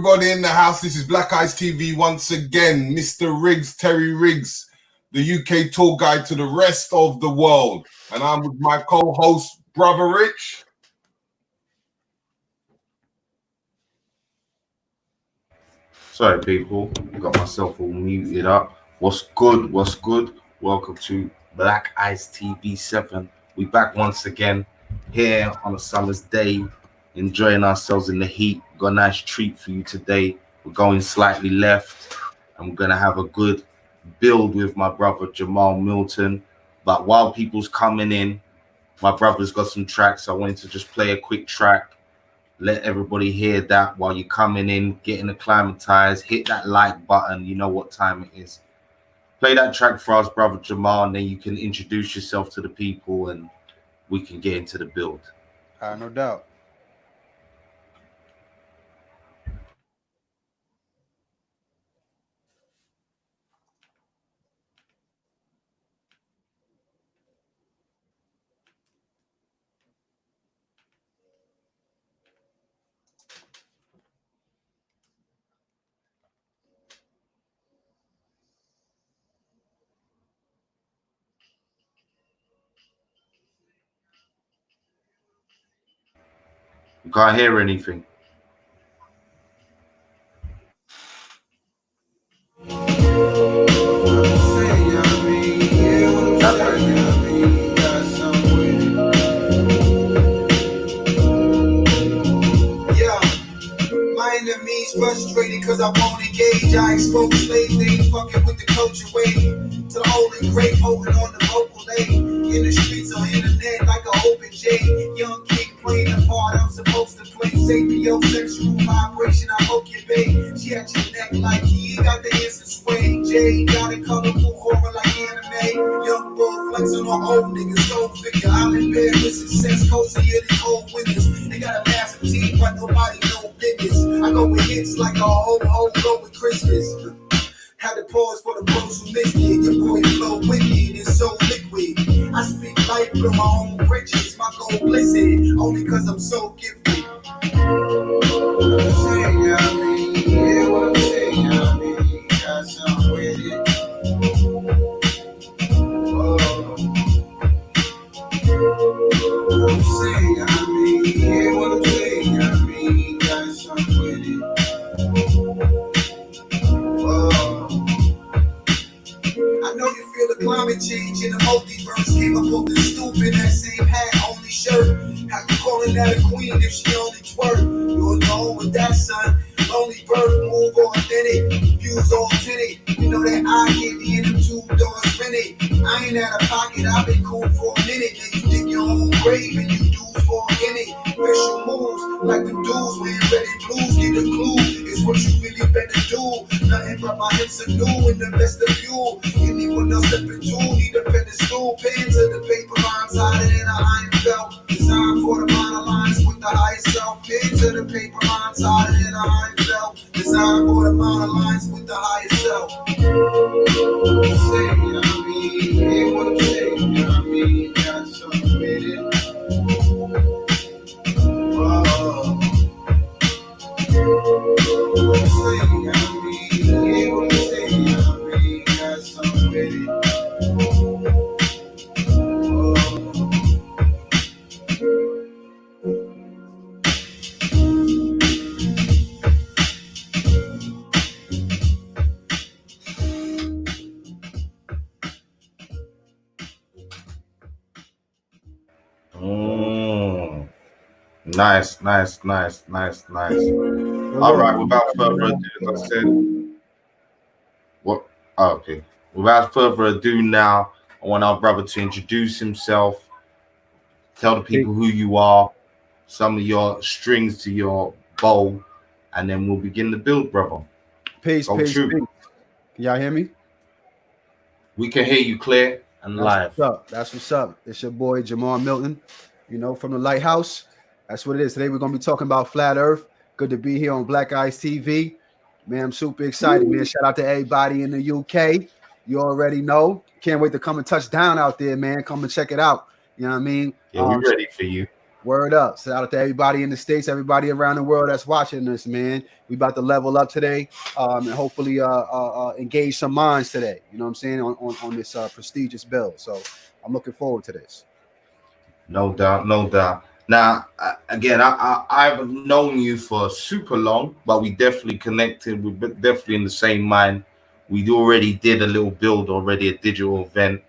everybody in the house. This is Black Eyes TV once again. Mr. Riggs, Terry Riggs, the UK tour guide to the rest of the world. And I'm with my co-host, Brother Rich. Sorry, people. Got myself all muted up. What's good? What's good? Welcome to Black Eyes TV 7. We back once again here on a summer's day, enjoying ourselves in the heat. Got a nice treat for you today. We're going slightly left, and we're gonna have a good build with my brother Jamaar Milton. But while people's coming in, my brother's got some tracks. I wanted to just play a quick track. Let everybody hear that while you're coming in, getting acclimatized. Hit that like button. You know what time it is. Play that track for us, brother Jamaar, and then you can introduce yourself to the people and we can get into the build. No doubt. You can't hear anything. Frustrated cause I won't engage. I expose slaves, they ain't fucking with the culture wave. To the old and great, holding on the vocal lane. In the streets or internet like an open J. Young king playing the part I'm supposed to play. Sapiosexual vibration, I hope you babe. She at your neck like he ain't got the answer sway. Jay got a colorful aura like anime. Young bull flexing on old niggas, go figure. I'm in bed with success, cozier than cold winters. They got a massive team, but nobody know business. I go with hits like a ho-ho go with Christmas. Had to pause for the bros who missed it. Your boy flow wicked and so liquid. I speak life from my own bridges. My goal blizzard, only cause I'm so gifted. What I'm saying, yeah, I mean, yeah, what I'm saying, yeah, I mean, got something with it. Whoa. What I'm saying, yeah, I mean, yeah, what I'm saying, yeah, I mean, got something with it. I know you feel the climate change in the multiverse. Came up off the stoop in that same hat, only shirt. How you calling that a queen if she only twerk? You're alone with that son. Lonely bird, move authentic. Views all tinted. You know that I can't be in them 2 doors rented. I ain't out of pocket, I've been cool for a minute. Then you dig your own grave and you dudes fall in it. Special moves, like the dudes wearing red and blues. Get a clue, it's what you really better do. Nothing but my hips are new in the vestibule. Anyone else stepping to need a pedestal. Pen to the paper lines hotter than an iron belt. Designed for the monolines with the highest self. Pen to the paper lines hotter than an iron belt. Designed for the monolines with the highest self. What I'm saying, you know what I mean? Yeah, what I'm saying, you know what I mean? Got something with it. Whoa. What I'm saying, you know what I mean? Yeah, what I'm saying, you know what I mean? Got something with it. Nice. All right, without further ado, as I said, what? Oh, okay. Without further ado, now I want our brother to introduce himself, tell the people who you are, some of your strings to your bow, and then we'll begin the build, brother. Peace. Can y'all hear me? We can hear you clear and live. That's what's up. It's your boy Jamaar Milton, from the Lighthouse. That's what it is. Today we're going to be talking about Flat Earth. Good to be here on Black Eyes TV. Man, I'm super excited, man. Shout out to everybody in the UK. You already know. Can't wait to come and touch down out there, man. Come and check it out. You know what I mean? Yeah, we're ready for you. Word up. Shout out to everybody in the States, everybody around the world that's watching this, man. We about to level up today, and hopefully engage some minds today. You know what I'm saying, on this prestigious bill. So I'm looking forward to this. No doubt, no doubt. Now, again, I've known you for super long, but we definitely connected. We're definitely in the same mind. We already did a little build already, a digital event.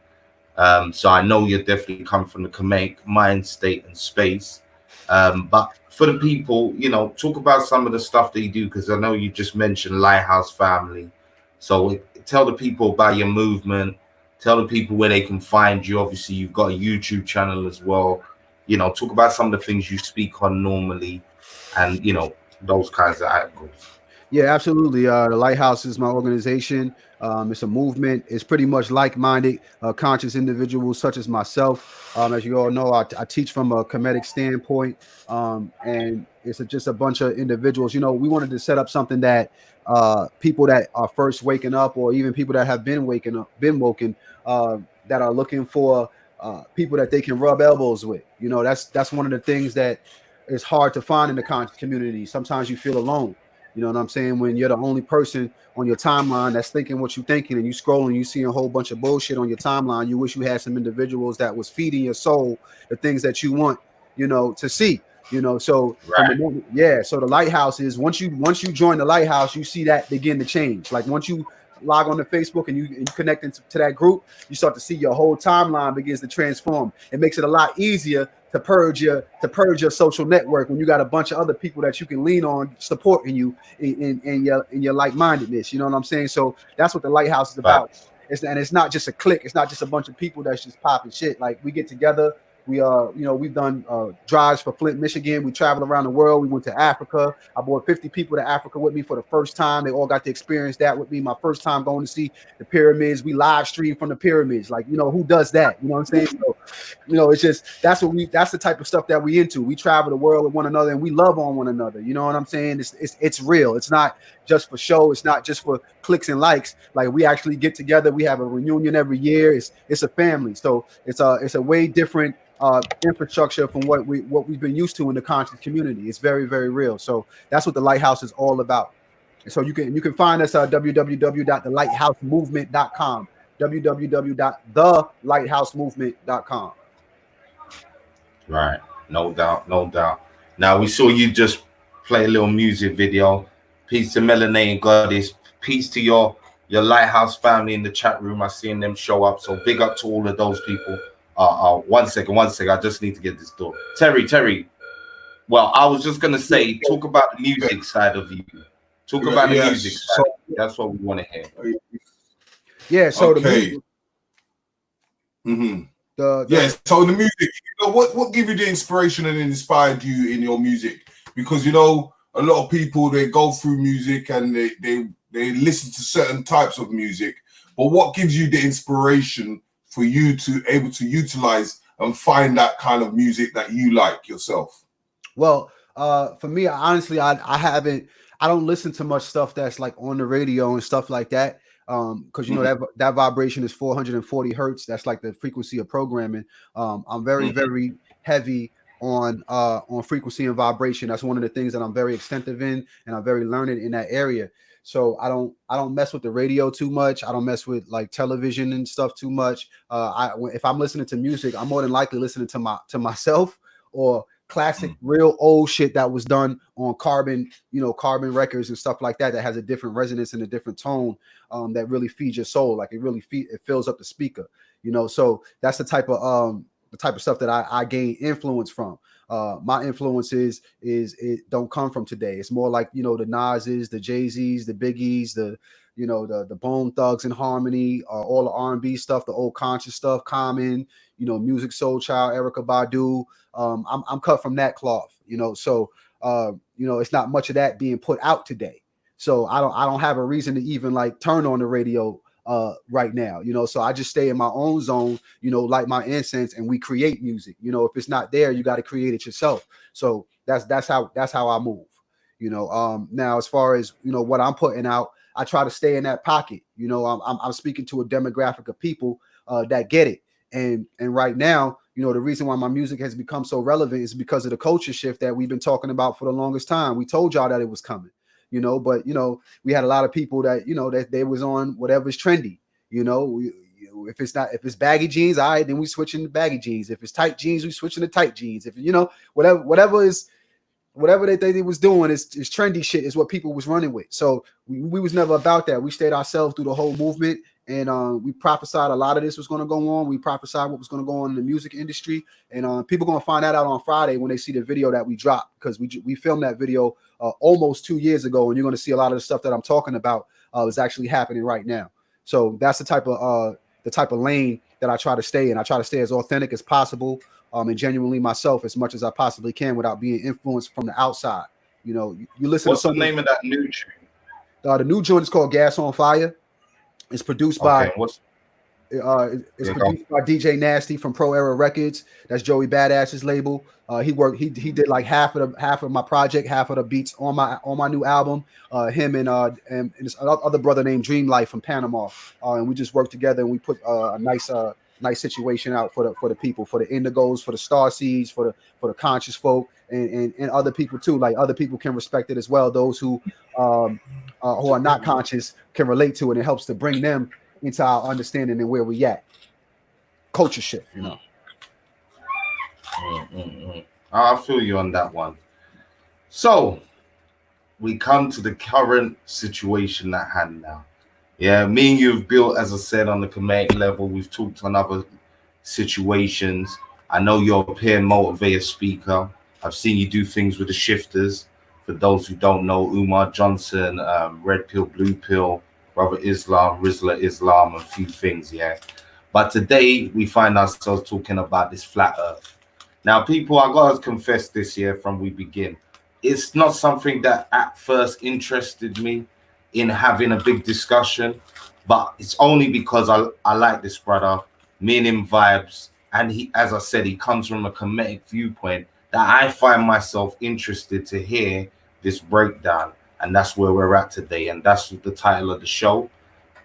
So I know you're definitely come from the Kemetic mind state and space. But for the people, talk about some of the stuff that you do, because I know you just mentioned Lighthouse Family. So tell the people about your movement. Tell the people where they can find you. Obviously, you've got a YouTube channel as well. Talk about some of the things you speak on normally, and those kinds of angles. Yeah, absolutely. The Lighthouse is my organization. It's a movement. It's pretty much like-minded, conscious individuals such as myself. As you all know, I teach from a Kemetic standpoint, and it's just a bunch of individuals. We wanted to set up something that people that are first waking up, or even people that have been woken, that are looking for people that they can rub elbows with. That's one of the things that is hard to find in the conscious community. Sometimes you feel alone. You know what I'm saying? When you're the only person on your timeline that's thinking what you're thinking, and you scrolling, you see a whole bunch of bullshit on your timeline. You wish you had some individuals that was feeding your soul the things that you want, to see. So Right. from the moment, so the Lighthouse is once you join the Lighthouse, you see that begin to change. Like once you log on to Facebook and you connect into that group, you start to see your whole timeline begins to transform. It makes it a lot easier to purge your social network when you got a bunch of other people that you can lean on supporting you in your like-mindedness. You know what I'm saying? So that's what the Lighthouse is about. It's not just a clique. It's not just a bunch of people that's just popping shit. Like we get together. We've done drives for Flint, Michigan. We traveled around the world. We went to Africa. I brought 50 people to Africa with me for the first time. They all got to experience that with me. My first time going to see the pyramids. We live stream from the pyramids. Like, who does that? You know what I'm saying? So, it's just that's the type of stuff that we into. We travel the world with one another and we love on one another. You know what I'm saying? It's real. It's not just for show. It's not just for clicks and likes. Like we actually get together. We have a reunion every year. It's a family. So it's a way different infrastructure from what we've been used to in the conscious community. It's very, very real. So that's what the Lighthouse is all about. And so you can find us at www.thelighthousemovement.com, www.thelighthousemovement.com. Right, no doubt, no doubt. Now we saw you just play a little music video. Peace to Melanated Goddess. Peace to your Lighthouse family in the chat room. I seen them show up. So big up to all of those people. One second. I just need to get this door. Terry. Well, I was just gonna say, talk about the music side of you. Talk about the music side. That's what we want to hear. Yeah. So okay. So the music, what give you the inspiration and inspired you in your music? Because a lot of people, they go through music and they listen to certain types of music, but what gives you the inspiration for you to able to utilize and find that kind of music that you like yourself? Well, for me, honestly, I don't listen to much stuff that's like on the radio and stuff like that. Because that vibration is 440 hertz. That's like the frequency of programming. I'm very, very heavy on frequency and vibration. That's one of the things that I'm very extensive in, and I'm very learned in that area. So I don't mess with the radio too much. I don't mess with like television and stuff too much. If I'm listening to music, I'm more than likely listening to myself or classic, real old shit that was done on carbon records and stuff like that has a different resonance and a different tone that really feeds your soul. Like it fills up the speaker. So that's the type of stuff that I gain influence from. My influences it don't come from today. It's more like the Nas's, the Jay-Z's, the Biggies, the Bone Thugs and Harmony, all the R&B stuff, the old conscious stuff, Common, Music Soul Child, Erykah Badu. I'm cut from that cloth, so it's not much of that being put out today. So I don't have a reason to even like turn on the radio right now, so I just stay in my own zone, light my incense, and we create music. If it's not there, you got to create it yourself. So that's how I move. Now as far as what I'm putting out, I try to stay in that pocket. I'm speaking to a demographic of people that get it. And right now, You know, the reason why my music has become so relevant is because of the culture shift that we've been talking about for the longest time. We told y'all that it was coming, you know, but, you know, we had a lot of people that, you know, that they was on whatever's trendy, you know. If it's baggy jeans, all right, then we switching to baggy jeans. If it's tight jeans, we switching to tight jeans. If, you know, whatever they think they was doing is trendy shit is what people was running with. So we was never about that. We stayed ourselves through the whole movement, and we prophesied a lot of this was going to go on. We prophesied what was going to go on in the music industry, and people going to find that out on Friday when they see the video that we dropped, because we filmed that video almost 2 years ago, and you're going to see a lot of the stuff that I'm talking about is actually happening right now. So that's the type of lane that I try to stay in. I try to stay as authentic as possible, and genuinely myself as much as I possibly can without being influenced from the outside. You know, you listen. What's the name of that new tune? The new joint is called Gas on Fire. It's produced by produced by DJ Nasty from Pro Era Records. That's Joey Badass's label. He did like half of my project, half of the beats on my new album. Him and this other brother named Dream Life from Panama. And we just worked together, and we put a nice situation out for the people, for the indigos, for the star seeds, for the conscious folk, and other people too. Like, other people can respect it as well. Those who are not conscious can relate to it. It helps to bring them into our understanding and where we at. Culture shift, you know. I feel you on that one. So we come to the current situation at hand now. Yeah, me and you have built, as I said, on the Kemetic level. We've talked on other situations. I know you're a peer motivator speaker. I've seen you do things with the shifters. For those who don't know, Umar Johnson, Red Pill, Blue Pill, Brother Islam, Rizla Islam, a few things, yeah. But today we find ourselves talking about this flat earth. Now, people, I gotta confess this here from we begin. It's not something that at first interested me in having a big discussion, but it's only because I like this brother, me and him vibes, and he, as I said, he comes from a Kemetic viewpoint that I find myself interested to hear this breakdown, and that's where we're at today, and that's the title of the show.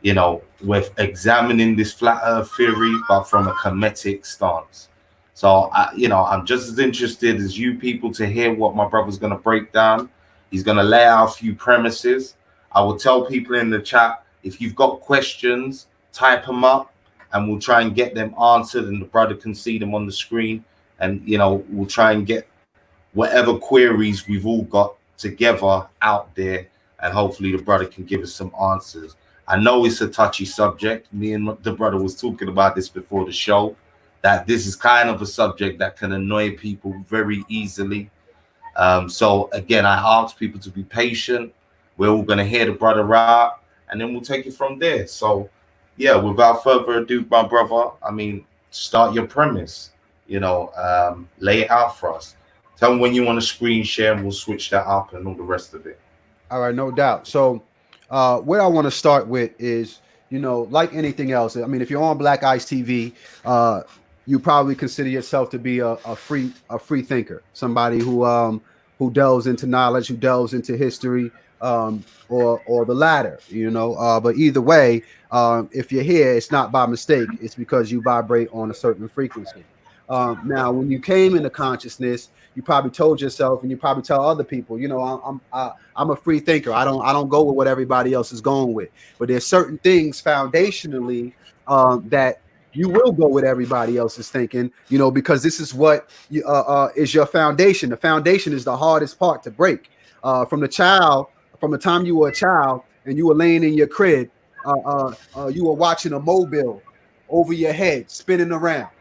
You know, we're examining this flat earth theory, but from a Kemetic stance. So, I'm just as interested as you people to hear what my brother's going to break down. He's going to lay out a few premises. I will tell people in the chat, if you've got questions, type them up, and we'll try and get them answered, and the brother can see them on the screen. And, we'll try and get whatever queries we've all got together out there, and hopefully the brother can give us some answers. I know it's a touchy subject. Me and the brother was talking about this before the show, that this is kind of a subject that can annoy people very easily. So again, I ask people to be patient. We're all going to hear the brother out, and then we'll take it from there. So yeah, without further ado, my brother, start your premise, lay it out for us. Tell them when you want to screen share, and we'll switch that up and all the rest of it. All right, no doubt. So what I want to start with is, like anything else, if you're on Black Ice TV, you probably consider yourself to be a free thinker, somebody who delves into knowledge, who delves into history, or the latter, but either way, if you're here, it's not by mistake. It's because you vibrate on a certain frequency. Now, when you came into consciousness, you probably told yourself, and you probably tell other people, I'm a free thinker. I don't go with what everybody else is going with. But there's certain things foundationally that you will go with everybody else is thinking, because this is what is your foundation. The foundation is the hardest part to break. From the time you were a child and you were laying in your crib, you were watching a mobile over your head, spinning around.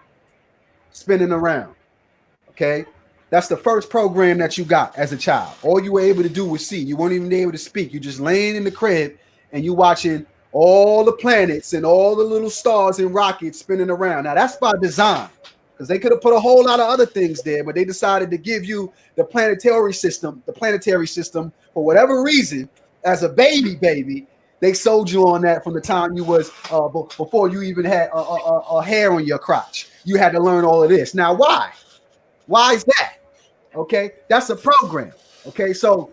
Okay, that's the first program that you got as a child. All you were able to do was see. You weren't even able to speak. You just laying in the crib and you watching all the planets and all the little stars and rockets spinning around. Now that's by design, because they could have put a whole lot of other things there, but they decided to give you the planetary system for whatever reason. As a baby, they sold you on that from the time you was before you even had a hair on your crotch. You had to learn all of this. Now, why? Why is that? Okay, that's a program. Okay, so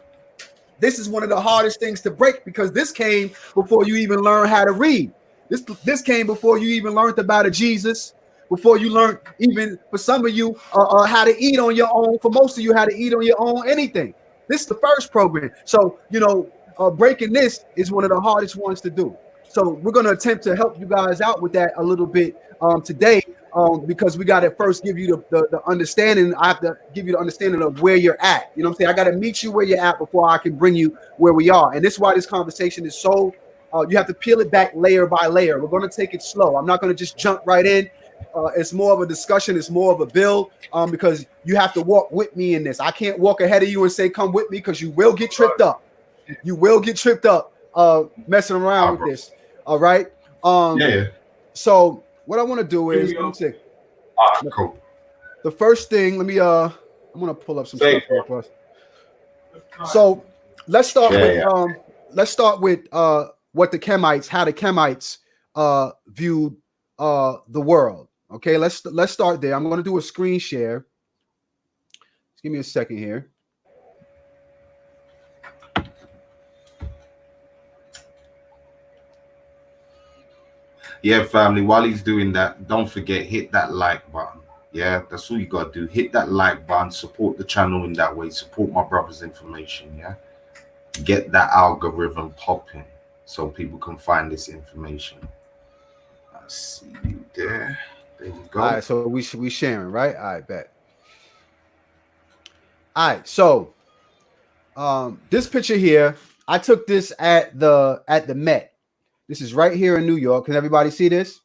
this is one of the hardest things to break, because this came before you even learned how to read. This came before you even learned about a Jesus, before you learned, even for some of you, how to eat on your own. For most of you, how to eat on your own, anything. This is the first program. So, breaking this is one of the hardest ones to do. So we're going to attempt to help you guys out with that a little bit today, because we got to first give you the understanding. I have to give you the understanding of where you're at. You know what I'm saying? I got to meet you where you're at before I can bring you where we are. And this is why this conversation is so, you have to peel it back layer by layer. We're going to take it slow. I'm not going to just jump right in. It's more of a discussion. It's more of a build, because you have to walk with me in this. I can't walk ahead of you and say, come with me, because you will get tripped up. You will get tripped up messing around with this. All right. Yeah. So what I want to do is, let me see. Cool. The first thing, I'm gonna pull up some stuff here for us. So let's start with what the Kemites, how the Kemites viewed the world. Okay, let's start there. I'm gonna do a screen share. Just give me a second here. Yeah, family, while he's doing that, don't forget, hit that like button. Yeah, that's all you got to do. Hit that like button, support the channel in that way, support my brother's information, yeah? Get that algorithm popping so people can find this information. I see you there. There you go. All right, so we sharing, right? All right, bet. All right, so this picture here, I took this at the Met. This is right here in New York. Can everybody see this?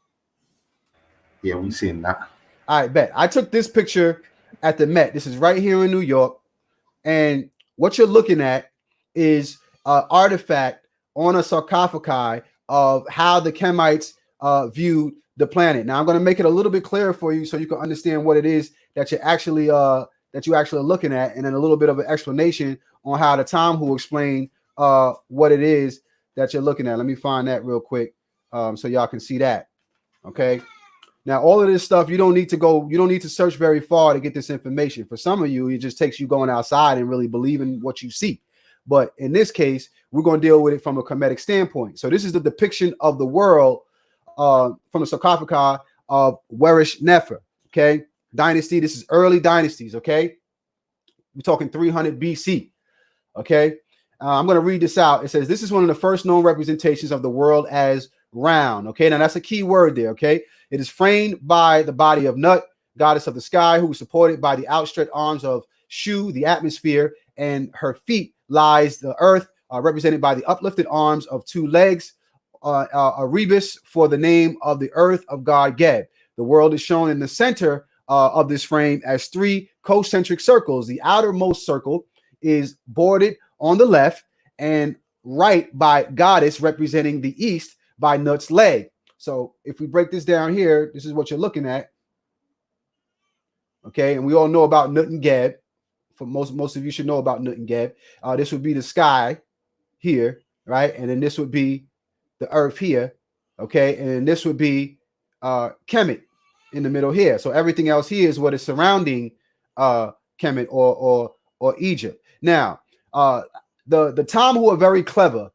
Yeah, we seen that. All right, bet. I took this picture at the Met. This is right here in New York. And what you're looking at is an artifact on a sarcophagi of how the Kemites viewed the planet. Now, I'm going to make it a little bit clearer for you so you can understand what it is that you're actually looking at, and then a little bit of an explanation on how the Tom who explained what it is that you're looking at. Let me find that real quick so y'all can see that. Okay. Now, all of this stuff, you don't need to search very far to get this information. For some of you, it just takes you going outside and really believing what you see. But in this case, we're going to deal with it from a Kemetic standpoint. So this is the depiction of the world from the sarcophagi of Werish Nefer. Okay. Dynasty. This is early dynasties. Okay. We're talking 300 BC. Okay. I'm going to read this out. It says, this is one of the first known representations of the world as round. Okay. Now that's a key word there. Okay. It is framed by the body of Nut, goddess of the sky, who is supported by the outstretched arms of Shu, the atmosphere, and her feet lies the earth, represented by the uplifted arms of two legs, a rebus for the name of the earth of God Geb. The world is shown in the center of this frame as three concentric circles. The outermost circle is bordered on the left and right by goddess, representing the east by Nut's leg. So if we break this down here, this is what you're looking at. Okay, and we all know about Nut and Geb. For most of you should know about Nut and Geb. This would be the sky here, right? And then this would be the earth here. Okay, and then this would be Kemet in the middle here. So everything else here is what is surrounding Kemet or Egypt. Now, the Tom who are very clever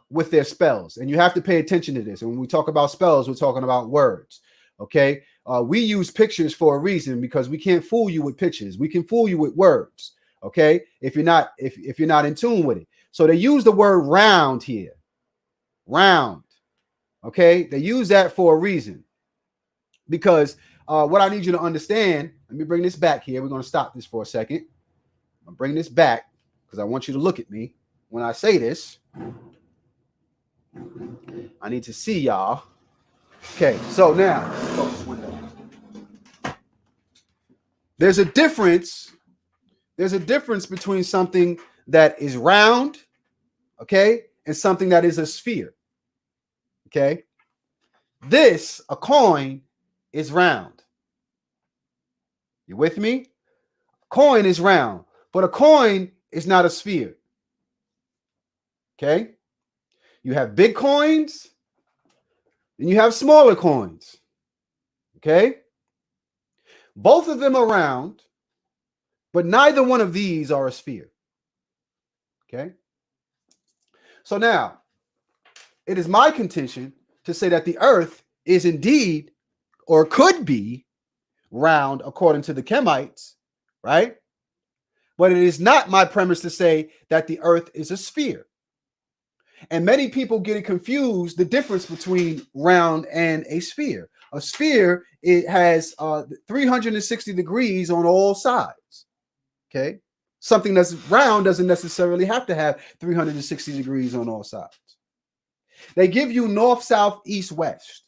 with their spells, and you have to pay attention to this. And when we talk about spells, we're talking about words. Okay, we use pictures for a reason, because we can't fool you with pictures. We can fool you with words. Okay, if you're not in tune with it. So they use the word round here. Round. Okay, they use that for a reason, because what I need you to understand. Let me bring this back here. We're going to stop this for a second. I'm going to bring this back because I want you to look at me when I say this. I need to see y'all. Okay, so now there's a difference. There's a difference between something that is round, okay, and something that is a sphere. Okay, a coin is round. You with me? Coin is round, but a coin is not a sphere. Okay, you have big coins and you have smaller coins. Okay, both of them are round, but neither one of these are a sphere. Okay, so now it is my contention to say that the earth is indeed or could be round according to the Kemites, right? But it is not my premise to say that the earth is a sphere. And many people get it confused, the difference between round and a sphere. A sphere, it has 360 degrees on all sides. Okay. Something that's round doesn't necessarily have to have 360 degrees on all sides. They give you north, south, east, west,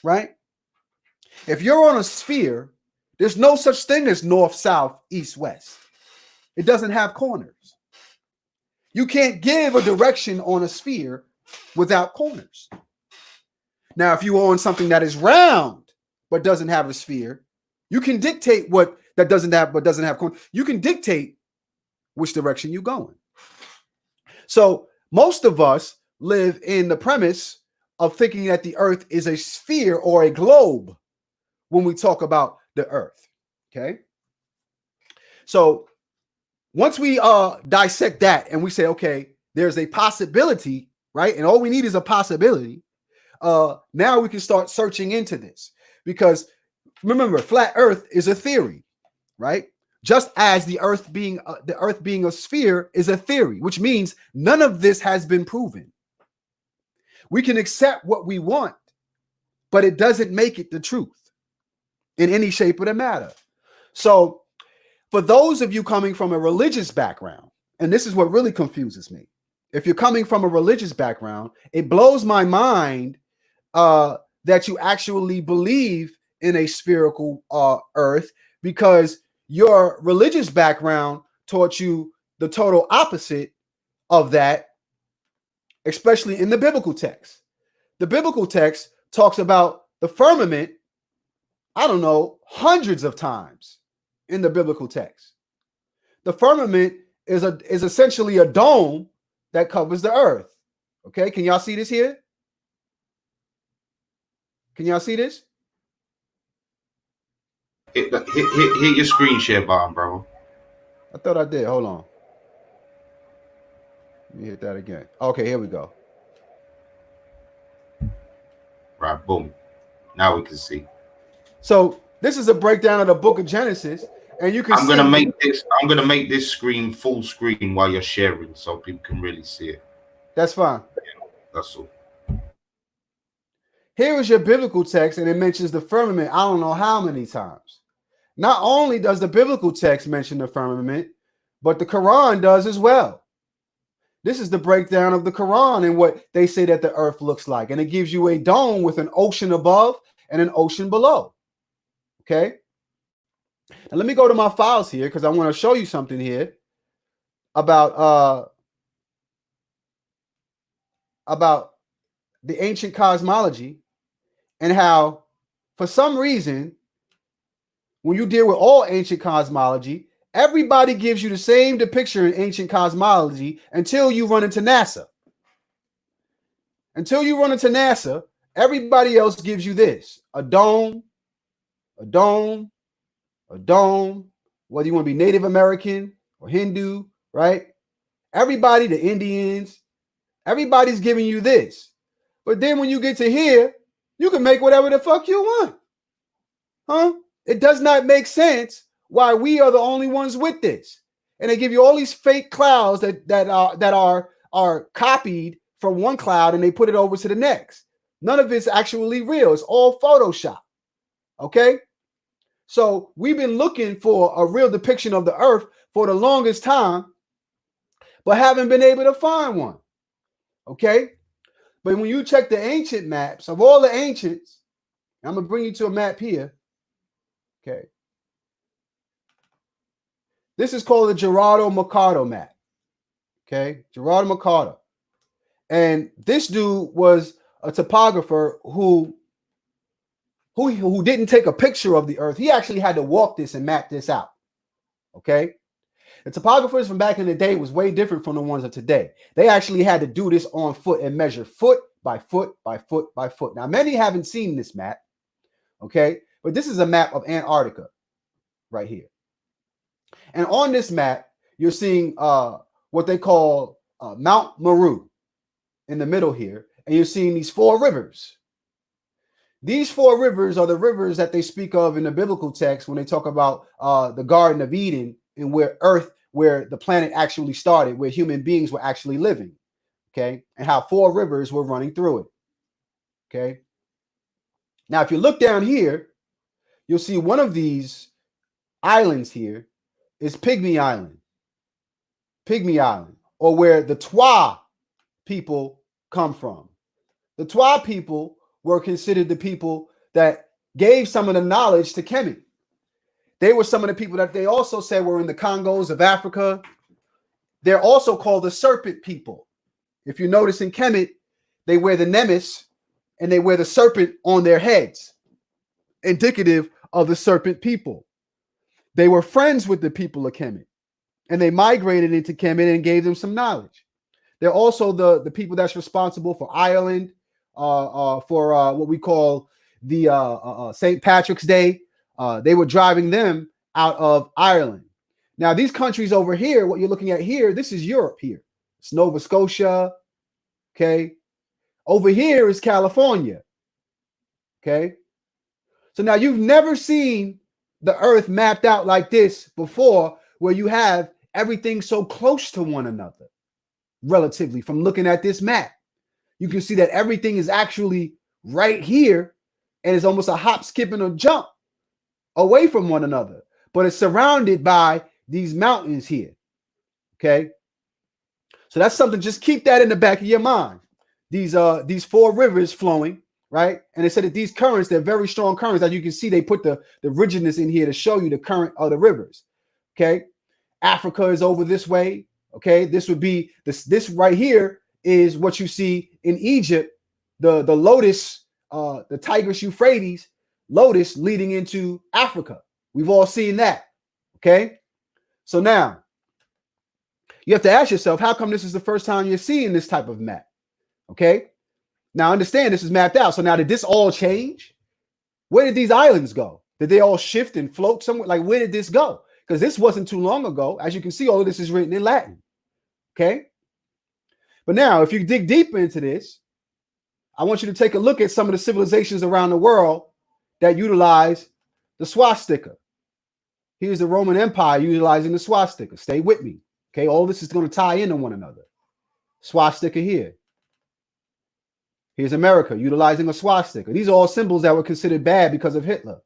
right? If you're on a sphere, there's no such thing as north, south, east, west. It doesn't have corners. You can't give a direction on a sphere without corners. Now, if you're on something that is round but doesn't have a sphere, you can dictate what that doesn't have corners. You can dictate which direction you're going. So most of us live in the premise of thinking that the earth is a sphere or a globe when we talk about the earth. Okay. So once we dissect that and we say, okay, there's a possibility, right? And all we need is a possibility. Now we can start searching into this, because remember, flat earth is a theory, right? Just as the earth being a sphere is a theory, which means none of this has been proven. We can accept what we want, but it doesn't make it the truth in any shape or the matter. So for those of you coming from a religious background, and this is what really confuses me. If you're coming from a religious background, it blows my mind that you actually believe in a spherical earth, because your religious background taught you the total opposite of that, especially in the biblical text. The biblical text talks about the firmament, I don't know, hundreds of times in the biblical text. The firmament is essentially a dome that covers the earth. Okay, can y'all see this here? Can y'all see this? Hit your screen share button, bro. I thought I did. Hold on. Let me hit that again. Okay, here we go. Right, boom. Now we can see. So this is a breakdown of the book of Genesis, and you can I'm gonna make this screen full screen while you're sharing, so people can really see it. That's fine. That's all. Here is your biblical text, and it mentions the firmament I don't know how many times. Not only does the biblical text mention the firmament, but the Quran does as well. This is the breakdown of the Quran and what they say that the earth looks like. And it gives you a dome with an ocean above and an ocean below. Okay. Now let me go to my files here, because I want to show you something here about the ancient cosmology, and how for some reason, when you deal with all ancient cosmology, everybody gives you the same depiction in ancient cosmology until you run into NASA. Until you run into NASA, everybody else gives you this: a dome, a dome, a dome, whether you want to be Native American or Hindu, right? Everybody, the Indians, everybody's giving you this. But then when you get to here, you can make whatever the fuck you want. Huh? It does not make sense why we are the only ones with this. And they give you all these fake clouds that are copied from one cloud, and they put it over to the next. None of it's actually real. It's all Photoshop. Okay? So we've been looking for a real depiction of the earth for the longest time, but haven't been able to find one. Okay? But when you check the ancient maps of all the ancients, I'm going to bring you to a map here. Okay. This is called the Gerardo Mercado map. Okay. Gerardo Mercado. And this dude was a topographer who didn't take a picture of the earth. He actually had to walk this and map this out. Okay. The topographers from back in the day was way different from the ones of today. They actually had to do this on foot and measure foot by foot by foot by foot. Now, many haven't seen this map. Okay. But this is a map of Antarctica right here. And on this map, you're seeing what they call Mount Meru in the middle here. And you're seeing these 4 rivers. These 4 rivers are the rivers that they speak of in the biblical text when they talk about the Garden of Eden and where the planet actually started, where human beings were actually living. Okay, and how 4 rivers were running through it. Okay. Now, if you look down here, you'll see one of these islands here is Pygmy Island. Pygmy Island, or where the Twa people come from. The Twa people were considered the people that gave some of the knowledge to Kemet. They were some of the people that they also said were in the Congos of Africa. They're also called the serpent people. If you notice in Kemet, they wear the nemes and they wear the serpent on their heads, indicative of the serpent people. They were friends with the people of Kemet, and they migrated into Kemet and gave them some knowledge. They're also the people that's responsible for Ireland, for what we call the St. Patrick's Day. They were driving them out of Ireland. Now, these countries over here, what you're looking at here, this is Europe here. It's Nova Scotia, okay? Over here is California, okay? So now you've never seen the Earth mapped out like this before, where you have everything so close to one another, relatively, from looking at this map. You can see that everything is actually right here, and it's almost a hop, skip, and a jump away from one another, but it's surrounded by these mountains here, okay? So that's something, just keep that in the back of your mind. These 4 rivers flowing, right? And they said that these currents, they're very strong currents. As you can see, they put the rigidness in here to show you the current of the rivers, okay? Africa is over this way, okay? This would be, this right here is what you see in Egypt, the lotus, the Tigris Euphrates lotus leading into Africa. We've all seen that, okay? So now, you have to ask yourself, how come this is the first time you're seeing this type of map? Okay. Now understand this is mapped out. So now, did this all change? Where did these islands go? Did they all shift and float somewhere? Like, where did this go? Because this wasn't too long ago. As you can see, all of this is written in Latin. Okay. But now, if you dig deeper into this, I want you to take a look at some of the civilizations around the world that utilize the swastika. Here's the Roman Empire utilizing the swastika. Stay with me. Okay. All this is going to tie into one another. Swastika here. Here's America utilizing a swastika. These are all symbols that were considered bad because of Hitler,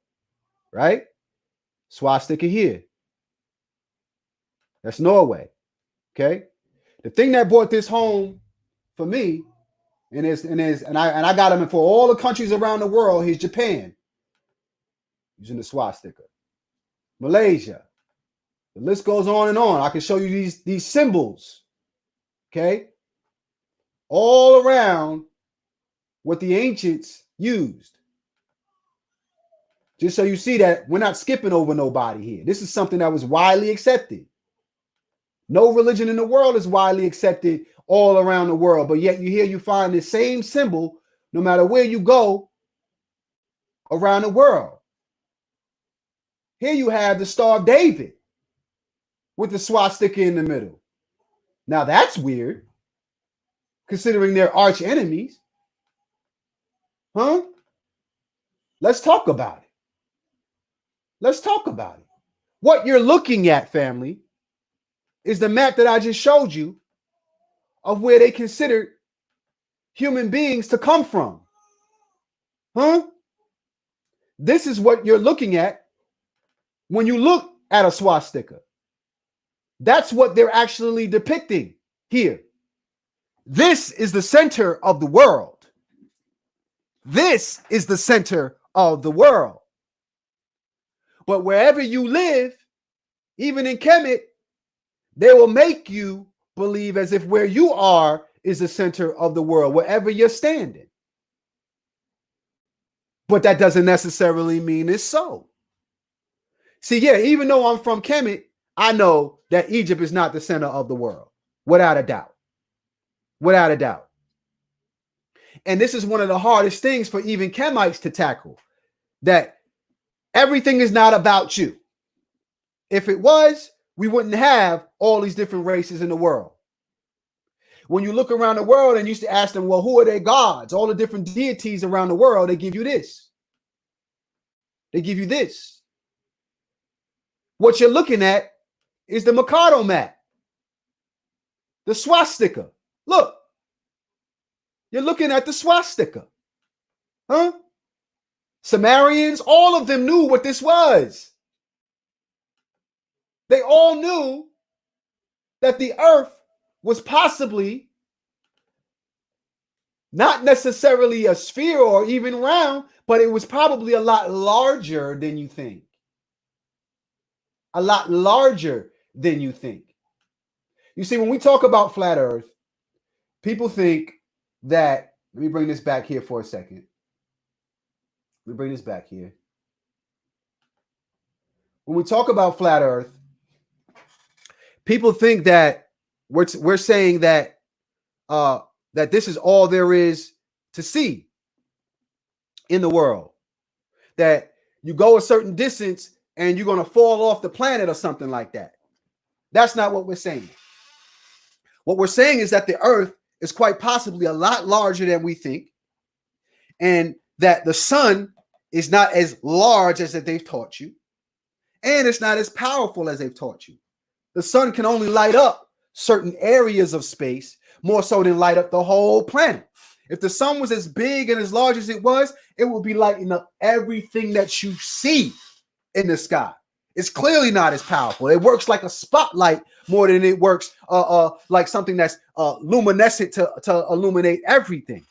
right? Swastika here. That's Norway, okay? The thing that brought this home for me, and I got them for all the countries around the world, is Japan, using the swastika. Malaysia. The list goes on and on. I can show you these symbols, okay? All around what the ancients used. Just so you see that we're not skipping over nobody here. This is something that was widely accepted. No religion in the world is widely accepted all around the world, but yet you find the same symbol no matter where you go around the world. Here you have the Star of David with the swastika in the middle. Now that's weird, considering they're arch enemies. Huh? Let's talk about it. Let's talk about it. What you're looking at, family, is the map that I just showed you of where they considered human beings to come from. Huh? This is what you're looking at when you look at a swastika. That's what they're actually depicting here. This is the center of the world. This is the center of the world. But wherever you live, even in Kemet, they will make you believe as if where you are is the center of the world, wherever you're standing. But that doesn't necessarily mean it's so. See, yeah, even though I'm from Kemet, I know that Egypt is not the center of the world, without a doubt. Without a doubt. And this is one of the hardest things for even Kemites to tackle, that everything is not about you. If it was, we wouldn't have all these different races in the world. When you look around the world and you used to ask them, well, who are their gods? All the different deities around the world, they give you this. They give you this. What you're looking at is the Mikado mat, the swastika. Look, you're looking at the swastika. Huh? Sumerians, all of them knew what this was. They all knew that the earth was possibly not necessarily a sphere or even round, but it was probably a lot larger than you think. A lot larger than you think. You see, when we talk about flat earth, people think that, let me bring this back here for a second. Let me bring this back here. When we talk about flat earth, people think that we're saying that that this is all there is to see in the world. That you go a certain distance and you're going to fall off the planet or something like that. That's not what we're saying. What we're saying is that the earth is quite possibly a lot larger than we think, and that the sun is not as large as that they've taught you, and it's not as powerful as they've taught you. The sun can only light up certain areas of space more so than light up the whole planet. If the sun was as big and as large as it would be lighting up everything that you see in the sky. It's clearly not as powerful. It works like a spotlight more than it works like something that's luminescent to illuminate everything.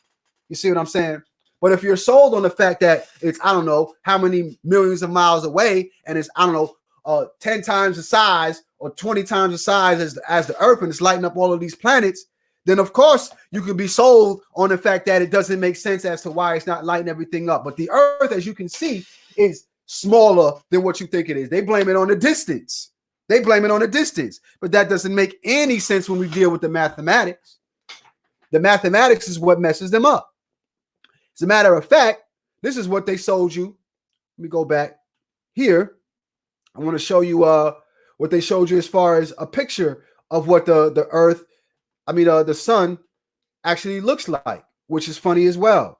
You see what I'm saying? But if you're sold on the fact that it's, I don't know, how many millions of miles away, and it's, I don't know, 10 times the size or 20 times the size as the Earth, and it's lighting up all of these planets, then of course you can be sold on the fact that it doesn't make sense as to why it's not lighting everything up. But the Earth, as you can see, is smaller than what you think it is. They blame it on the distance. They blame it on the distance. But that doesn't make any sense when we deal with the mathematics. The mathematics is what messes them up. As a matter of fact, this is what they sold you. Let me go back here. I want to show you what they showed you as far as a picture of what the Earth, the sun actually looks like, which is funny as well.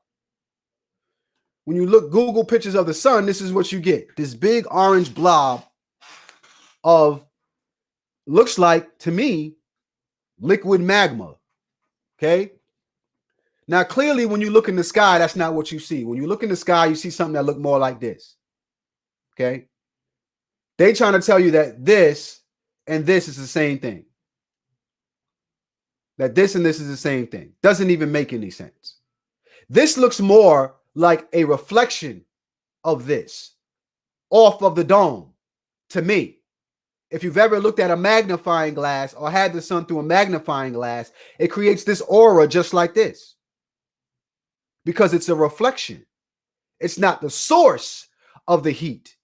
When you Google pictures of the sun, this is what you get. This big orange blob of, looks like, to me, liquid magma. Okay? Now, clearly, when you look in the sky, that's not what you see. When you look in the sky, you see something that look more like this. Okay? They trying to tell you that this and this is the same thing. That this and this is the same thing. Doesn't even make any sense. This looks more like a reflection of this off of the dome to me. If you've ever looked at a magnifying glass or had the sun through a magnifying glass, it creates this aura just like this because it's a reflection. It's not the source of the heat.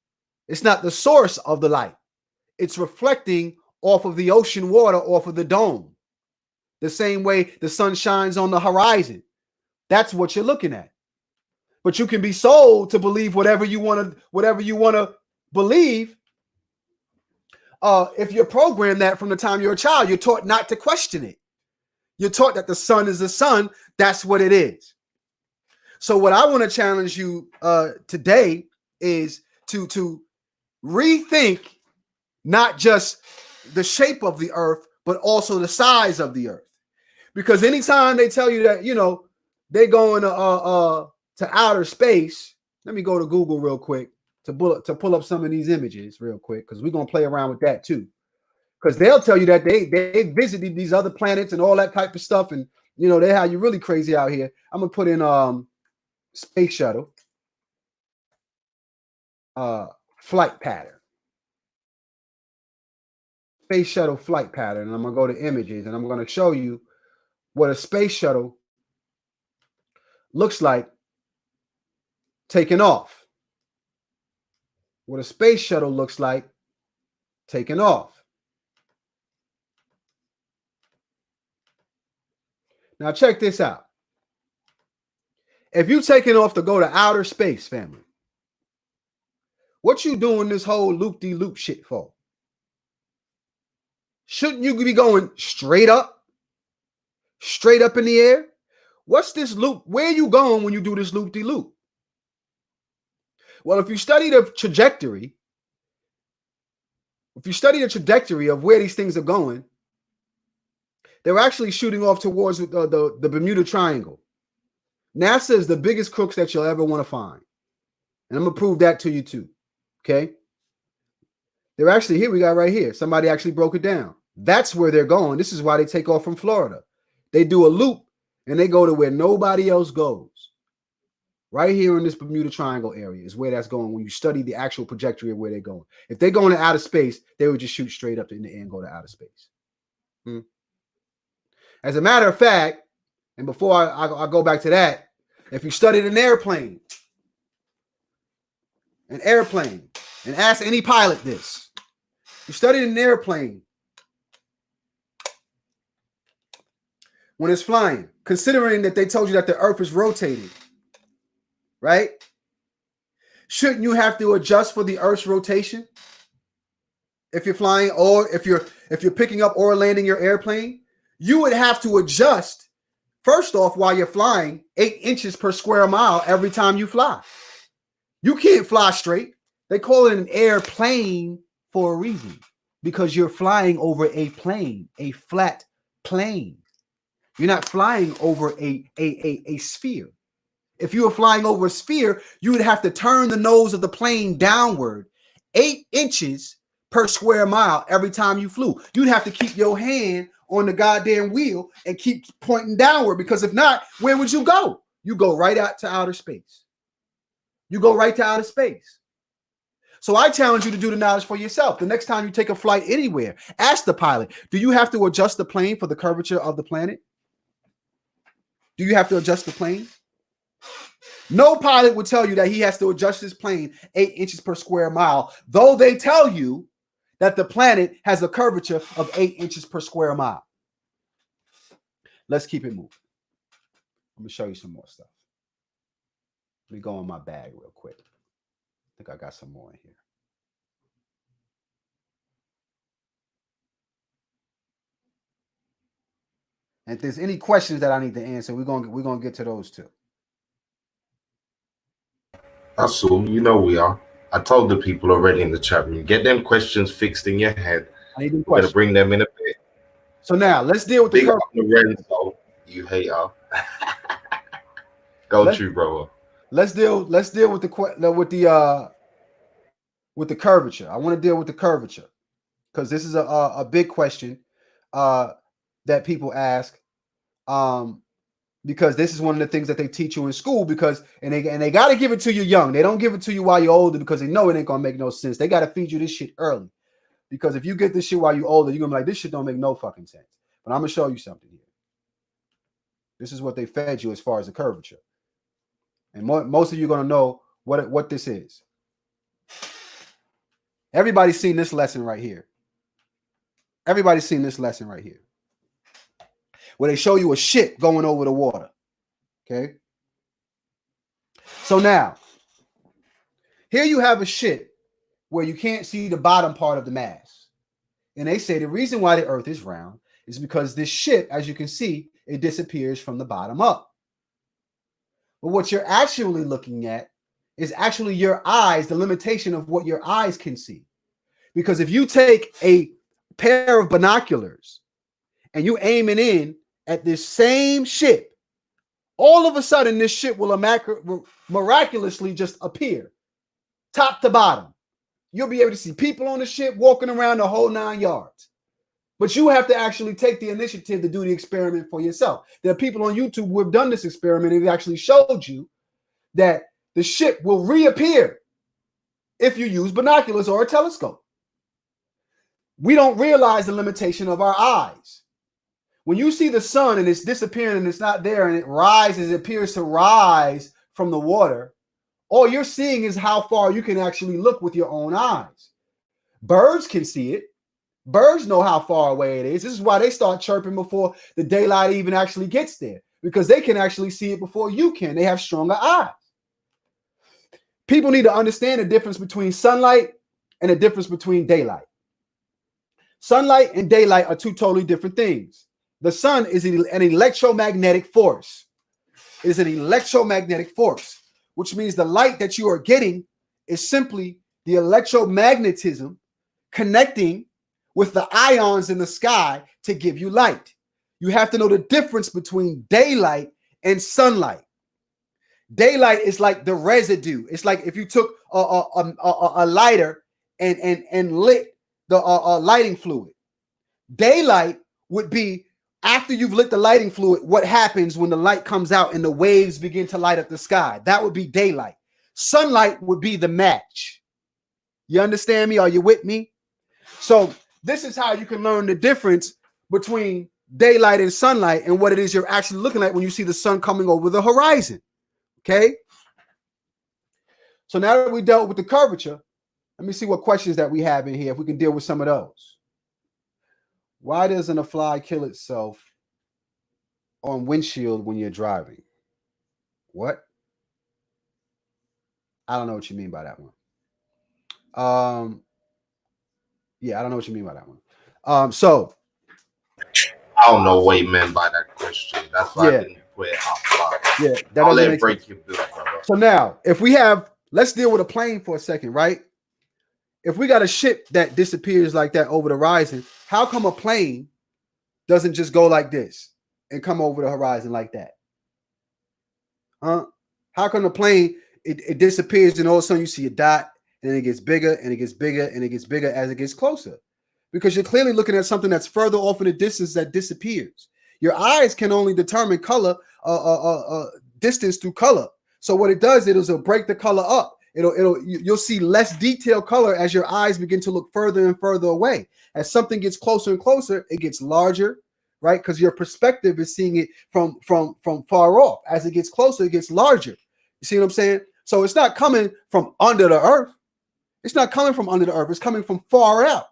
It's not the source of the light. It's reflecting off of the ocean water, off of the dome. The same way the sun shines on the horizon. That's what you're looking at. But you can be sold to believe whatever you want to believe. If you're programmed that from the time you're a child, you're taught not to question it. You're taught that the sun is the sun. That's what it is. So what I want to challenge you today is to rethink not just the shape of the earth, but also the size of the earth. Because anytime they tell you that, they're going to outer space, let me go to Google real quick to pull up some of these images real quick, because we're going to play around with that too. Because they'll tell you that they visited these other planets and all that type of stuff, and they have you really crazy out here. I'm gonna put in space shuttle flight pattern. Space shuttle flight pattern, and I'm gonna go to images, and I'm gonna show you what a space shuttle looks like taking off. What a space shuttle looks like taking off. Now check this out. If you're taking off to go to outer space, family, what you doing this whole loop-de-loop shit for? Shouldn't you be going straight up? straight up in the air. What's this loop? Where are you going when you do this loop-de-loop? Well, if you study the trajectory, of where these things are going, they're actually shooting off towards the Bermuda Triangle. NASA is the biggest crooks that you'll ever want to find. And I'm going to prove that to you too. Okay? They're actually here. We got right here. Somebody actually broke it down. That's where they're going. This is why they take off from Florida. They do a loop and they go to where nobody else goes. Right here in this Bermuda Triangle area is where that's going when you study the actual trajectory of where they're going. If they're going to outer space, they would just shoot straight up in the air and go to outer space. As a matter of fact, and before I go back to that, if you studied an airplane, and ask any pilot this, you studied an airplane, when it's flying, considering that they told you that the Earth is rotating, right? Shouldn't you have to adjust for the Earth's rotation if you're flying, or if you're picking up or landing your airplane? You would have to adjust, first off, while you're flying, 8 inches per square mile every time you fly. You can't fly straight. They call it an airplane for a reason, because you're flying over a plane, a flat plane. You're not flying over a sphere. If you were flying over a sphere, you would have to turn the nose of the plane downward 8 inches per square mile every time you flew. You'd have to keep your hand on the goddamn wheel and keep pointing downward, because if not, where would you go? You go right out to outer space. You go right to outer space. So I challenge you to do the knowledge for yourself. The next time you take a flight anywhere, ask the pilot, do you have to adjust the plane for the curvature of the planet? Do you have to adjust the plane? No pilot would tell you that he has to adjust his plane 8 inches per square mile, though they tell you that the planet has a curvature of 8 inches per square mile. Let's keep it moving. Let me show you some more stuff. Let me go in my bag real quick. I think I got some more in here. And if there's any questions that I need to answer, we're gonna get to those too. That's all. You know we are. I told the people already in the chat room, get them questions fixed in your head. I need them We're gonna questions. bring them in a bit. So now let's deal with the Big up curvature. Lorenzo, you hater. Go true, brother. Let's deal with the curvature. I want to deal with the curvature because this is a big question that people ask. Because this is one of the things that they teach you in school, because they got to give it to you young. They don't give it to you while you're older because they know it ain't gonna make no sense. They got to feed you this shit early, because if you get this shit while you're older, you're gonna be like, this shit don't make no fucking sense. But I'm gonna show you something here. This is what they fed you as far as the curvature, and most of you are gonna know what this is. Everybody's seen this lesson right here. Everybody's seen this lesson right here, where they show you a ship going over the water. Okay. So now, here you have a ship where you can't see the bottom part of the mast. And they say the reason why the earth is round is because this ship, as you can see, it disappears from the bottom up. But what you're actually looking at is actually your eyes, the limitation of what your eyes can see. Because if you take a pair of binoculars and you aim it in at this same ship, all of a sudden this ship will miraculously just appear, top to bottom. You'll be able to see people on the ship walking around the whole 9 yards. But you have to actually take the initiative to do the experiment for yourself. There are people on YouTube who have done this experiment and it actually showed you that the ship will reappear if you use binoculars or a telescope. We don't realize the limitation of our eyes. When you see the sun and it's disappearing and it's not there and it rises, it appears to rise from the water, all you're seeing is how far you can actually look with your own eyes. Birds can see it. Birds know how far away it is. This is why they start chirping before the daylight even actually gets there, because they can actually see it before you can. They have stronger eyes. People need to understand the difference between sunlight and the difference between daylight. Sunlight and daylight are two totally different things. The sun is an electromagnetic force. It is an electromagnetic force, which means the light that you are getting is simply the electromagnetism connecting with the ions in the sky to give you light. You have to know the difference between daylight and sunlight. Daylight is like the residue. It's like if you took a lighter and lit the lighting fluid. Daylight would be after you've lit the lighting fluid, what happens when the light comes out and the waves begin to light up the sky. That would be daylight. Sunlight would be the match. You understand me? Are you with me? So this is how you can learn the difference between daylight and sunlight and what it is you're actually looking at when you see the sun coming over the horizon. Okay? So now that we dealt with the curvature, let me see what questions that we have in here, if we can deal with some of those. Why doesn't a fly kill itself on windshield when you're driving? What? I don't know what you mean by that one. Yeah, I don't know what you mean by that one. So I don't know what you meant by that question. That's why I didn't put it up. Yeah, that I'll doesn't let make break sense. your bill, brother. So now, if we have, let's deal with a plane for a second, right? If we got a ship that disappears like that over the horizon, how come a plane doesn't just go like this and come over the horizon like that? Huh? How come the plane, it disappears and all of a sudden you see a dot and it gets bigger and it gets bigger and it gets bigger as it gets closer? Because you're clearly looking at something that's further off in the distance that disappears. Your eyes can only determine color, distance through color. So what it does, it'll break the color up. You'll see less detailed color as your eyes begin to look further and further away. As something gets closer and closer, it gets larger, right? Because your perspective is seeing it from far off. As it gets closer, it gets larger. You see what I'm saying? So it's not coming from under the earth. It's not coming from under the earth. It's coming from far out.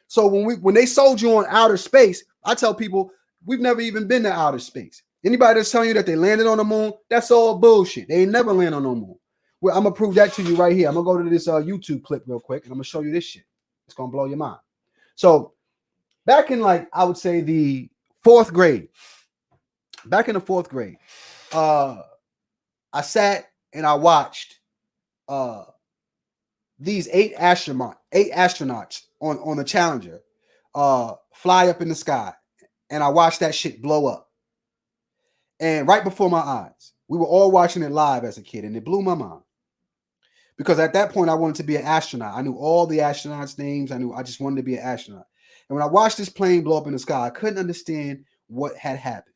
So when they sold you on outer space, I tell people we've never even been to outer space. Anybody that's telling you that they landed on the moon, that's all bullshit. They ain't never land on the moon. Well, I'm gonna prove that to you right here. I'm gonna go to this YouTube clip real quick, and I'm gonna show you this shit. It's gonna blow your mind. So back in, like, I would say the fourth grade, I sat and I watched these eight astronauts on the Challenger fly up in the sky, and I watched that shit blow up. And right before my eyes, we were all watching it live as a kid, and it blew my mind. Because at that point, I wanted to be an astronaut. I knew all the astronauts' names. I just wanted to be an astronaut. And when I watched this plane blow up in the sky, I couldn't understand what had happened.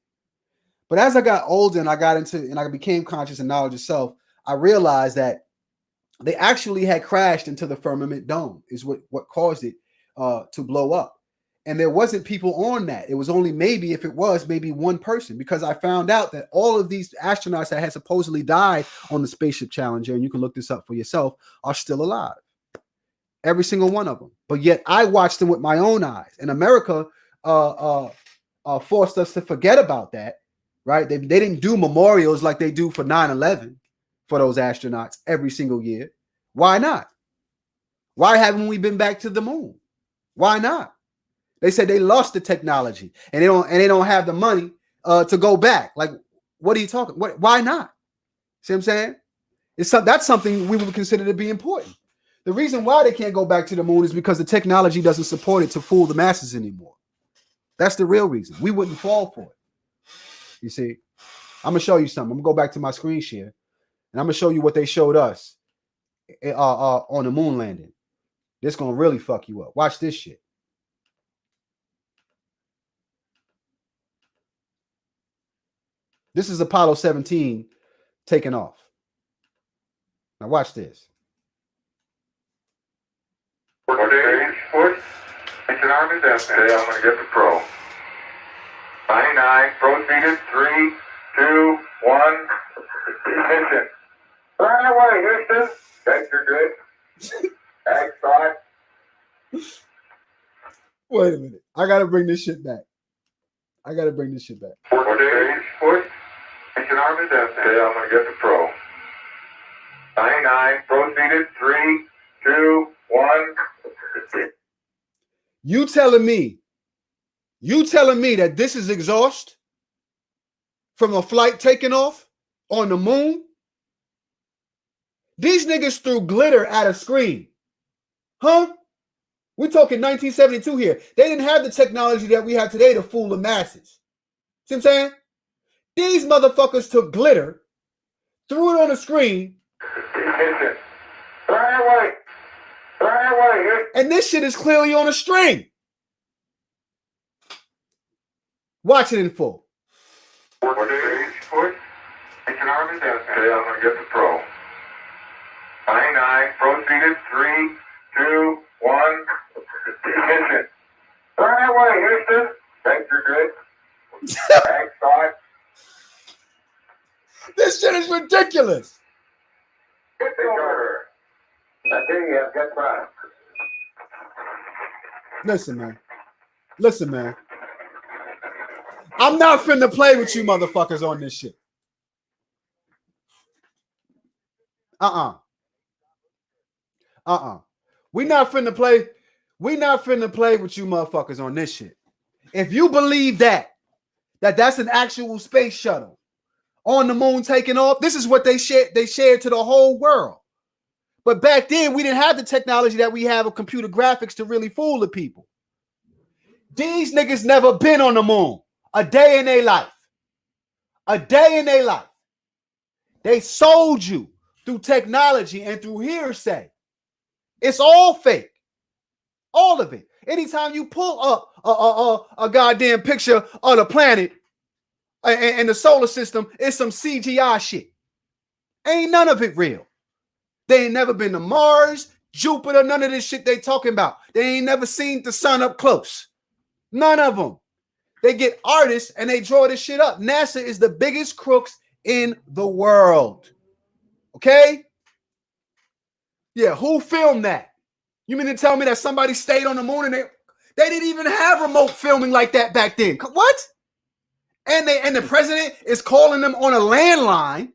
But as I got older and I became conscious of knowledge of self, I realized that they actually had crashed into the firmament dome, is what caused it to blow up. And there wasn't people on that. It was only maybe one person, because I found out that all of these astronauts that had supposedly died on the Spaceship Challenger, and you can look this up for yourself, are still alive. Every single one of them. But yet I watched them with my own eyes. And America forced us to forget about that, right? They didn't do memorials like they do for 9/11 for those astronauts every single year. Why not? Why haven't we been back to the moon? Why not? They said they lost the technology and they don't have the money to go back. Like, what are you talking? Why not? See what I'm saying? That's something we would consider to be important. The reason why they can't go back to the moon is because the technology doesn't support it to fool the masses anymore. That's the real reason. We wouldn't fall for it. You see, I'm gonna show you something. I'm gonna go back to my screen share, and I'm gonna show you what they showed us on the moon landing. This gonna really fuck you up. Watch this shit. This is Apollo 17 taking off. Now watch this. Push. Mission arm is up. Okay, I'm going to get the pro. 99. Proceeded. 3, 2, 1. Ignition. Burn away, Houston. Vector good. Ag start. Wait a minute. I got to bring this shit back. Push. Mission arm is up. Okay, I'm going to get the pro. 99. Proceeded. 3, 2, 1. You telling me You telling me that this is exhaust from a flight taking off on the moon? These niggas threw glitter at a screen. Huh? We're talking 1972 here. They didn't have the technology that we have today to fool the masses. See what I'm saying? These motherfuckers took glitter, threw it on the screen, and this shit is clearly on a string. Watch it in full. It's an arm is out there. I'm going to get the pro. 99, proceeded, 3, 2, 1. Ignition. Right away, Houston. Thanks, you're good. Thanks, God. This shit is ridiculous. Get the order. I tell you, get back. Listen, man. Listen, man. I'm not finna play with you motherfuckers on this shit. We not finna play with you motherfuckers on this shit. If you believe that's an actual space shuttle on the moon taking off, this is what they shared to the whole world. But back then, we didn't have the technology that we have of computer graphics to really fool the people. These niggas never been on the moon. A day in their life. A day in their life. They sold you through technology and through hearsay. It's all fake. All of it. Anytime you pull up a goddamn picture of the planet and the solar system, it's some CGI shit. Ain't none of it real. They ain't never been to Mars, Jupiter, none of this shit they talking about. They ain't never seen the sun up close. None of them. They get artists and they draw this shit up. NASA is the biggest crooks in the world. Okay? Yeah, who filmed that? You mean to tell me that somebody stayed on the moon and they didn't even have remote filming like that back then? What? And the president is calling them on a landline.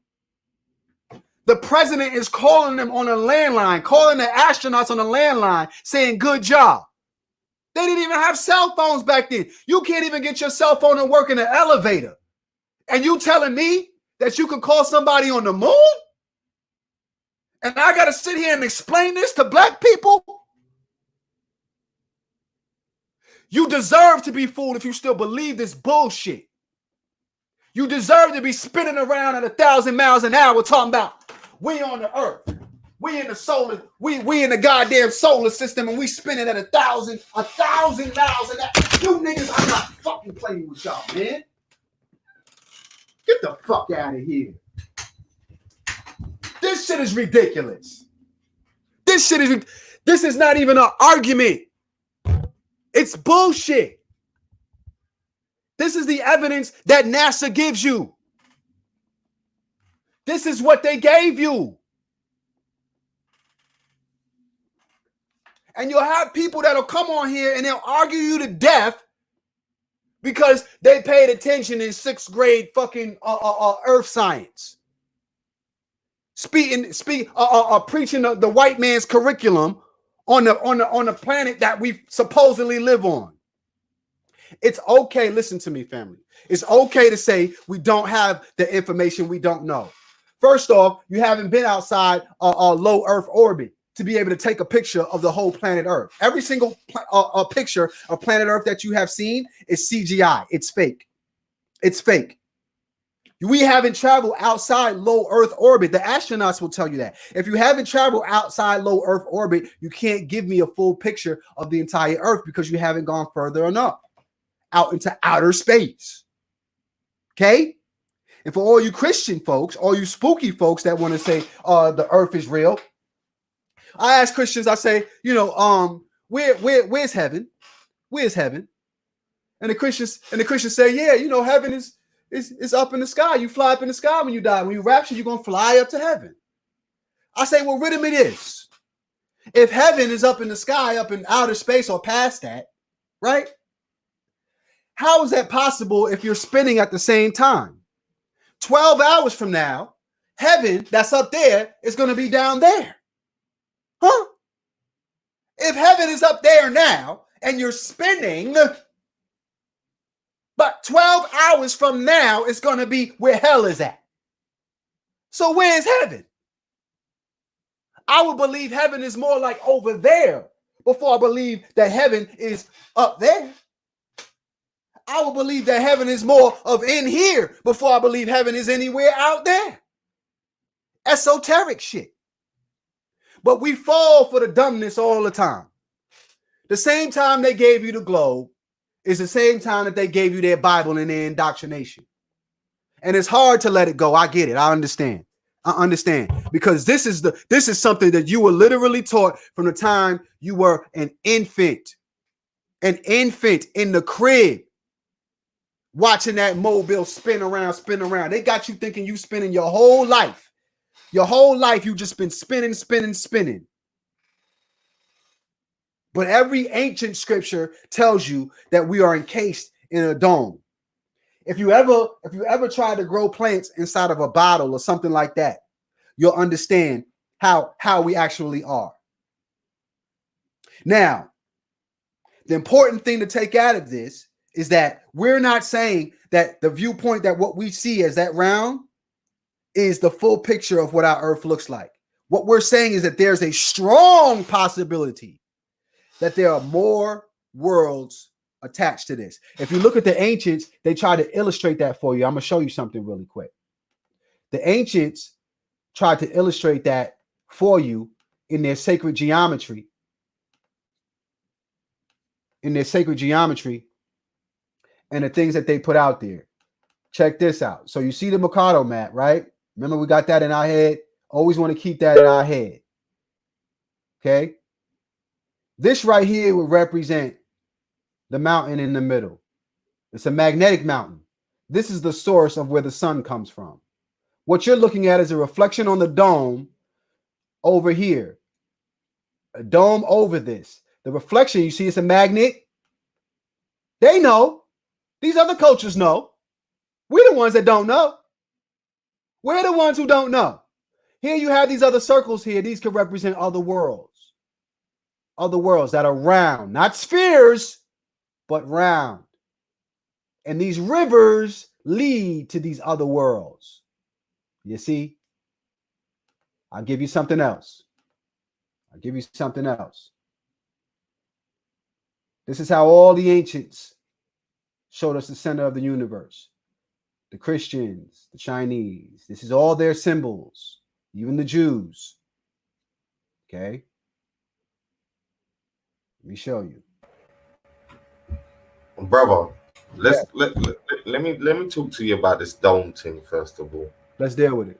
The president is calling them on a landline, calling the astronauts on a landline, saying good job. They didn't even have cell phones back then. You can't even get your cell phone to work in an elevator. And you telling me that you could call somebody on the moon? And I got to sit here and explain this to black people? You deserve to be fooled if you still believe this bullshit. You deserve to be spinning around at 1,000 miles an hour talking about we on the earth. We in the solar, we in the goddamn solar system and we spinning at 1,000 miles an hour. You niggas, I'm not fucking playing with y'all, man. Get the fuck out of here. This shit is ridiculous. This is not even an argument. It's bullshit. This is the evidence that NASA gives you. This is what they gave you. And you'll have people that'll come on here and they'll argue you to death because they paid attention in 6th grade fucking earth science. Preaching the white man's curriculum on the planet that we supposedly live on. It's okay, listen to me, family. It's okay to say we don't have the information we don't know. First off, you haven't been outside a low Earth orbit to be able to take a picture of the whole planet Earth. Every single picture of planet Earth that you have seen is CGI. It's fake. It's fake. We haven't traveled outside low Earth orbit. The astronauts will tell you that. If you haven't traveled outside low Earth orbit, you can't give me a full picture of the entire Earth because you haven't gone further enough out into outer space. Okay? And for all you Christian folks, all you spooky folks that want to say the Earth is real, I ask Christians, I say, where's heaven? Where's heaven? And the Christians say, yeah, heaven is up in the sky. You fly up in the sky when you die. When you rapture, you're gonna fly up to heaven. I say, well, riddle me this. If heaven is up in the sky, up in outer space or past that, right? How is that possible if you're spinning at the same time? 12 hours from now, heaven that's up there is going to be down there. Huh? If heaven is up there now and you're spinning, But 12 hours from now, it's going to be where hell is at. So where's heaven? I would believe heaven is more like over there before I believe that heaven is up there. I would believe that heaven is more of in here before I believe heaven is anywhere out there. Esoteric shit. But we fall for the dumbness all the time. The same time they gave you the globe is the same time that they gave you their Bible and their indoctrination. And it's hard to let it go. I get it. I understand. Because this is something that you were literally taught from the time you were an infant in the crib, watching that mobile spin around. They got you thinking you spinning your whole life. Your whole life, you just been spinning. But every ancient scripture tells you that we are encased in a dome. If you ever try to grow plants inside of a bottle or something like that, you'll understand how we actually are. Now, the important thing to take out of this is that we're not saying that the viewpoint that what we see as that round is the full picture of what our earth looks like. What we're saying is that there's a strong possibility that there are more worlds attached to this. If you look at the ancients, they try to illustrate that for you. I'm going to show you something really quick. The ancients tried to illustrate that for you in their sacred geometry. And the things that they put out there. Check this out. So you see the Mikado mat, right? Remember, we got that in our head. Always want to keep that in our head. Okay. This right here would represent the mountain in the middle. It's a magnetic mountain. This is the source of where the sun comes from. What you're looking at is a reflection on the dome over here. A dome over this. The reflection, you see, it's a magnet. They know. These other cultures know. We're the ones that don't know. We're the ones who don't know. Here you have these other circles here. These could represent other worlds. Other worlds that are round. Not spheres, but round. And these rivers lead to these other worlds. You see? I'll give you something else. This is how all the ancients showed us the center of the universe. The Christians, the Chinese, this is all their symbols, even the Jews. Okay? Let me show you. Brother, let me talk to you about this dome thing first of all. Let's deal with it.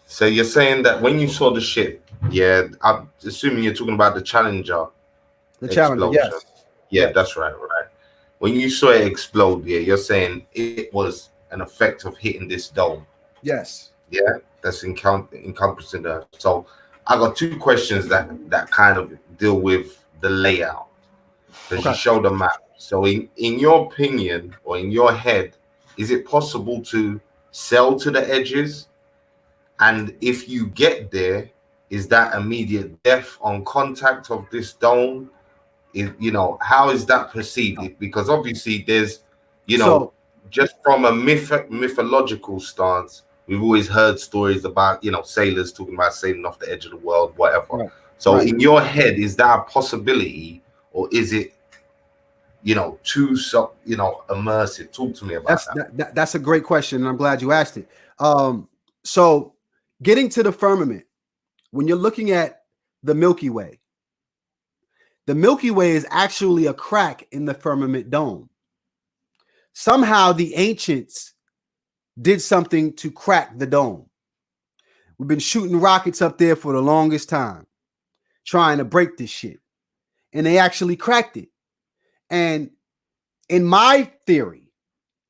So you're saying that when you saw the shit, yeah, I'm assuming you're talking about the Challenger. The Challenger, yes. Yeah, yes. That's right. When you saw it explode, yeah, you're saying it was an effect of hitting this dome. Yes. Yeah, that's encompassing that. So I got two questions that kind of deal with the layout. Because you showed the map. So in your opinion or in your head, is it possible to sail to the edges? And if you get there, is that immediate death on contact of this dome? How is that perceived? Because obviously there's, just from a mythological stance, we've always heard stories about, sailors talking about sailing off the edge of the world, whatever. Right. So in your head, is that a possibility, or is it, too immersive? Talk to me about that. That's a great question, and I'm glad you asked it. So getting to the firmament, when you're looking at the Milky Way is actually a crack in the firmament dome. Somehow the ancients did something to crack the dome. We've been shooting rockets up there for the longest time, trying to break this shit. And they actually cracked it. And in my theory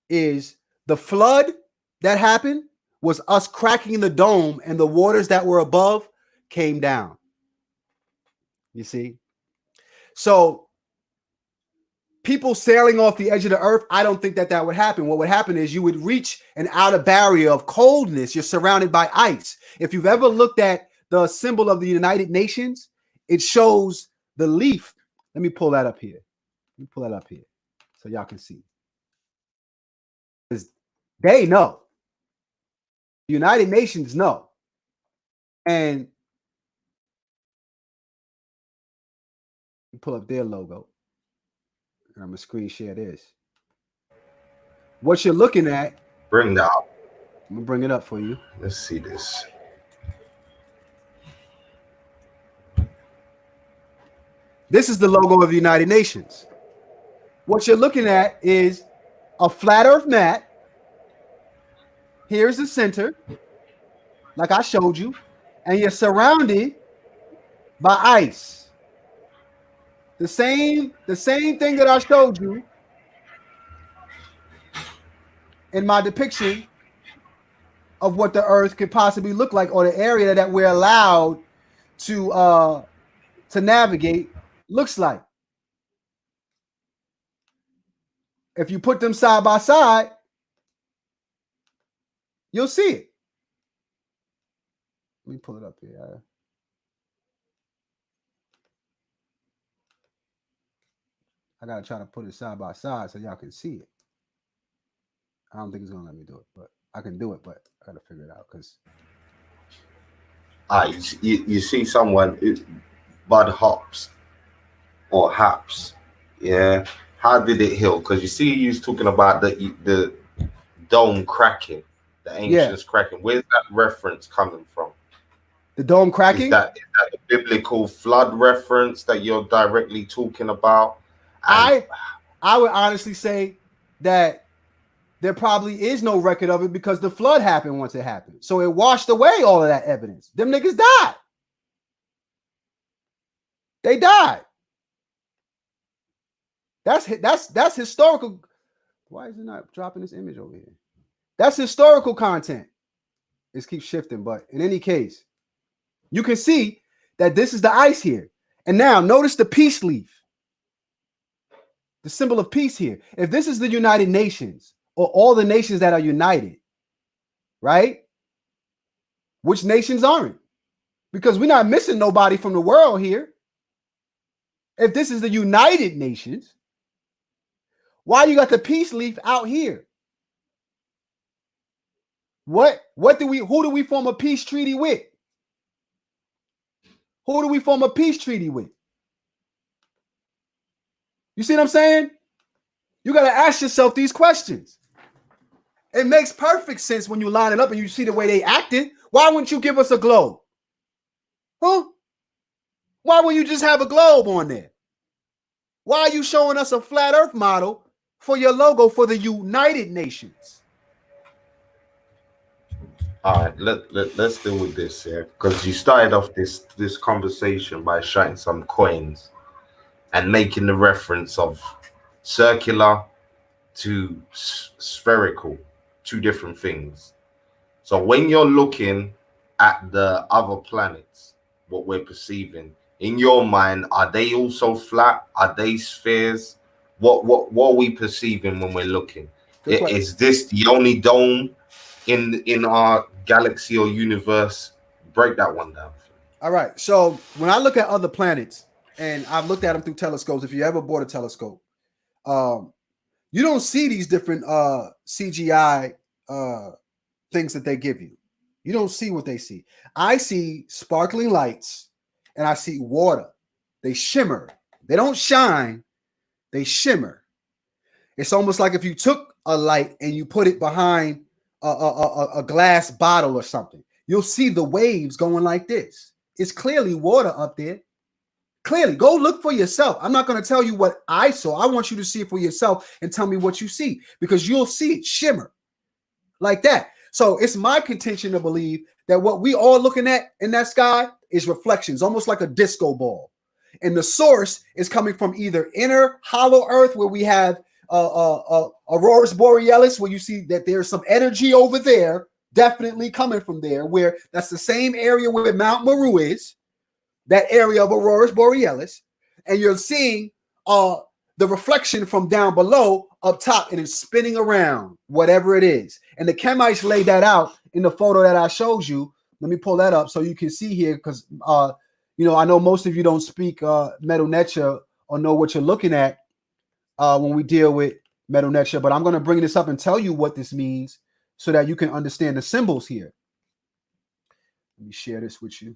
is the flood that happened was us cracking the dome, and the waters that were above came down. You see? So people sailing off the edge of the earth, I don't think that would happen. What would happen is you would reach an outer barrier of coldness. You're surrounded by ice. If you've ever looked at the symbol of the United Nations, it shows the leaf. Let me pull that up here. so y'all can see. Because they know. The United Nations know. And you pull up their logo. And I'm going to screen share this. What you're looking at. Bring that up. I'm going to bring it up for you. Let's see this. This is the logo of the United Nations. What you're looking at is a flat earth mat. Here's the center, like I showed you, and you're surrounded by ice. The same thing that I showed you in my depiction of what the earth could possibly look like, or the area that we're allowed to navigate looks like. If you put them side by side, you'll see it. Let me pull it up here. I gotta try to put it side by side so y'all can see it. I don't think it's gonna let me do it, but I can do it, but I gotta figure it out because you see someone, Bud Hops or Haps, yeah. How did it heal? Because you see, he was talking about the dome cracking, the ancients cracking. Where's that reference coming from? The dome cracking? Is that the biblical flood reference that you're directly talking about? And I would honestly say that there probably is no record of it because the flood happened once it happened. So it washed away all of that evidence. Them niggas died. They died. That's historical. Why is it not dropping this image over here? That's historical content. It keeps shifting, but in any case, you can see that this is the ice here. And now notice the peace leaf. The symbol of peace here. If this is the United Nations, or all the nations that are united, right? Which nations aren't? Because we're not missing nobody from the world here. If this is the United Nations, why you got the peace leaf out here? Who do we form a peace treaty with? Who do we form a peace treaty with? You see what I'm saying? You got to ask yourself these questions. It makes perfect sense when you line it up and you see the way they acted. Why wouldn't you give us a globe? Huh? Why would you just have a globe on there? Why are you showing us a flat earth model for your logo for the United Nations? All right, let's deal with this here, because you started off this conversation by showing some coins and making the reference of circular to spherical, two different things. So when you're looking at the other planets, what we're perceiving in your mind, are they also flat? Are they spheres? What are we perceiving when we're looking? Is this the only dome in our galaxy or universe? Break that one down. All right. So when I look at other planets, and I've looked at them through telescopes, if you ever bought a telescope, you don't see these different CGI things that they give you. You don't see what they see. I see sparkling lights and I see water. They shimmer. They don't shine. They shimmer. It's almost like if you took a light and you put it behind a glass bottle or something. You'll see the waves going like this. It's clearly water up there. Clearly, go look for yourself. I'm not going to tell you what I saw. I want you to see it for yourself and tell me what you see, because you'll see it shimmer like that. So it's my contention to believe that what we all looking at in that sky is reflections, almost like a disco ball. And the source is coming from either inner hollow earth, where we have Aurora Borealis, where you see that there's some energy over there, definitely coming from there, where that's the same area where Mount Meru is, that area of Aurora Borealis, and you're seeing the reflection from down below up top, and it's spinning around, whatever it is. And the Kemites laid that out in the photo that I showed you. Let me pull that up so you can see here, because I know most of you don't speak Medu Neter or know what you're looking at. when we deal with metal next year. But I'm going to bring this up and tell you what this means so that you can understand the symbols here. Let me share this with you.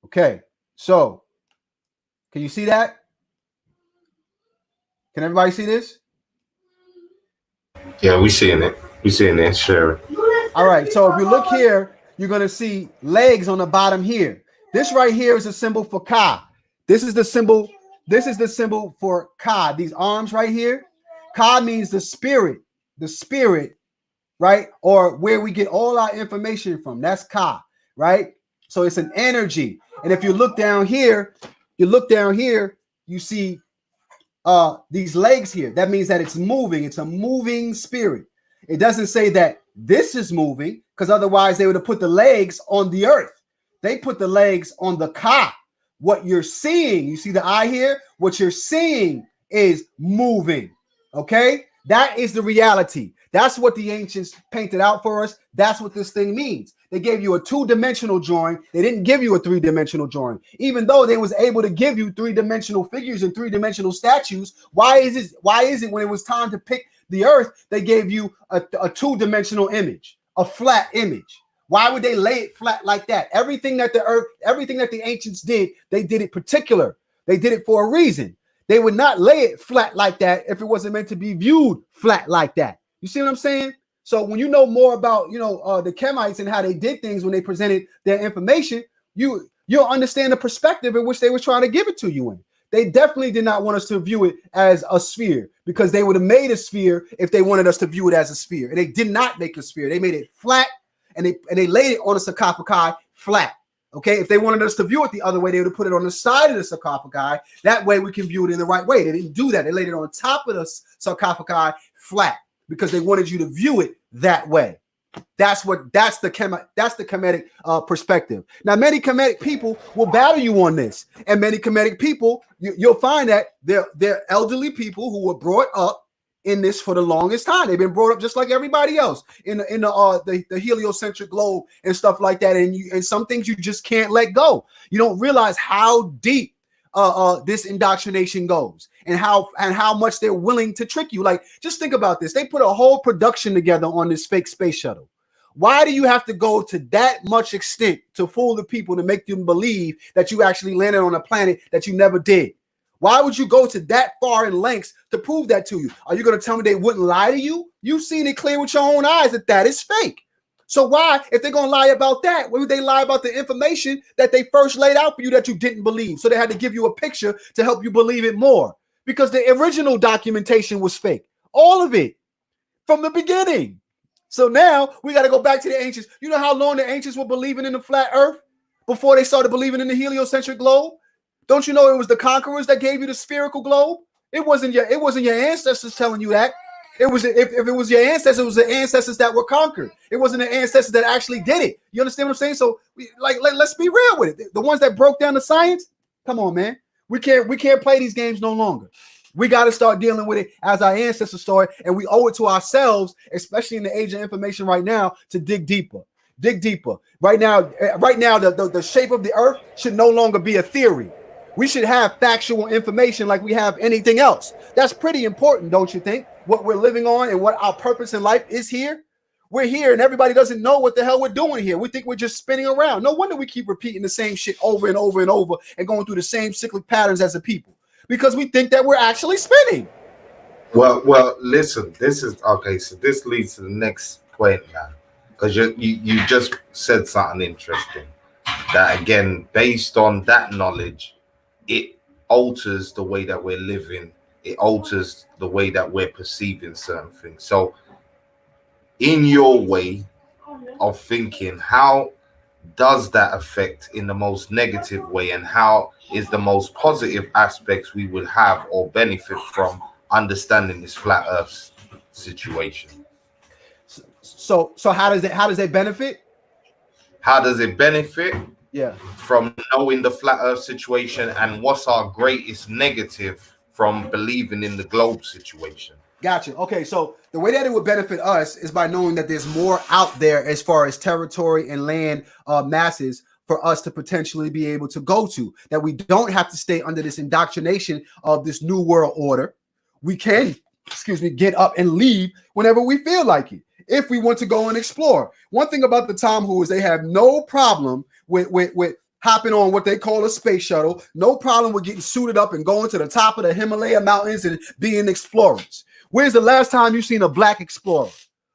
Okay, so can you see that? Can everybody see this? Yeah, we seeing it. We seeing it. Share it. All right, so if you look here, you're going to see legs on the bottom here. This right here is a symbol for Ka. This is the symbol. This is the symbol for Ka. These arms right here. Ka means the spirit, right? Or where we get all our information from. That's Ka, right? So it's an energy. And if you look down here, you see these legs here. That means that it's moving. It's a moving spirit. It doesn't say that this is moving, because otherwise they would have put the legs on the earth. They put the legs on the Ka. What you're seeing, you see the eye here? What you're seeing is moving. Okay? That is the reality. That's what the ancients painted out for us. That's what this thing means. They gave you a two-dimensional drawing. They didn't give you a three-dimensional drawing. Even though they was able to give you three-dimensional figures and three-dimensional statues, why is it when it was time to pick the earth, they gave you a two-dimensional image, a flat image? Why would they lay it flat like that? Everything that the ancients did, they did it particular. They did it for a reason. They would not lay it flat like that if it wasn't meant to be viewed flat like that. You see what I'm saying? So when you know more about, the Kemites and how they did things when they presented their information, you'll understand the perspective in which they were trying to give it to you in. They definitely did not want us to view it as a sphere, because they would have made a sphere if they wanted us to view it as a sphere. And they did not make a sphere. They made it flat, and they laid it on a sarcophagi flat. Okay, if they wanted us to view it the other way, they would have put it on the side of the sarcophagi. That way we can view it in the right way. They didn't do that. They laid it on top of the sarcophagi flat because they wanted you to view it that way. That's the Kemetic perspective. Now, many Kemetic people will battle you on this, and many Kemetic people, you'll find that they're elderly people who were brought up in this for the longest time. They've been brought up just like everybody else in the heliocentric globe and stuff like that. And some things you just can't let go. You don't realize how deep this indoctrination goes, and how much they're willing to trick you. Like, just think about this. They put a whole production together on this fake space shuttle. Why do you have to go to that much extent to fool the people, to make them believe that you actually landed on a planet that you never did? Why would you go to that far in lengths to prove that to you? Are you going to tell me they wouldn't lie to you? You've seen it clear with your own eyes that is fake. So why, if they're going to lie about that, why would they lie about the information that they first laid out for you that you didn't believe? So they had to give you a picture to help you believe it more, because the original documentation was fake. All of it from the beginning. So now we got to go back to the ancients. You know how long the ancients were believing in the flat earth before they started believing in the heliocentric globe? Don't you know it was the conquerors that gave you the spherical globe? It wasn't your ancestors telling you that. It was, if it was your ancestors, it was the ancestors that were conquered. It wasn't the ancestors that actually did it. You understand what I'm saying? So let's be real with it. The ones that broke down the science, come on, man. We can't play these games no longer. We got to start dealing with it as our ancestors started, and we owe it to ourselves, especially in the age of information right now, to dig deeper. Dig deeper. Right now, the shape of the earth should no longer be a theory. We should have factual information like we have anything else. That's pretty important, don't you think? What we're living on and what our purpose in life is here. We're here and everybody doesn't know what the hell we're doing here. We think we're just spinning around. No wonder we keep repeating the same shit over and over and over and going through the same cyclic patterns as a people, because we think that we're actually spinning. Well, listen, this is okay. So this leads to the next point now, because you just said something interesting. That again, based on that knowledge, it alters the way that we're living. It alters the way that we're perceiving certain things. So in your way of thinking, how does that affect in the most negative way, and how is the most positive aspects we would have or benefit from understanding this flat earth situation? So how does it benefit? How does it benefit? Yeah. From knowing the flat earth situation, and what's our greatest negative from believing in the globe situation. Gotcha. Okay, so the way that it would benefit us is by knowing that there's more out there as far as territory and land masses for us to potentially be able to go to, that we don't have to stay under this indoctrination of this new world order. We can, get up and leave whenever we feel like it, if we want to go and explore. One thing about the Tom Who is they have no problem with hopping on what they call a space shuttle, no problem with getting suited up and going to the top of the Himalaya mountains and being explorers. Where's the last time you seen a black explorer?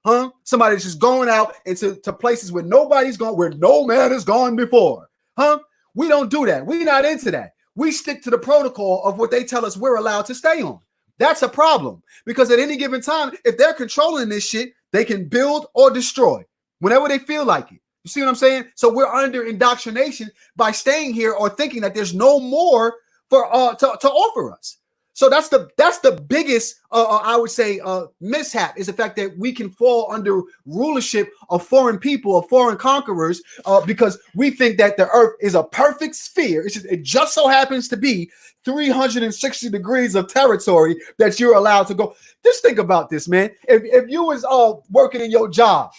Huh? Somebody's just going out into places where nobody's gone, where no man has gone before. Huh? We don't do that. We're not into that. We stick to the protocol of what they tell us we're allowed to stay on. That's a problem, because at any given time, if they're controlling this shit, they can build or destroy whenever they feel like it. You see what I'm saying? So we're under indoctrination by staying here or thinking that there's no more for to offer us. So that's the biggest, I would say, mishap, is the fact that we can fall under rulership of foreign people, of foreign conquerors, because we think that the earth is a perfect sphere. It just so happens to be 360 degrees of territory that you're allowed to go. Just think about this, man. If you was working in your job,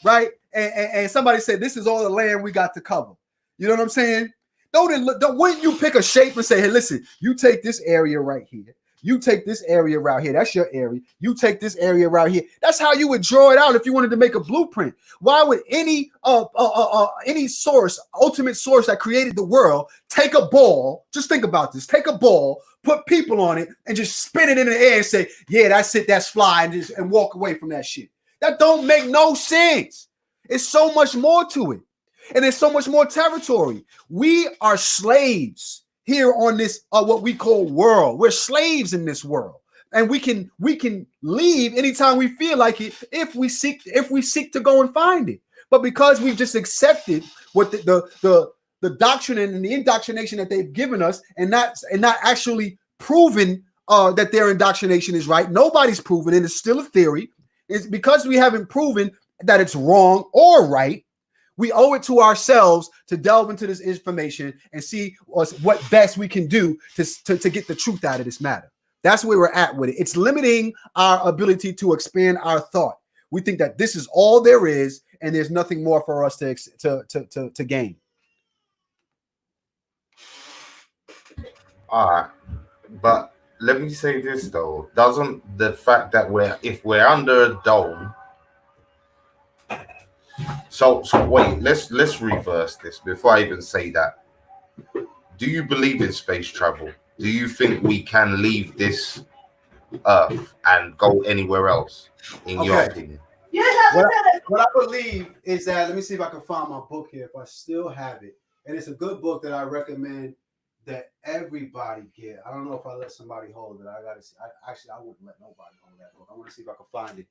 right, and somebody said, this is all the land we got to cover. You know what I'm saying? Wouldn't you pick a shape and say, hey, listen, you take this area right here. You take this area right here. That's your area. You take this area right here. That's how you would draw it out if you wanted to make a blueprint. Why would any source, ultimate source that created the world, take a ball? Just think about this. Take a ball, put people on it, and just spin it in the air and say, yeah, that's it. That's fly, and walk away from that shit. That don't make no sense. It's so much more to it. And there's so much more territory. We are slaves here on this what we call world. We're slaves in this world, and we can leave anytime we feel like it if we seek to go and find it. But because we've just accepted what the doctrine and the indoctrination that they've given us, and not actually proven that their indoctrination is right. Nobody's proven it. It's still a theory. It's because we haven't proven that it's wrong or right. We owe it to ourselves to delve into this information and see what best we can do to get the truth out of this matter. That's where we're at with it. It's limiting our ability to expand our thought. We think that this is all there is, and there's nothing more for us to gain. All right, but let me say this though: doesn't the fact that if we're under a dome? So wait, let's reverse this before I even say that. Do you believe in space travel? Do you think we can leave this Earth and go anywhere else, in your opinion? What I believe is that, let me see if I can find my book here, if I still have it. And it's a good book that I recommend that everybody get. I don't know if I let somebody hold it. I gotta see. I wouldn't let nobody hold that book. I want to see if I can find it.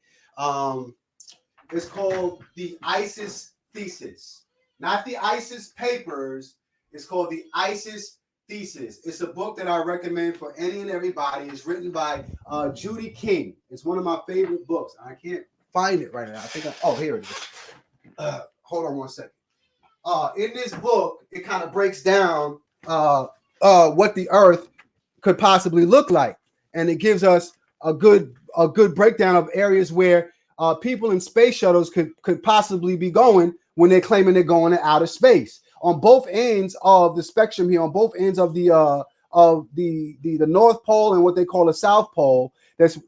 It's called the ISIS Thesis, not the ISIS Papers. It's called the ISIS Thesis. It's a book that I recommend for any and everybody. It's written by Judy King. It's one of my favorite books. I can't find it right now. I think here it is. Hold on one second. In this book, it kind of breaks down what the Earth could possibly look like, and it gives us a good breakdown of areas where people in space shuttles could possibly be going when they're claiming they're going to outer space. On both ends of the spectrum here, on both ends of the North Pole and what they call the South Pole,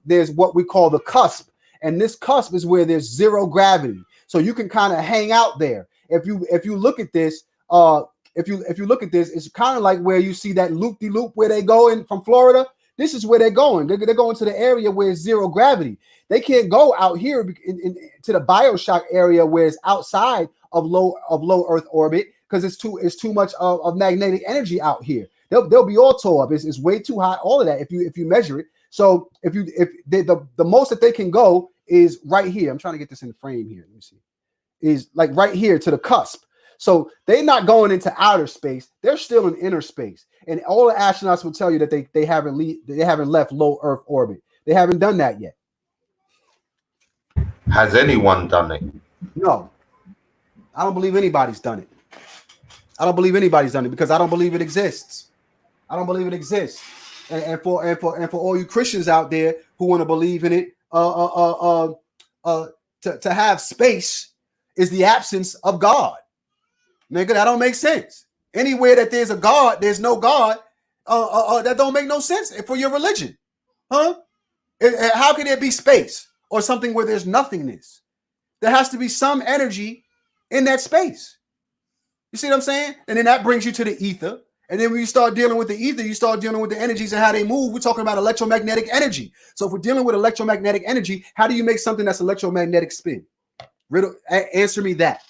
there's what we call the cusp, and this cusp is where there's zero gravity. So you can kind of hang out there. If you look at this, if you look at this, it's kind of like where you see that loop-de-loop where they go in from Florida. This is where they're going. They're going to the area where it's zero gravity. They can't go out here to the Bioshock area where it's outside of low Earth orbit, because it's too much of magnetic energy out here. They'll be all tore up. It's way too hot. All of that if you measure it. So if the most that they can go is right here. I'm trying to get this in the frame here. Let me see. Is like right here to the cusp. So they're not going into outer space. They're still in inner space. And all the astronauts will tell you that they haven't left low Earth orbit. They haven't done that yet. Has anyone done it? No. I don't believe anybody's done it. I don't believe anybody's done it because I don't believe it exists. I don't believe it exists. and for all you Christians out there who want to believe in it, to have space is the absence of God. Nigga, that don't make sense. Anywhere that there's a God, there's no God. That don't make no sense for your religion, huh? How can there be space or something where there's nothingness? There has to be some energy in that space. You see what I'm saying? And then that brings you to the ether. And then when you start dealing with the ether, you start dealing with the energies and how they move. We're talking about electromagnetic energy. So if we're dealing with electromagnetic energy, how do you make something that's electromagnetic spin? Answer me that.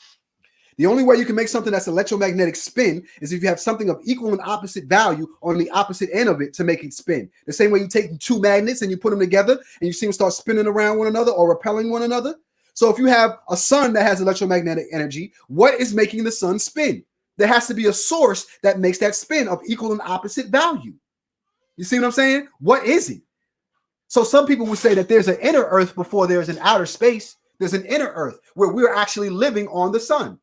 The only way you can make something that's electromagnetic spin is if you have something of equal and opposite value on the opposite end of it to make it spin. The same way you take two magnets and you put them together and you see them start spinning around one another or repelling one another. So if you have a sun that has electromagnetic energy, what is making the sun spin? There has to be a source that makes that spin of equal and opposite value. You see what I'm saying? What is it? So some people would say that there's an inner earth before there's an outer space. There's an inner earth where we're actually living on the sun.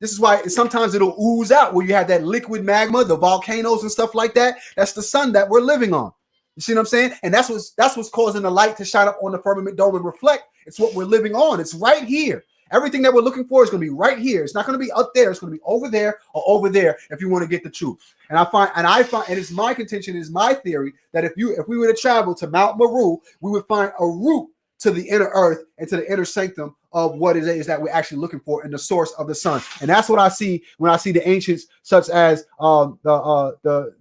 This is why sometimes it'll ooze out where you have that liquid magma, the volcanoes and stuff like that. That's the sun that we're living on. You see what I'm saying? And that's what's causing the light to shine up on the firmament dome and reflect. It's what we're living on. It's right here. Everything that we're looking for is going to be right here. It's not going to be up there. It's going to be over there or over there if you want to get the truth. And I find, and it's my contention, it's my theory that if we were to travel to Mount Meru, we would find a route to the inner earth and to the inner sanctum of what it is that we're actually looking for in the source of the sun. And that's what I see when I see the ancients, such as the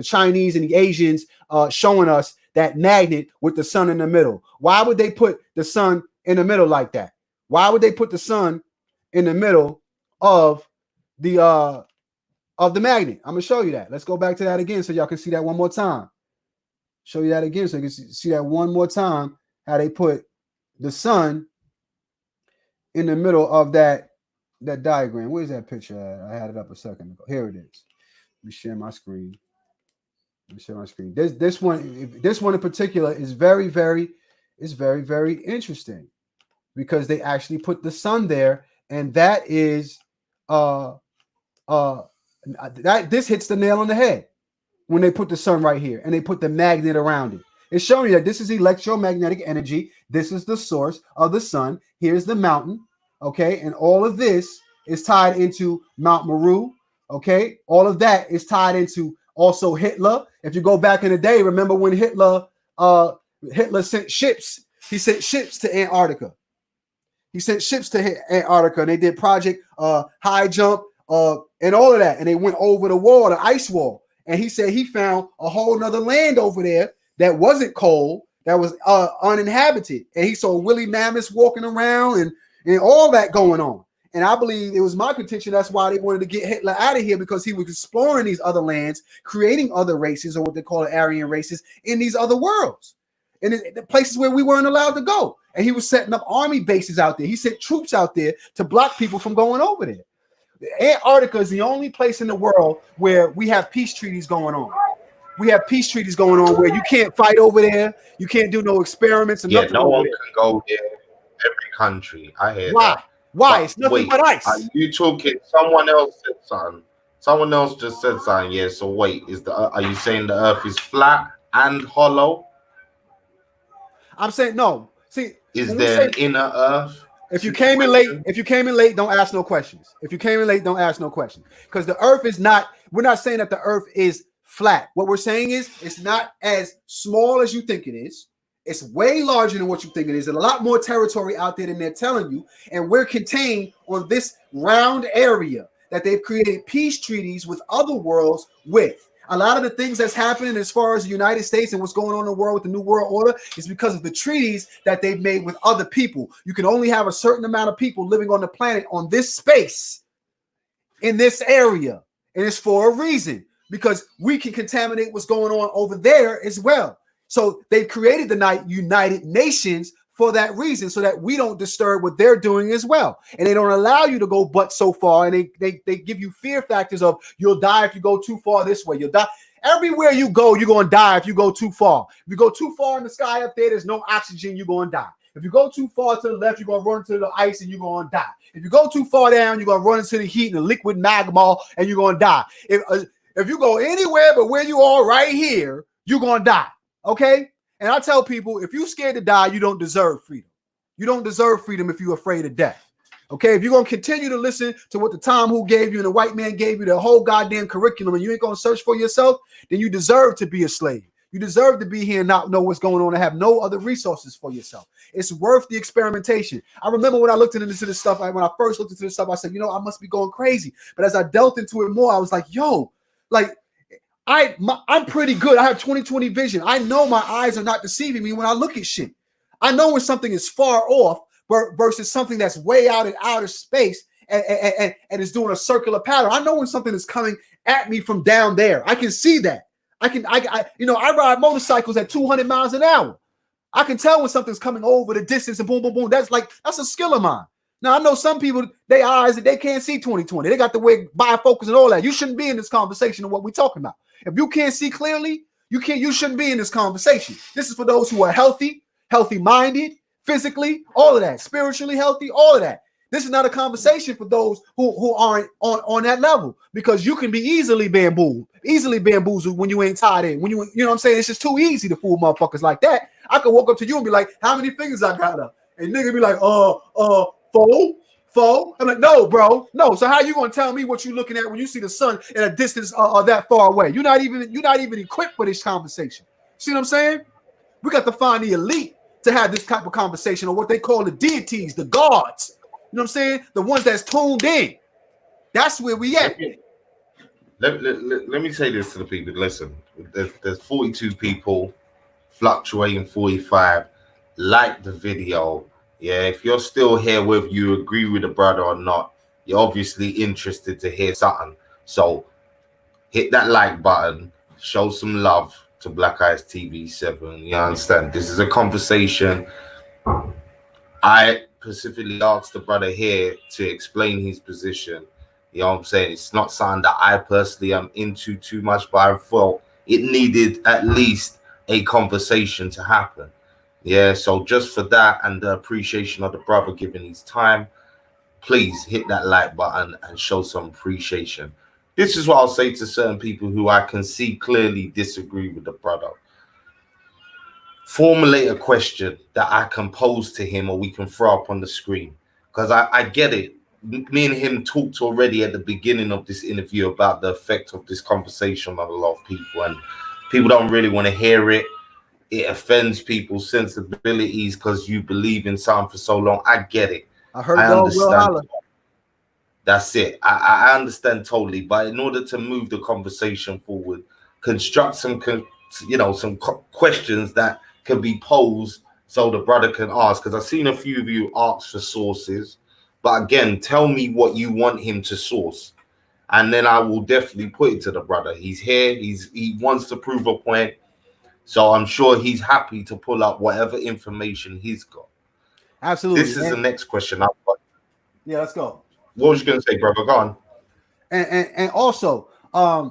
Chinese and the Asians, showing us that magnet with the sun in the middle. Why would they put the sun in the middle like that? Why would they put the sun in the middle of the magnet? I'm gonna show you that. Let's go back to that again so y'all can see that one more time. Show you that again so you can see that one more time. How they put the sun in the middle of that diagram. Where's that picture at? I had it up a second ago. Here it is. Let me share my screen. This one in particular is very, very interesting because they actually put the sun there, and that is this hits the nail on the head when they put the sun right here and they put the magnet around it. It's showing you that this is electromagnetic energy. This is the source of the sun. Here's the mountain, okay? And all of this is tied into Mount Meru, okay? All of that is tied into also Hitler. If you go back in the day, remember when Hitler sent ships? He sent ships to Antarctica. He sent ships to Antarctica, and they did Project High Jump and all of that. And they went over the wall, the ice wall. And he said he found a whole nother land over there that wasn't cold, that was uninhabited. And he saw woolly mammoths walking around and all that going on. And I believe it was my contention. That's why they wanted to get Hitler out of here, because he was exploring these other lands, creating other races, or what they call Aryan races, in these other worlds, in the places where we weren't allowed to go. And he was setting up army bases out there. He sent troops out there to block people from going over there. Antarctica is the only place in the world where we have peace treaties going on. We have peace treaties going on where you can't fight over there. You can't do no experiments. And yeah, no one can go there. Every country. I hear why? that. Why? But it's nothing but ice. Are you talking? Someone else said something. Someone else just said something. Yeah. So wait, are you saying the Earth is flat and hollow? I'm saying no. See, is there an inner Earth? If you came in late, don't ask no questions. If you came in late, don't ask no questions. Because the Earth is not. We're not saying that the Earth is flat. What we're saying is it's not as small as you think it is. It's way larger than what you think it is. There's a lot more territory out there than they're telling you. And we're contained on this round area that they've created peace treaties with other worlds with. A lot of the things that's happening as far as the United States and what's going on in the world with the New World Order is because of the treaties that they've made with other people. You can only have a certain amount of people living on the planet on this space in this area. And it's for a reason, because we can contaminate what's going on over there as well. So they've created the United Nations for that reason, so that we don't disturb what they're doing as well. And they don't allow you to go but so far. And they give you fear factors of you'll die if you go too far this way. You'll die. Everywhere you go, you're going to die if you go too far. If you go too far in the sky up there, there's no oxygen, you're going to die. If you go too far to the left, you're going to run into the ice and you're going to die. If you go too far down, you're going to run into the heat and the liquid magma and you're going to die. If you go anywhere but where you are right here, you're going to die. Okay? And I tell people, if you're scared to die, you don't deserve freedom. You don't deserve freedom if you're afraid of death. Okay? If you're going to continue to listen to what the Tom who gave you and the white man gave you, the whole goddamn curriculum, and you ain't going to search for yourself, then you deserve to be a slave. You deserve to be here and not know what's going on and have no other resources for yourself. It's worth the experimentation. I remember when I looked into this stuff, when I first looked into this stuff, I said, I must be going crazy. But as I delved into it more, I was like, yo, like, I'm pretty good. I have 20/20 vision. I know my eyes are not deceiving me when I look at shit. I know when something is far off versus something that's way out in outer space and is doing a circular pattern. I know when something is coming at me from down there. I can see that. I ride motorcycles at 200 miles an hour. I can tell when something's coming over the distance and boom, boom, boom. That's a skill of mine. Now, I know some people, their eyes, they can't see 20/20. They got the way bifocals and all that. You shouldn't be in this conversation of what we're talking about. If you can't see clearly, you shouldn't be in this conversation. This is for those who are healthy-minded, physically, all of that, spiritually healthy, all of that. This is not a conversation for those who aren't on that level, because you can be easily bamboozled when you ain't tied in. When you know what I'm saying? It's just too easy to fool motherfuckers like that. I could walk up to you and be like, how many fingers I got up? And nigga be like, 4. I'm like, no, bro, no. So how you gonna tell me what you looking at when you see the sun at a distance that far away? You're not even equipped for this conversation. See what I'm saying? We got to find the elite to have this type of conversation, or what they call the deities, the gods. You know what I'm saying? The ones that's tuned in. That's where we at. Let me say this to the people. Listen, there's 42 people, fluctuating 45. Like the video. Yeah, if you're still here, whether you agree with the brother or not, you're obviously interested to hear something. So hit that like button, show some love to Black Eyes TV 7. You understand? This is a conversation. I specifically asked the brother here to explain his position. You know what I'm saying? It's not something that I personally am into too much, but I felt it needed at least a conversation to happen. Yeah, so just for that and the appreciation of the brother giving his time, please hit that like button and show some appreciation. This is what I'll say to certain people who I can see clearly disagree with the brother. Formulate a question that I can pose to him, or we can throw up on the screen. Because I get it. Me and him talked already at the beginning of this interview about the effect of this conversation on a lot of people, and people don't really want to hear it. It offends people's sensibilities because you believe in something for so long. I get it. I understand. That's it. I understand totally. But in order to move the conversation forward, construct some questions that can be posed so the brother can ask. Because I've seen a few of you ask for sources. But again, tell me what you want him to source. And then I will definitely put it to the brother. He's here. He wants to prove a point. So I'm sure he's happy to pull up whatever information he's got. Absolutely. This is the next question I've got. Yeah, let's go. What was you going to say, brother? Go on. And also, I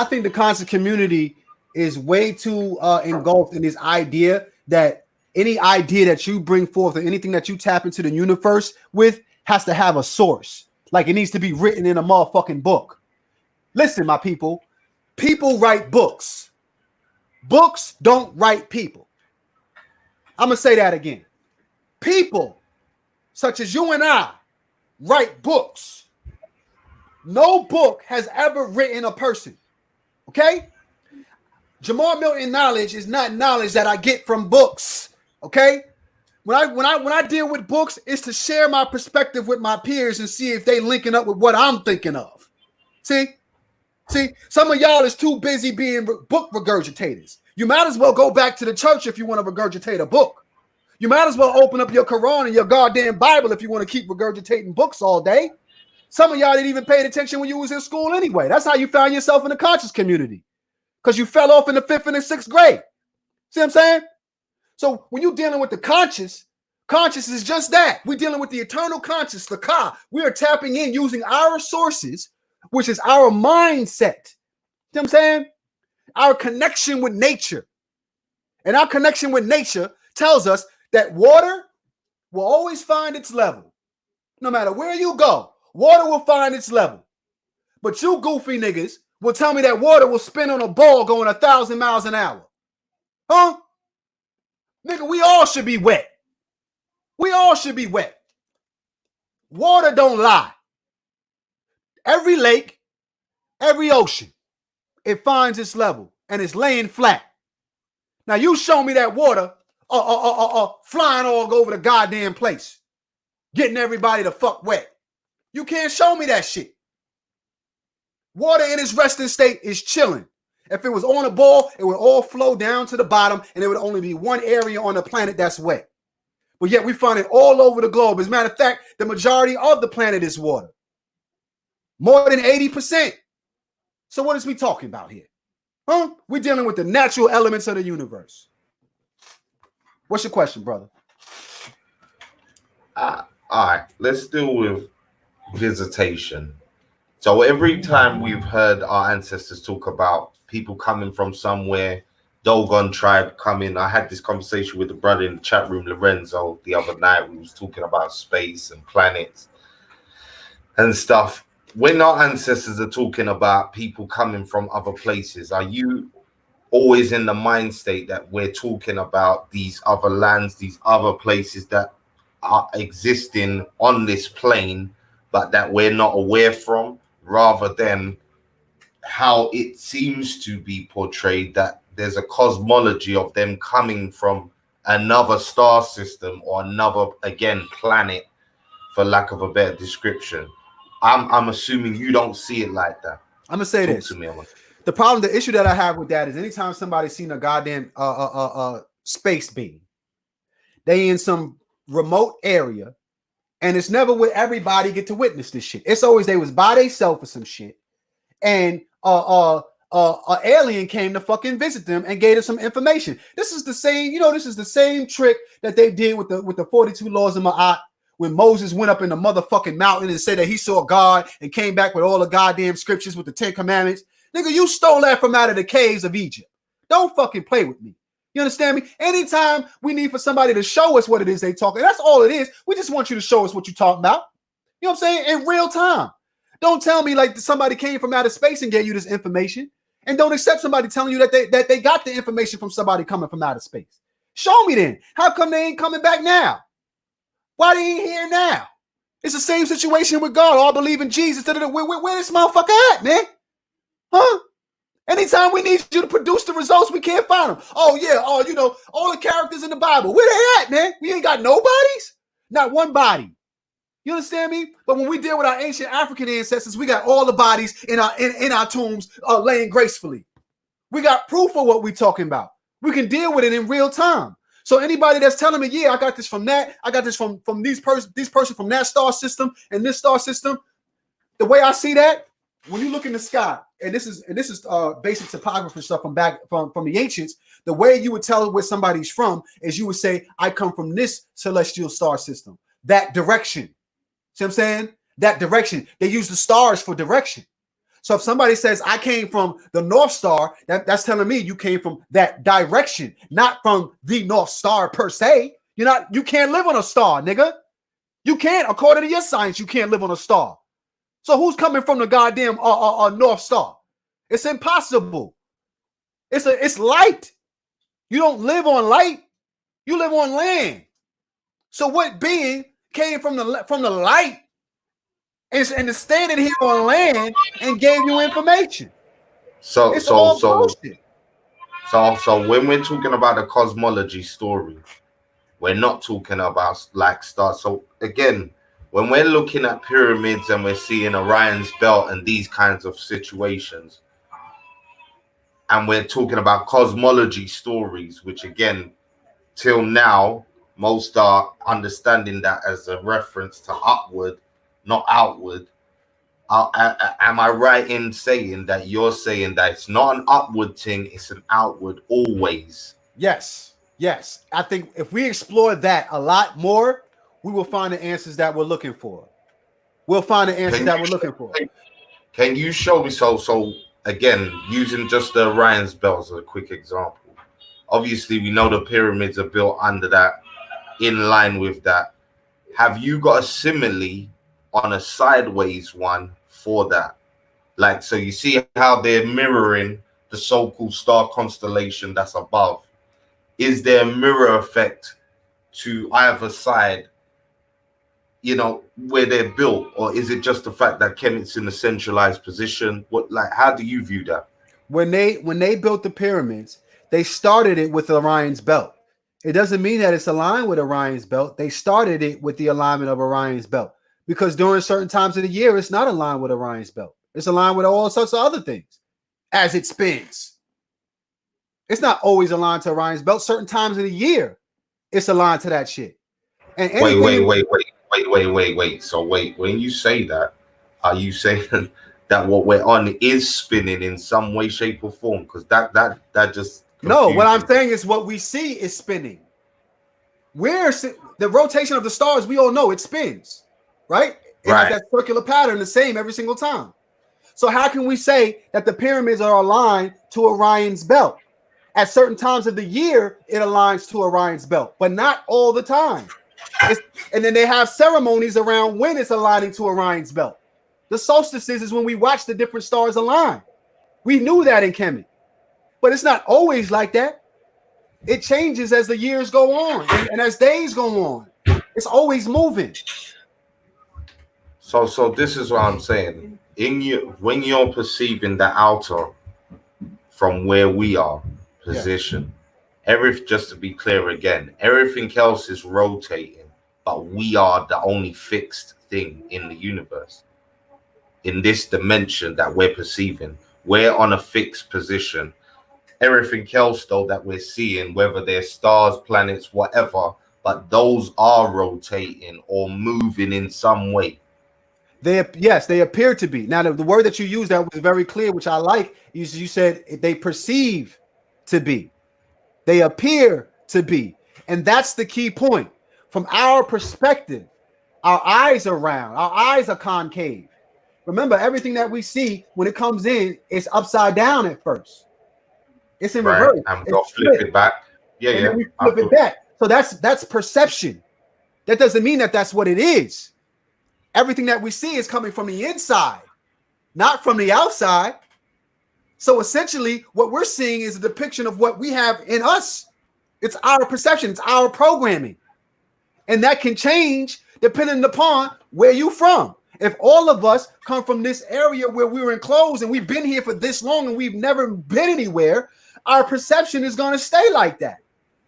think the conscious community is way too engulfed in this idea that any idea that you bring forth or anything that you tap into the universe with has to have a source. Like it needs to be written in a motherfucking book. Listen, my people write books. Books don't write people. I'm going to say that again. People such as you and I write books. No book has ever written a person. Okay? Jamaar Milton knowledge is not knowledge that I get from books. Okay? When I deal with books, it's to share my perspective with my peers and see if they linking up with what I'm thinking of. See, some of y'all is too busy being book regurgitators. You might as well go back to the church if you want to regurgitate a book. You might as well open up your Quran and your goddamn Bible if you want to keep regurgitating books all day. Some of y'all didn't even pay attention when you was in school anyway. That's how you found yourself in the conscious community, because you fell off in the 5th and the 6th grade. See what I'm saying? So when you're dealing with the conscious is just that. We're dealing with the eternal conscious, the Ka. We are tapping in using our sources, which is our mindset. See what I'm saying? Our connection with nature. And our connection with nature tells us that water will always find its level. No matter where you go, water will find its level. But you goofy niggas will tell me that water will spin on a ball going 1,000 miles an hour. Huh? Nigga, we all should be wet. We all should be wet. Water don't lie. Every lake, every ocean, it finds its level and it's laying flat. Now you show me that water flying all over the goddamn place, getting everybody the fuck wet. You can't show me that shit. Water in its resting state is chilling. If it was on a ball, it would all flow down to the bottom and it would only be one area on the planet that's wet. But yet we find it all over the globe. As a matter of fact, the majority of the planet is water. More than 80%. So what is we talking about here? Huh? We're dealing with the natural elements of the universe. What's your question, brother? All right, let's deal with visitation. So every time we've heard our ancestors talk about people coming from somewhere, Dogon tribe coming. I had this conversation with a brother in the chat room, Lorenzo, the other night. We was talking about space and planets and stuff. When our ancestors are talking about people coming from other places, are you always in the mind state that we're talking about these other lands, these other places that are existing on this plane, but that we're not aware from, rather than how it seems to be portrayed that there's a cosmology of them coming from another star system or another, again, planet, for lack of a better description? I'm assuming you don't see it like that. I'm gonna say Talk this. to me. The problem, the issue that I have with that is anytime somebody's seen a goddamn space beam, they in some remote area, and it's never where everybody get to witness this shit. It's always they was by themselves for some shit, and an alien came to fucking visit them and gave them some information. This is the same, this is the same trick that they did with the 42 laws of Ma'at. When Moses went up in the motherfucking mountain and said that he saw God and came back with all the goddamn scriptures with the 10 commandments. Nigga, you stole that from out of the caves of Egypt. Don't fucking play with me. You understand me? Anytime we need for somebody to show us what it is they talking, that's all it is. We just want you to show us what you're talking about. You know what I'm saying? In real time. Don't tell me like somebody came from outer space and gave you this information. And don't accept somebody telling you that they got the information from somebody coming from outer space. Show me then. How come they ain't coming back now? Why they ain't here now? It's the same situation with God. All believe in Jesus. Where this motherfucker at, man? Huh? Anytime we need you to produce the results, we can't find them. Oh, yeah. Oh, all the characters in the Bible. Where they at, man? We ain't got no bodies? Not one body. You understand me? But when we deal with our ancient African ancestors, we got all the bodies in our tombs laying gracefully. We got proof of what we're talking about. We can deal with it in real time. So anybody that's telling me, yeah, I got this from that, I got this from these person from that star system and this star system, the way I see that, when you look in the sky, and this is basic topography stuff from the ancients, the way you would tell where somebody's from is you would say, I come from this celestial star system, that direction. See what I'm saying? That direction. They use the stars for direction. So if somebody says I came from the North Star, that's telling me you came from that direction, not from the North Star per se. You can't live on a star, nigga. You can't, according to your science, you can't live on a star. So who's coming from the goddamn North Star? It's impossible. It's light. You don't live on light. You live on land. So what being came from the light and is standing here on land and gave you information? So when we're talking about a cosmology story, we're not talking about like stars. So again, when we're looking at pyramids and we're seeing Orion's belt and these kinds of situations, and we're talking about cosmology stories, which again, till now, most are understanding that as a reference to upward, not outward. Am I right in saying that you're saying that it's not an upward thing, it's an outward always? Yes. I think if we explore that a lot more, we will find the answers that we're looking for. Can you show me? So again, using just the Orion's belt as a quick example. Obviously, we know the pyramids are built under that, in line with that. Have you got a simile on a sideways one for that? Like, so you see how they're mirroring the so-called star constellation that's above. Is there a mirror effect to either side, you know, where they're built, or is it just the fact that Kemet's in a centralized position? What, like, how do you view that? When they built the pyramids, they started it with Orion's belt. It doesn't mean that it's aligned with Orion's belt. They started it with the alignment of Orion's belt, because during certain times of the year, it's not aligned with Orion's belt. It's aligned with all sorts of other things as it spins. It's not always aligned to Orion's belt. Certain times of the year, it's aligned to that shit. And Wait. So wait, when you say that, are you saying that what we're on is spinning in some way, shape, or form? Because that just no. What I'm saying is what we see is spinning. The rotation of the stars, we all know it spins, right? It has that circular pattern, the same every single time. So how can we say that the pyramids are aligned to Orion's belt? At certain times of the year, it aligns to Orion's belt, but not all the time. And then they have ceremonies around when it's aligning to Orion's belt. The solstices is when we watch the different stars align. We knew that in Kemet, but it's not always like that. It changes as the years go on and as days go on. It's always moving. So this is what I'm saying. When you're perceiving the outer from where we are position, just to be clear again, everything else is rotating, but we are the only fixed thing in the universe. In this dimension that we're perceiving, we're on a fixed position. Everything else, though, that we're seeing, whether they're stars, planets, whatever, but those are rotating or moving in some way. They appear to be. Now, the word that you used that was very clear, which I like, you said they perceive to be. They appear to be. And that's the key point. From our perspective, our eyes are round, our eyes are concave. Remember, everything that we see when it comes in is upside down at first. It's in reverse. I'm gonna flip it back. Yeah. We flip it back. So that's perception. That doesn't mean that that's what it is. Everything that we see is coming from the inside, not from the outside. So essentially, what we're seeing is a depiction of what we have in us. It's our perception. It's our programming. And that can change depending upon where you're from. If all of us come from this area where we were enclosed and we've been here for this long and we've never been anywhere, our perception is going to stay like that.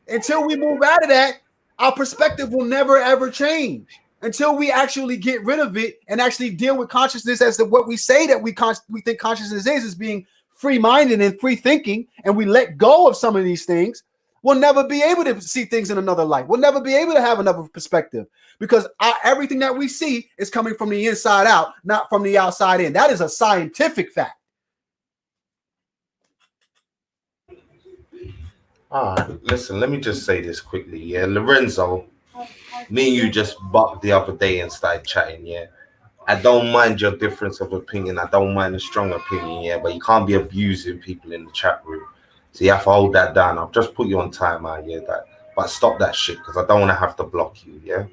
Until we move out of that, our perspective will never, ever change. Until we actually get rid of it and actually deal with consciousness as to what we say that we think consciousness is being free-minded and free thinking, and we let go of some of these things, we'll never be able to see things in another light. We'll never be able to have another perspective, because everything that we see is coming from the inside out, not from the outside in. That is a scientific fact. All right, listen, let me just say this quickly. Yeah, Lorenzo, me and you just bucked the other day and started chatting. Yeah, I don't mind your difference of opinion. I don't mind a strong opinion. Yeah, but you can't be abusing people in the chat room. So you have to hold that down. I've just put you on timeout. Yeah, but stop that shit, because I don't want to have to block you. Yeah,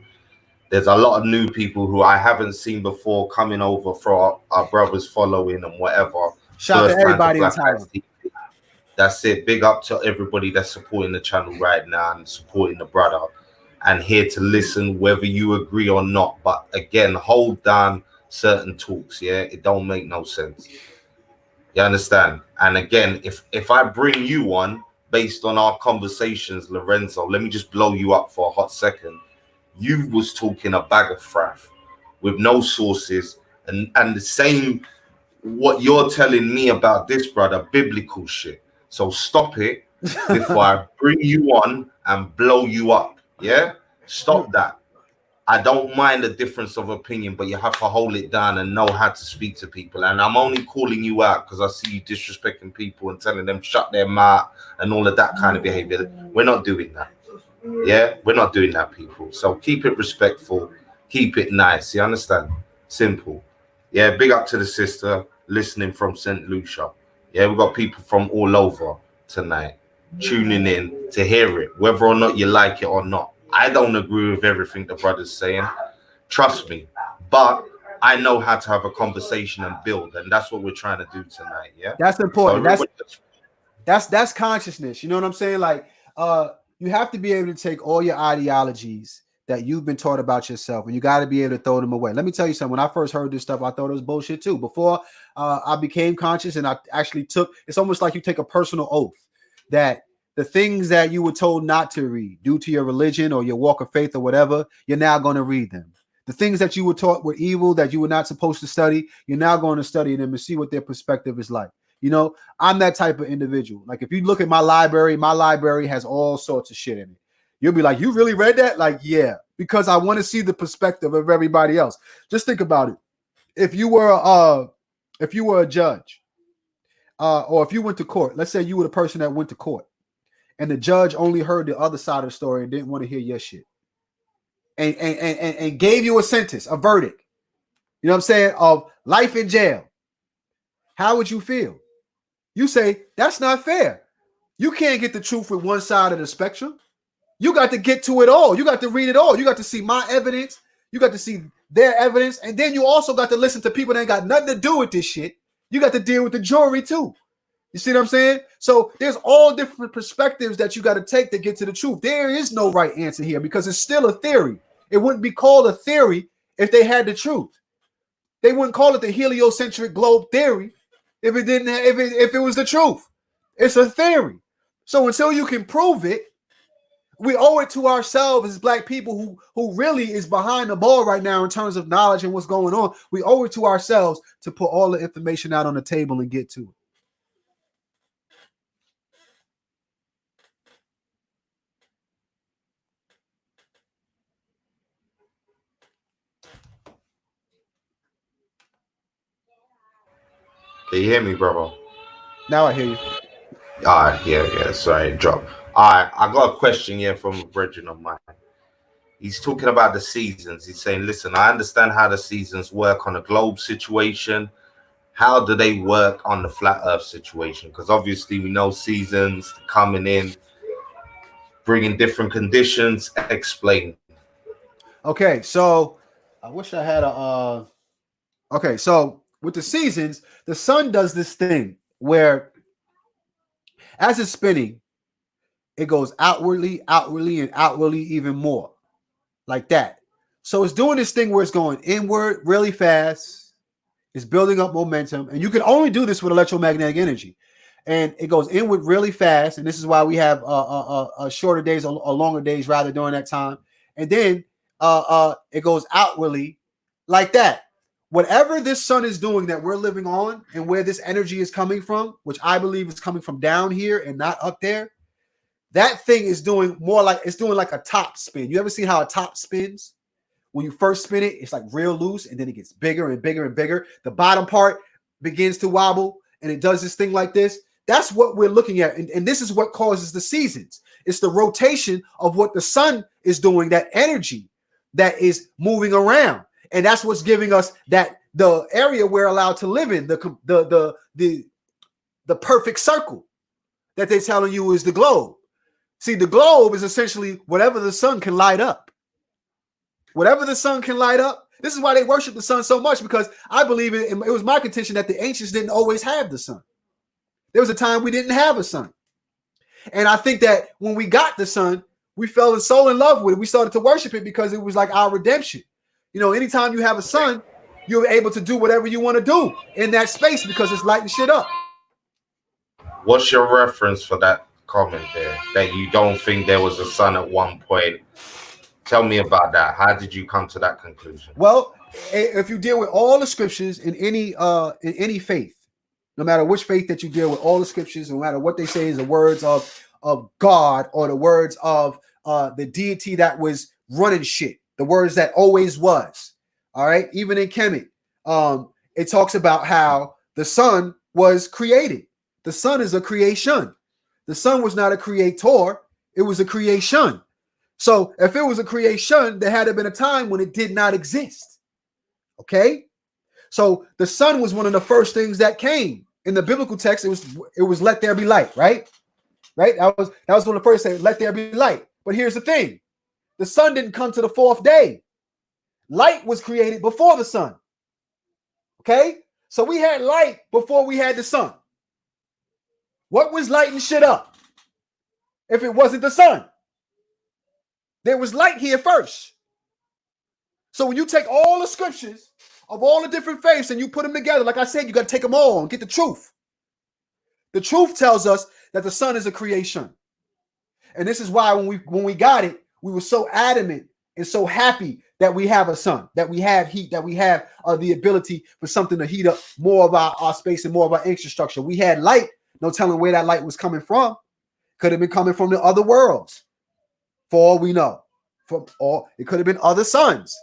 there's a lot of new people who I haven't seen before coming over for our brothers following and whatever. Shout out to everybody in town. That's it. Big up to everybody that's supporting the channel right now and supporting the brother, and here to listen whether you agree or not. But again, hold down certain talks. Yeah, it don't make no sense. You understand? And again, if I bring you on based on our conversations, Lorenzo, let me just blow you up for a hot second. You was talking a bag of fraff with no sources, and the same what you're telling me about this brother, biblical shit. So stop it before I bring you on and blow you up. Yeah, stop that. I don't mind the difference of opinion, but you have to hold it down and know how to speak to people. And I'm only calling you out because I see you disrespecting people and telling them shut their mouth and all of that kind of behavior. We're not doing that. Yeah, we're not doing that, people. So keep it respectful, keep it nice. You understand? Simple. Yeah, big up to the sister listening from St. Lucia. Yeah, we've got people from all over tonight tuning in to hear it, whether or not you like it or not. I don't agree with everything the brother's saying, trust me, but I know how to have a conversation and build, and that's what we're trying to do tonight. Yeah, That's so important. everybody, That's consciousness. You know what I'm saying? Like, you have to be able to take all your ideologies that you've been taught about yourself, and you got to be able to throw them away. Let me tell you something. When I first heard this stuff, I thought it was bullshit too. Before I became conscious, and I actually took, it's almost like you take a personal oath that the things that you were told not to read due to your religion or your walk of faith or whatever, you're now going to read them. The things that you were taught were evil, that you were not supposed to study, you're now going to study them and see what their perspective is like. You know, I'm that type of individual. Like, if you look at my library has all sorts of shit in it. You'll be like, you really read that? Like, yeah, because I want to see the perspective of everybody else. Just think about it. If you were a judge, or if you went to court, let's say you were the person that went to court, and the judge only heard the other side of the story and didn't want to hear your shit, and gave you a sentence, a verdict, you know what I'm saying, of life in jail. How would you feel? You say, that's not fair. You can't get the truth with one side of the spectrum. You got to get to it all. You got to read it all. You got to see my evidence. You got to see their evidence. And then you also got to listen to people that ain't got nothing to do with this shit. You got to deal with the jury too. You see what I'm saying? So there's all different perspectives that you got to take to get to the truth. There is no right answer here because it's still a theory. It wouldn't be called a theory if they had the truth. They wouldn't call it the heliocentric globe theory if it didn't have, if it was the truth. It's a theory. So until you can prove it, we owe it to ourselves as black people who really is behind the ball right now in terms of knowledge and what's going on. We owe it to ourselves to put all the information out on the table and get to it. can you hear me, brother? Now I hear you. All right, yeah. Sorry, drop. All right, I got a question here from a brethren of mine. He's talking about the seasons. He's saying, listen, I understand how the seasons work on a globe situation. How do they work on the flat earth situation? Because obviously we know seasons coming in, bringing different conditions. Explain. Okay, so I wish I had a okay, so with the seasons, the sun does this thing where as it's spinning, it goes outwardly, and outwardly even more, like that. So it's doing this thing where it's going inward really fast. It's building up momentum, and you can only do this with electromagnetic energy. And it goes inward really fast, and this is why we have shorter days or longer days rather during that time. And then it goes outwardly like that. Whatever this sun is doing that we're living on and where this energy is coming from, which I believe is coming from down here and not up there, that thing is doing more like it's doing like a top spin. You ever see how a top spins? When you first spin it, it's like real loose, and then it gets bigger and bigger and bigger. The bottom part begins to wobble, and it does this thing like this. That's what we're looking at, and this is what causes the seasons. It's the rotation of what the sun is doing, that energy that is moving around. And that's what's giving us that the area we're allowed to live in, the perfect circle that they're telling you is the globe. See, the globe is essentially whatever the sun can light up. Whatever the sun can light up. This is why they worship the sun so much, because I believe it was my contention that the ancients didn't always have the sun. There was a time we didn't have a sun. And I think that when we got the sun, we fell so in love with it. We started to worship it because it was like our redemption. You know, anytime you have a sun, you're able to do whatever you want to do in that space because it's lighting shit up. What's your reference for that comment there? That you don't think there was a sun at one point? Tell me about that. How did you come to that conclusion? Well, if you deal with all the scriptures in any faith, no matter which faith that you deal with, all the scriptures, no matter what they say is the words of God or the words of the deity that was running shit, the words that always was. All right. Even in Kemetic, it talks about how the sun was created. The sun is a creation. The sun was not a creator. It was a creation. So if it was a creation, there had to have been a time when it did not exist. Okay. So the sun was one of the first things that came in the biblical text. It was let there be light, right? Right. That was one of the first things, let there be light. But here's the thing. The sun didn't come to the fourth day. Light was created before the sun. Okay? So we had light before we had the sun. What was lighting shit up if it wasn't the sun? There was light here first. So when you take all the scriptures of all the different faiths and you put them together, like I said, you got to take them all and get the truth. The truth tells us that the sun is a creation. And this is why when we got it, we were so adamant and so happy that we have a sun, that we have heat, that we have the ability for something to heat up more of our space and more of our infrastructure. We had light, no telling where that light was coming from. Could have been coming from the other worlds, for all we know. It could have been other suns.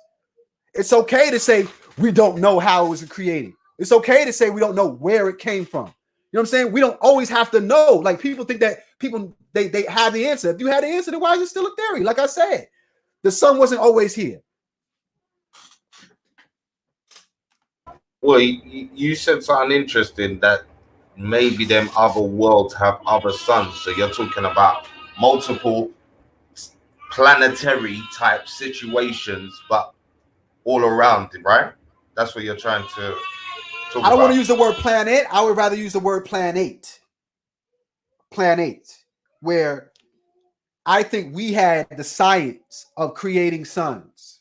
It's okay to say we don't know how it was created. It's okay to say we don't know where it came from. You know what I'm saying? We don't always have to know. Like people think that they have the answer. If you had the answer, then why is it still a theory? Like I said, the sun wasn't always here. Well, you said something interesting that maybe them other worlds have other suns. So you're talking about multiple planetary type situations, but all around it, right? That's what you're trying to talk about. I don't want to use the word planet. I would rather use the word planet. Planet, where I think we had the science of creating suns.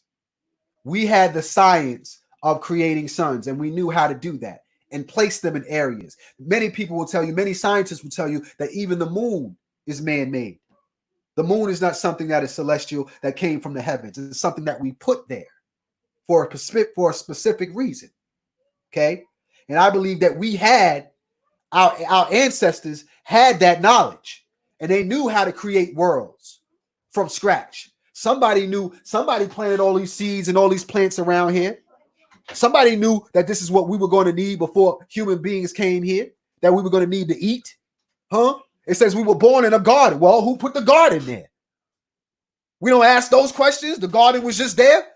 We had the science of creating suns, and we knew how to do that and place them in areas. Many people will tell you, many scientists will tell you that even the moon is man-made. The moon is not something that is celestial, that came from the heavens. It's something that we put there for a specific reason. Okay? And I believe that we had, our ancestors had that knowledge, and they knew how to create worlds from scratch. Somebody planted all these seeds and all these plants around here. Somebody knew that this is what we were going to need before human beings came here, that we were going to need to eat. Huh? It says we were born in a garden. Well, who put the garden there? We don't ask those questions. The garden was just there.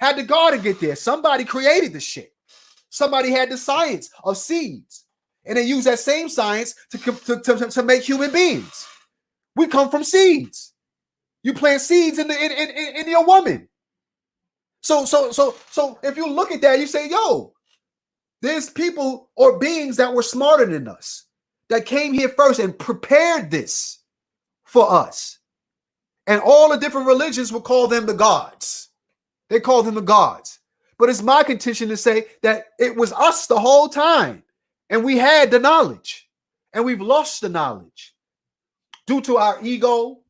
How'd the garden get there? Somebody created the shit. Somebody had the science of seeds, and they use that same science to make human beings. We come from seeds. You plant seeds in your woman. So if you look at that, you say, yo, there's people or beings that were smarter than us that came here first and prepared this for us. And all the different religions will call them the gods. They call them the gods. But it's my contention to say that it was us the whole time. And we had the knowledge. And we've lost the knowledge due to our ego.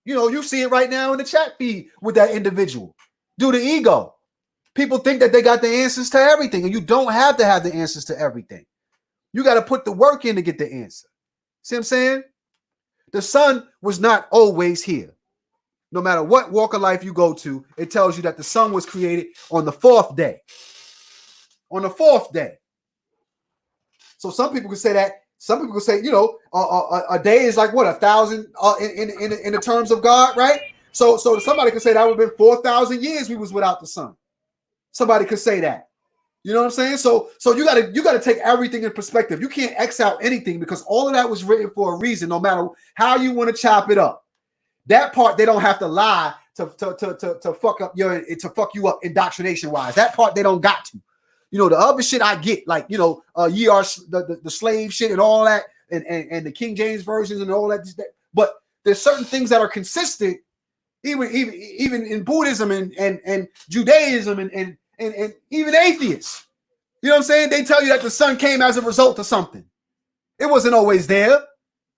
You know, you see it right now in the chat feed with that individual. Due to ego. People think that they got the answers to everything. And you don't have to have the answers to everything. You got to put the work in to get the answer. See what I'm saying? The sun was not always here. No matter what walk of life you go to, it tells you that the sun was created on the fourth day. On the fourth day. So some people could say that. Some people could say, you know, a day is like what, 1,000 in the terms of God, right? So somebody could say that would have been 4,000 years we was without the sun. Somebody could say that. You know what I'm saying? So you gotta take everything in perspective. You can't X out anything because all of that was written for a reason, no matter how you want to chop it up. That part they don't have to lie to fuck you up indoctrination wise. That part they don't got to. You know, the other shit I get, like, you know, ye are the slave shit and all that, and the King James versions and all that. But there's certain things that are consistent, even in Buddhism and Judaism and even atheists. You know what I'm saying? They tell you that the sun came as a result of something. It wasn't always there.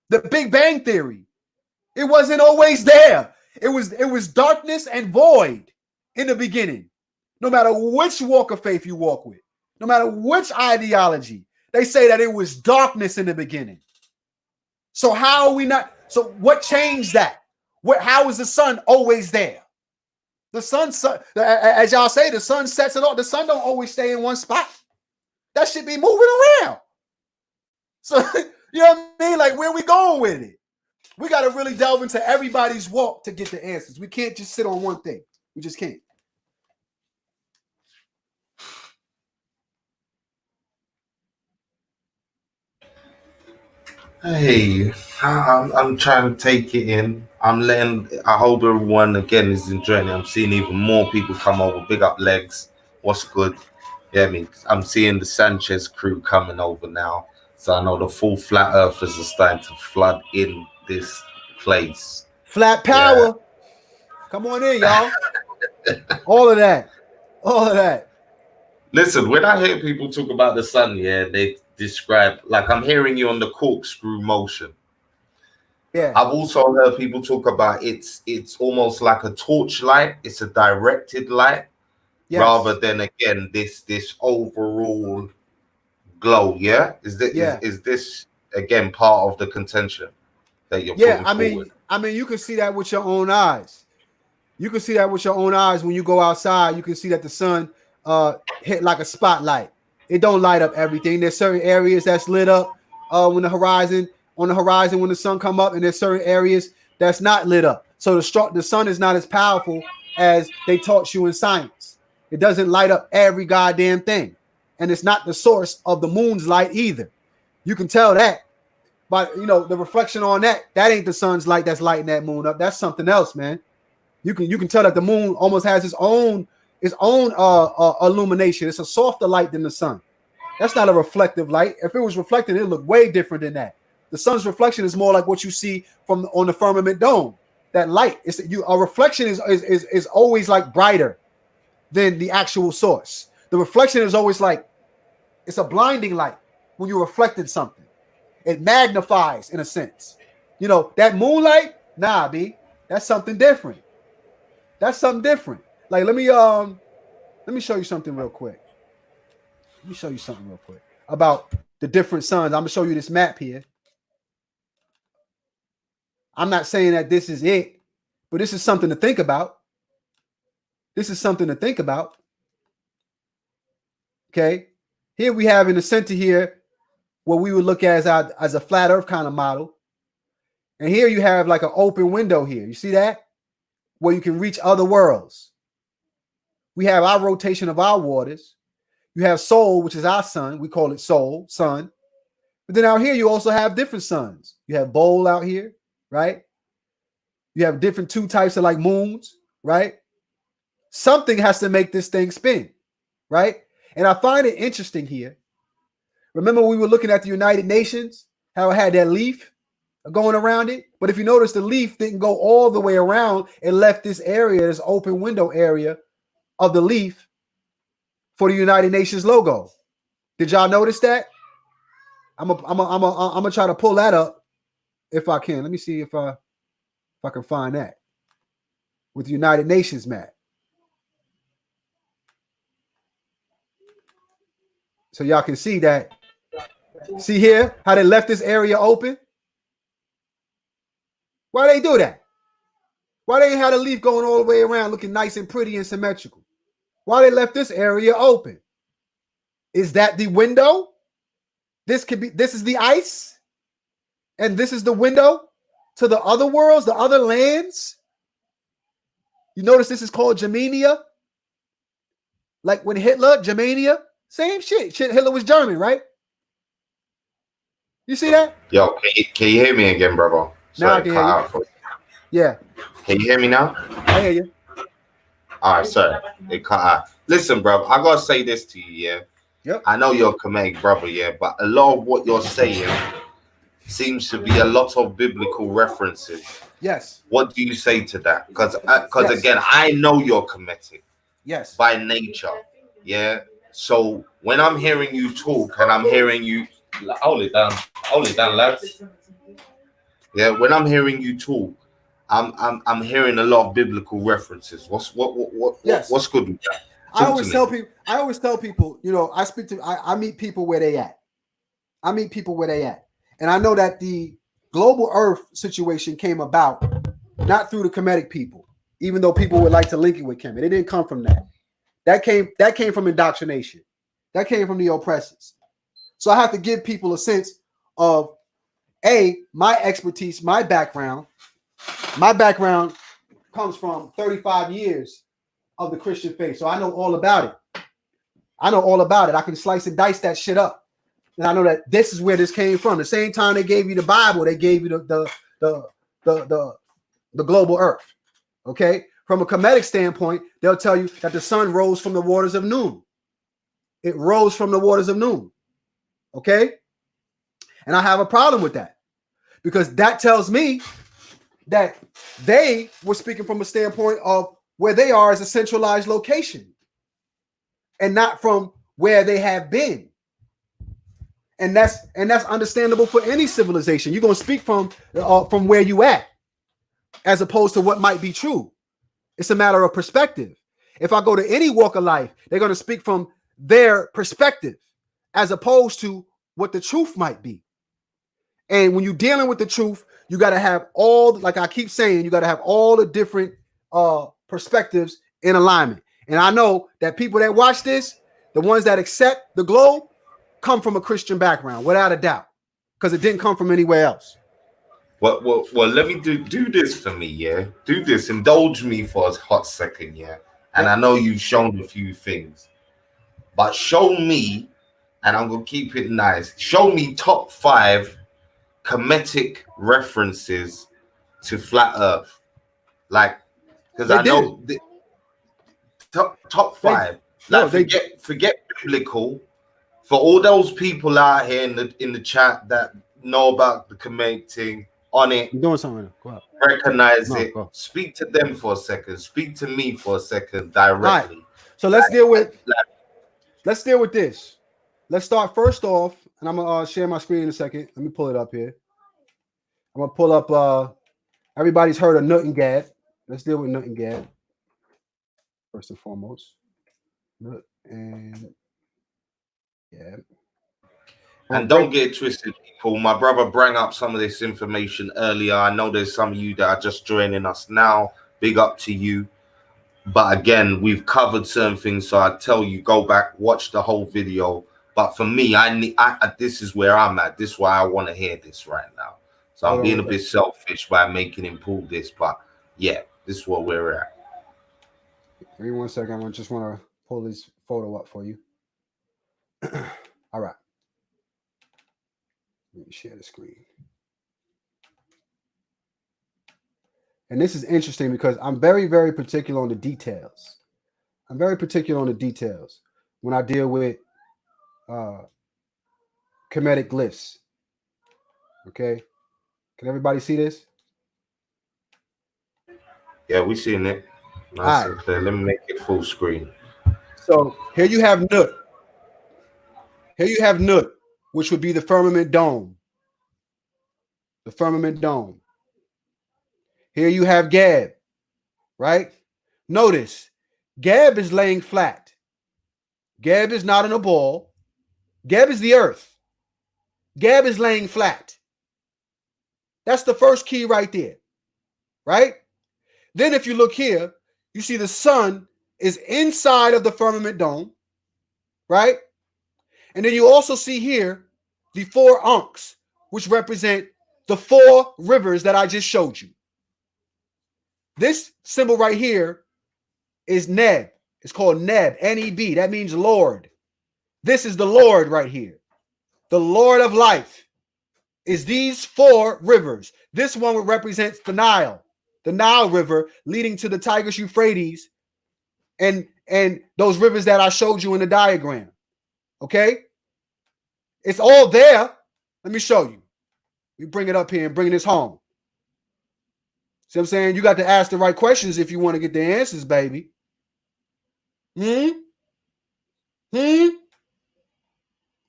The Big Bang Theory. It wasn't always there. It was darkness and void in the beginning. No matter which walk of faith you walk with, no matter which ideology, they say that it was darkness in the beginning. So how are we not? So what changed that? How is the sun always there? The sun, as y'all say, the sun sets it off. The sun don't always stay in one spot. That should be moving around. So, you know what I mean? Like, where we going with it? We got to really delve into everybody's walk to get the answers. We can't just sit on one thing. We just can't. Hey, I'm trying to take it in. I hope everyone again is enjoying it. I'm seeing even more people come over. Big up Legs. What's good? Yeah, I'm seeing the Sanchez crew coming over now. So I know the full flat earthers are starting to flood in this place. Flat power. Come on in, y'all. All of that. All of that. Listen, when I hear people talk about the sun, yeah, they describe, like I'm hearing you on the corkscrew motion. Yeah. I've also heard people talk about it's almost like a torchlight. It's a directed light, Yes. rather than again this overall glow. Yeah, is this again part of the contention that you're putting forward? I mean, you can see that with your own eyes. You can see that with your own eyes when you go outside. You can see that the sun hit like a spotlight. It don't light up everything. There's certain areas that's lit up when the horizon when the sun come up, and there's certain areas that's not lit up. So the sun is not as powerful as they taught you in science. It doesn't light up every goddamn thing, and it's not the source of the moon's light either. You can tell that, but the reflection on that ain't the sun's light that's lighting that moon up. That's something else, man. You can tell that the moon almost has its own illumination. It's a softer light than the sun. That's not a reflective light. If it was reflecting, it would look way different than that. The sun's reflection is more like what you see on the firmament dome. That light a reflection is always like brighter than the actual source. The reflection is always like it's a blinding light when you're reflecting something. It magnifies in a sense. That moonlight, nah, B, that's something different. That's something different. Like let me show you something real quick. Let me show you something real quick about the different suns. I'm gonna show you this map here. I'm not saying that this is it, but this is something to think about. This is something to think about. Okay. Here we have in the center here what we would look at as a flat earth kind of model. And here you have like an open window here. You see that? Where you can reach other worlds. We have our rotation of our waters. You have Sol, which is our sun. We call it Sol, sun. But then out here, you also have different suns. You have Bowl out here, right? You have different two types of like moons, right? Something has to make this thing spin, right? And I find it interesting here. Remember we were looking at the United Nations, how it had that leaf going around it? But if you notice, the leaf didn't go all the way around. It left this area, this open window area of the leaf for the United Nations logo. Did y'all notice that? I'm gonna try to pull that up if I can. Let me see if I can find that with the United Nations map. So y'all can see that. See here how they left this area open? Why they do that? Why they ain't had a leaf going all the way around looking nice and pretty and symmetrical? Why they left this area open? Is that the window? This is the ice, and this is the window to the other worlds, the other lands. You notice this is called Germania. Like when Hitler, Germania, same shit. Hitler was German, right? You see that? Yo, can you hear me again, brother? Now I can hear you. Yeah. Can you hear me now? I hear you. All right, sorry. It cut out. Listen, bro, I gotta say this to you, yeah. Yep. I know you're a Kemetic brother, yeah, but a lot of what you're saying seems to be a lot of biblical references. Yes. What do you say to that? Because Yes. again, I know you're Kemetic. Yes. By nature, yeah. So when I'm hearing you talk and I'm hearing you, hold it down, lads. Yeah, when I'm hearing you talk, I'm hearing a lot of biblical references. What's good with that? I always tell people, I meet people where they at. And I know that the global earth situation came about not through the Kemetic people, even though people would like to link it with Kemet. It didn't come from that. That came from indoctrination. That came from the oppressors. So I have to give people a sense of my expertise, my background. My background comes from 35 years of the Christian faith. So I know all about it. I can slice and dice that shit up. And I know that this is where this came from. The same time they gave you the Bible, they gave you the global earth. Okay? From a Kemetic standpoint, they'll tell you that the sun rose from the waters of noon. It rose from the waters of noon. Okay? And I have a problem with that because that tells me that they were speaking from a standpoint of where they are as a centralized location and not from where they have been. And that's understandable for any civilization. You're going to speak from where you at as opposed to what might be true. It's a matter of perspective. If I go to any walk of life, they're going to speak from their perspective as opposed to what the truth might be. And when you're dealing with the truth, you got to have like I keep saying, you got to have all the different perspectives in alignment. And I know that people that watch this, the ones that accept the globe, come from a Christian background, without a doubt, because it didn't come from anywhere else. Well, let me do this for me, yeah. Do this, indulge me for a hot second, yeah. And I know you've shown a few things, but show me, and I'm gonna keep it nice. Show me top 5 Kemetic references to flat Earth, like, because I know the top 5. Forget biblical. For all those people out here in the chat that know about the Kemetic thing, on it, I'm doing something. Go ahead. Recognize it. Go. Speak to them for a second. Speak to me for a second directly. Right. So let's deal with this. Let's start first off, and I'm gonna share my screen in a second. Let me pull it up here. I'm gonna pull up. Everybody's heard of Nut and Gad. Let's deal with Nut and Gad first and foremost. Nut and Gad. And don't get it twisted, people. My brother brought up some of this information earlier. I know there's some of you that are just joining us now. Big up to you. But again, we've covered certain things. So I tell you, go back, watch the whole video. But for me, this is where I'm at. This is why I want to hear this right now. So I'm being a bit selfish by making him pull this. But yeah, this is where we're at. Give me 1 second. I just want to pull this photo up for you. All right. Let me share the screen. And this is interesting because I'm very, very particular on the details. I'm very particular on the details when I deal with Kemetic glyphs. Okay. Can everybody see this? Yeah, we're seeing it. Nice and clear. Let me make it full screen. So here you have Nut. Here you have Nut, which would be the firmament dome. The firmament dome. Here you have Gab, right? Notice, Gab is laying flat. Gab is not in a ball. Gab is the earth. Gab is laying flat. That's the first key right there, right? Then if you look here, you see the sun is inside of the firmament dome, right? And then you also see here the 4 Ankhs, which represent the 4 rivers that I just showed you. This symbol right here is Neb. It's called Neb, N-E-B. That means Lord. This is the Lord right here. The Lord of life is these 4 rivers. This one represents the Nile River leading to the Tigris Euphrates and those rivers that I showed you in the diagram. Okay? It's all there. Let me show you. We bring it up here and bring this home. See what I'm saying? You got to ask the right questions if you want to get the answers, baby. This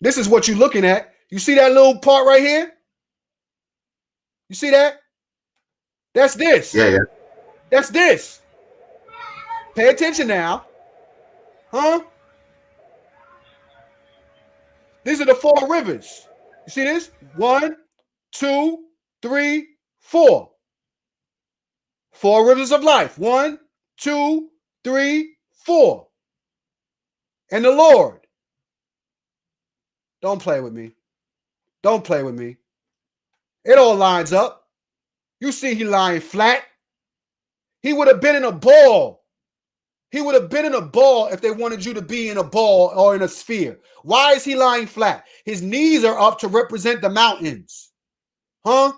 is what you're looking at. You see that little part right here? You see that? That's this. Yeah. That's this. Pay attention now. Huh? These are the 4 rivers. You see this? 1, 2, 3, 4. 4 rivers of life. 1, 2, 3, 4. And the Lord. Don't play with me. Don't play with me. It all lines up. You see he lying flat. He would have been in a ball. He would have been in a ball if they wanted you to be in a ball or in a sphere. Why is he lying flat? His knees are up to represent the mountains. Huh?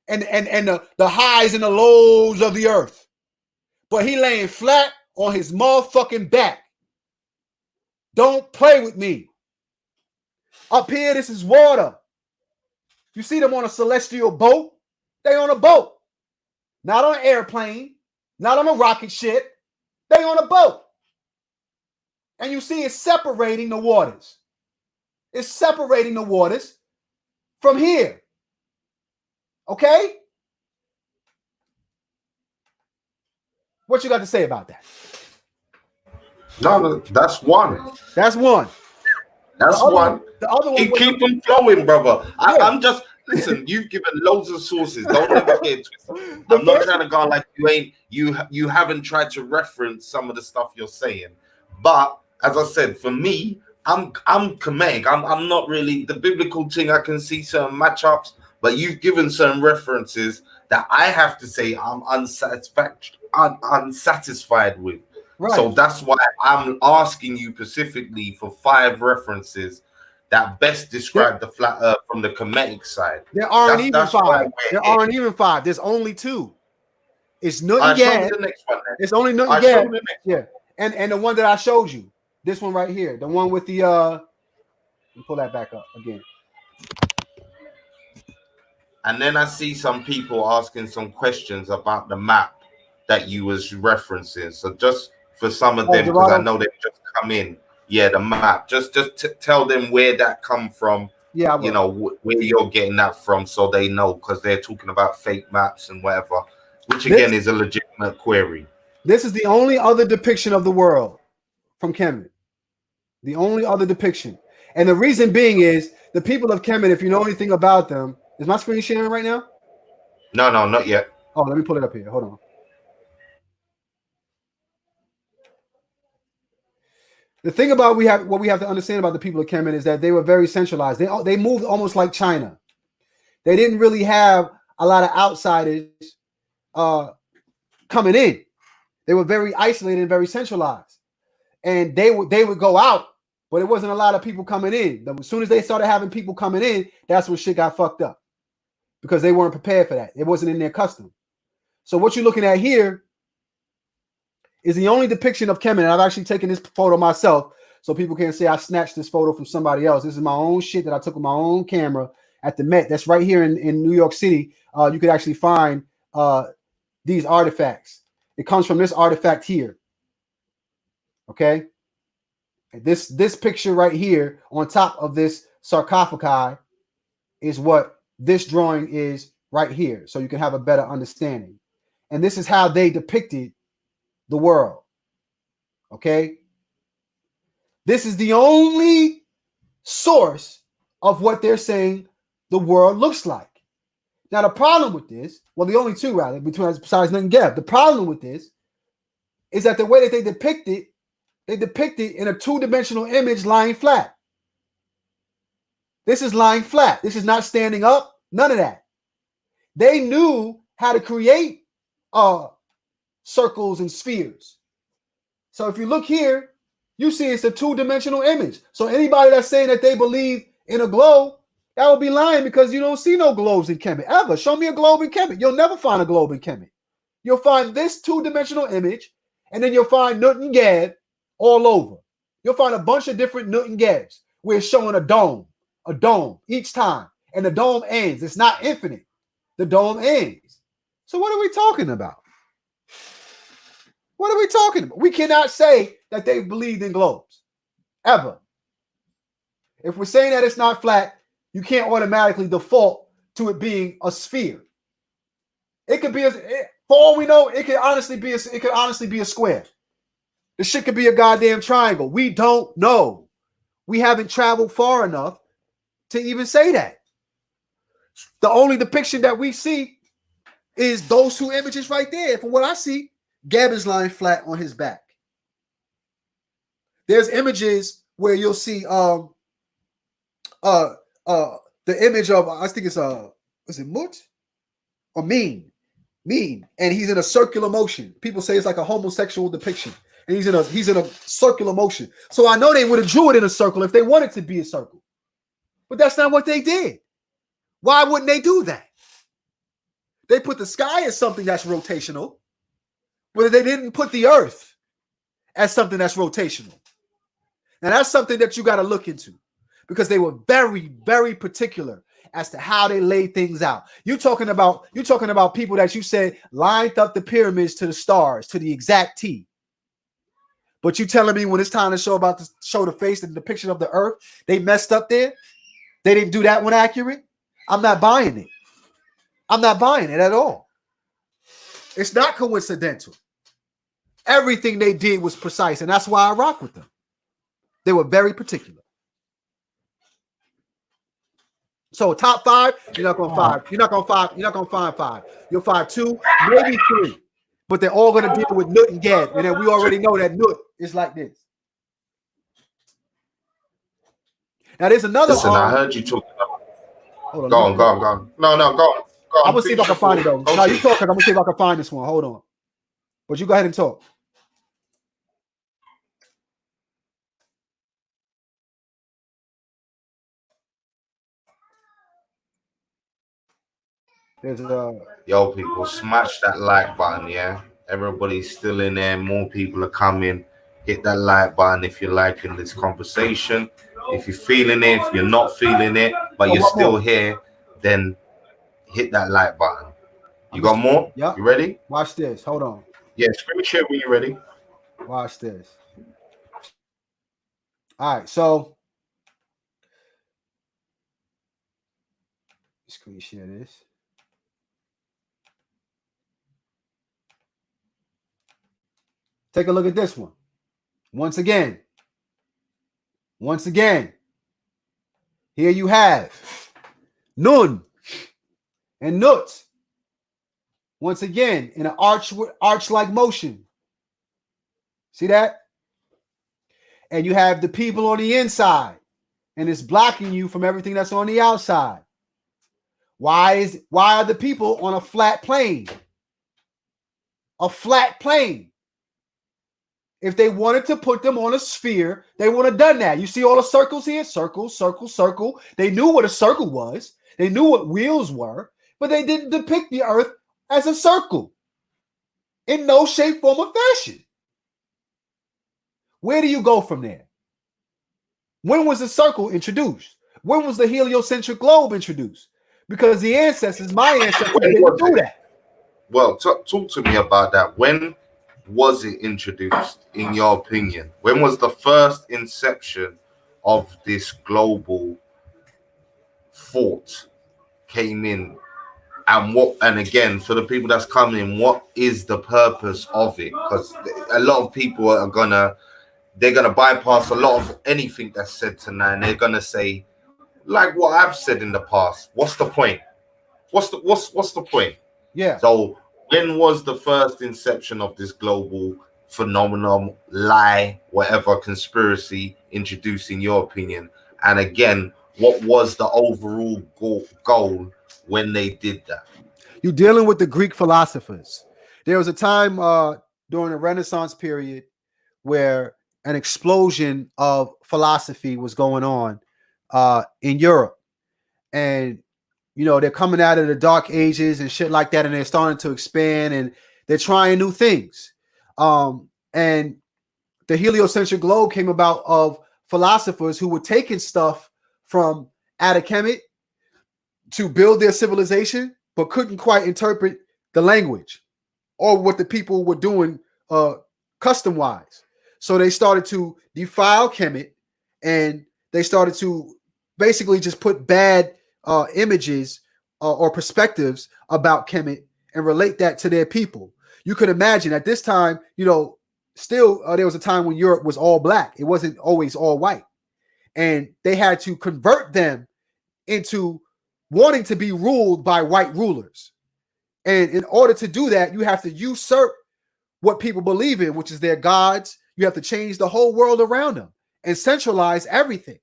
And the highs and the lows of the earth. But he laying flat on his motherfucking back. Don't play with me. Up here, this is water. You see them on a celestial boat? They on a boat. Not on an airplane. Not on a rocket ship. They on a boat. And you see it's separating the waters. It's separating the waters from here. Okay? What you got to say about that? No, that's one. That's one. That's one. The other one. Keep them flowing, brother. Yeah. I'm just listen. You've given loads of sources. Don't ever get it twisted. I'm not trying to go like you haven't tried to reference some of the stuff you're saying. But as I said, for me, I'm Kemetic. I'm not really the biblical thing. I can see certain matchups, but you've given certain references that I have to say I'm unsatisfied with. Right. So that's why I'm asking you specifically for 5 references that best describe the flat earth from the Kemetic side. There aren't even 5. There aren't even 5. There's only 2. It's Newton Gas. It's only Newton Gas. Yeah. And the one that I showed you, this one right here, the one with the let me pull that back up again. And then I see some people asking some questions about the map that you was referencing. So just for some of them, because I know they've just come in. Yeah, the map. Just tell them where that come from. Yeah, you know where you're getting that from, so they know, because they're talking about fake maps and whatever, which again is a legitimate query. This is the only other depiction of the world from Kemetic. The only other depiction, and the reason being is the people of Kemetic. If you know anything about them, is my screen sharing right now? No, not yet. Oh, let me pull it up here. Hold on. The thing about what we have to understand about the people of Kemetic is that they were very centralized. They moved almost like China. They didn't really have a lot of outsiders coming in. They were very isolated and very centralized. And they would go out, but it wasn't a lot of people coming in. As soon as they started having people coming in, that's when shit got fucked up, because they weren't prepared for that. It wasn't in their custom. So what you're looking at here is the only depiction of Kemetic. I've actually taken this photo myself, so people can't say I snatched this photo from somebody else. This is my own shit that I took with my own camera at the Met. That's right here in New York City. You could actually find these artifacts. It comes from this artifact here. Okay, and this picture right here on top of this sarcophagi is what this drawing is right here, so you can have a better understanding. And this is how they depicted the world. Okay, this is the only source of what they're saying the world looks like. Now the problem with this, well, the only 2 rather, besides Newton Geb, the problem with this is that the way that they depict it in a 2-dimensional image lying flat. This is lying flat. This is not standing up. None of that. They knew how to create circles and spheres. So if you look here, you see it's a 2-dimensional image. So anybody that's saying that they believe in a globe, that would be lying, because you don't see no globes in Kemetic ever. Show me a globe in Kemetic. You'll never find a globe in Kemetic. You'll find this 2-dimensional image, and then you'll find Newton Geb all over. You'll find a bunch of different Newton Gebs where it's showing a dome each time, and the dome ends. It's not infinite. The dome ends. So what are we talking about? What are we talking about? We cannot say that they believed in globes ever. If we're saying that it's not flat, you can't automatically default to it being a sphere. It could be for all we know, it could honestly be a square. The shit could be a goddamn triangle. We don't know. We haven't traveled far enough to even say that. The only depiction that we see is those 2 images right there. From what I see, Geb is lying flat on his back. There's images where you'll see the image of, I think it's is it Mut or Mean, and he's in a circular motion. People say it's like a homosexual depiction, and he's in a circular motion. So I know they would have drew it in a circle if they wanted to be a circle, but that's not what they did. Why wouldn't they do that? They put the sky as something that's rotational, but they didn't put the earth as something that's rotational. Now that's something that you got to look into, because they were very, very particular as to how they laid things out. You're talking about people that you said lined up the pyramids to the stars to the exact T. But you telling me when it's time to show the face and the depiction of the earth, they messed up there? They didn't do that one accurate? I'm not buying it. I'm not buying it at all. It's not coincidental. Everything they did was precise, and that's why I rock with them. They were very particular. So top 5, you're not gonna find 5. You're not gonna find 5. You'll find 2, maybe 3. But they're all gonna deal with Nut and Gad, and then we already know that Nut is like this. Now there's another. Listen, I heard you talking about. Hold on, go on. No, go on. I'm gonna see if I can find it though. No, you talking. I'm gonna see if I can find this one. Hold on. But you go ahead and talk. There's Yo, people, smash that like button, yeah? Everybody's still in there. More people are coming. Hit that like button if you're liking this conversation. If you're feeling it, if you're not feeling it, but you're still here, then hit that like button. You got more? Yeah. You ready? Watch this. Hold on. Yeah, screen share when you're ready. Watch this. All right, so screen share this. Take a look at this one. Once again, here you have Nun and Nut. Once again, in an arch-like motion. See that? And you have the people on the inside, and it's blocking you from everything that's on the outside. Why are the people on a flat plane? A flat plane. If they wanted to put them on a sphere, they would have done that. You see all the circles here? Circle, circle, circle. They knew what a circle was. They knew what wheels were, but they didn't depict the earth as a circle in no shape, form, or fashion. Where do you go from there? When was the circle introduced? When was the heliocentric globe introduced? Because the ancestors, my ancestors, didn't do that. Well, talk to me about that. When was it introduced, in your opinion? When was the first inception of this global thought came in? And again, for the people that's coming, what is the purpose of it? Because a lot of people they're gonna bypass a lot of anything that's said tonight, and they're gonna say, like what I've said in the past, what's the point? What's the point? Yeah. So when was the first inception of this global phenomenon, lie, whatever, conspiracy introduced, in your opinion? And again, what was the overall goal when they did that? You're dealing with the Greek philosophers. There was a time during the Renaissance period where an explosion of philosophy was going on in Europe. And they're coming out of the dark ages and shit like that, and they're starting to expand, and they're trying new things. And the heliocentric globe came about of philosophers who were taking stuff from Kemetic to build their civilization, but couldn't quite interpret the language or what the people were doing custom-wise. So they started to defile Kemetic, and they started to basically just put bad images or perspectives about Kemet and relate that to their people. You could imagine at this time, still there was a time when Europe was all black. It wasn't always all white. And they had to convert them into wanting to be ruled by white rulers. And in order to do that, you have to usurp what people believe in, which is their gods. You have to change the whole world around them and centralize everything.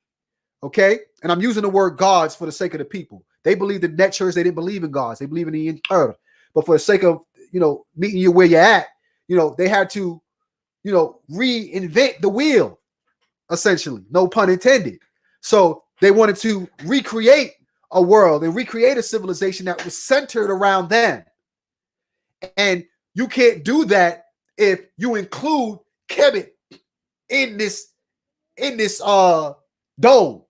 Okay? And I'm using the word gods for the sake of the people. They believed in net church. They didn't believe in gods. They believe in the eternal. But for the sake of, meeting you where you're at, they had to, reinvent the wheel, essentially. No pun intended. So they wanted to recreate a world and recreate a civilization that was centered around them. And you can't do that if you include Kemet in this in this dome.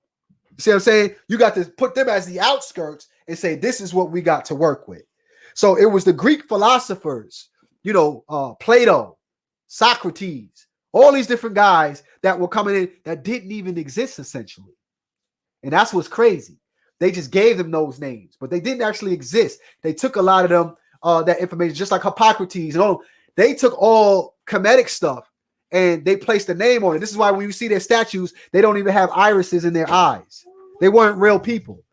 See what I'm saying? You got to put them as the outskirts and say, this is what we got to work with. So it was the Greek philosophers, Plato, Socrates, all these different guys that were coming in that didn't even exist essentially. And that's what's crazy. They just gave them those names, but they didn't actually exist. They took a lot of them, that information, just like Hippocrates and all. They took all Kemetic stuff and they placed a name on it. This is why when you see their statues, they don't even have irises in their eyes. They weren't real people.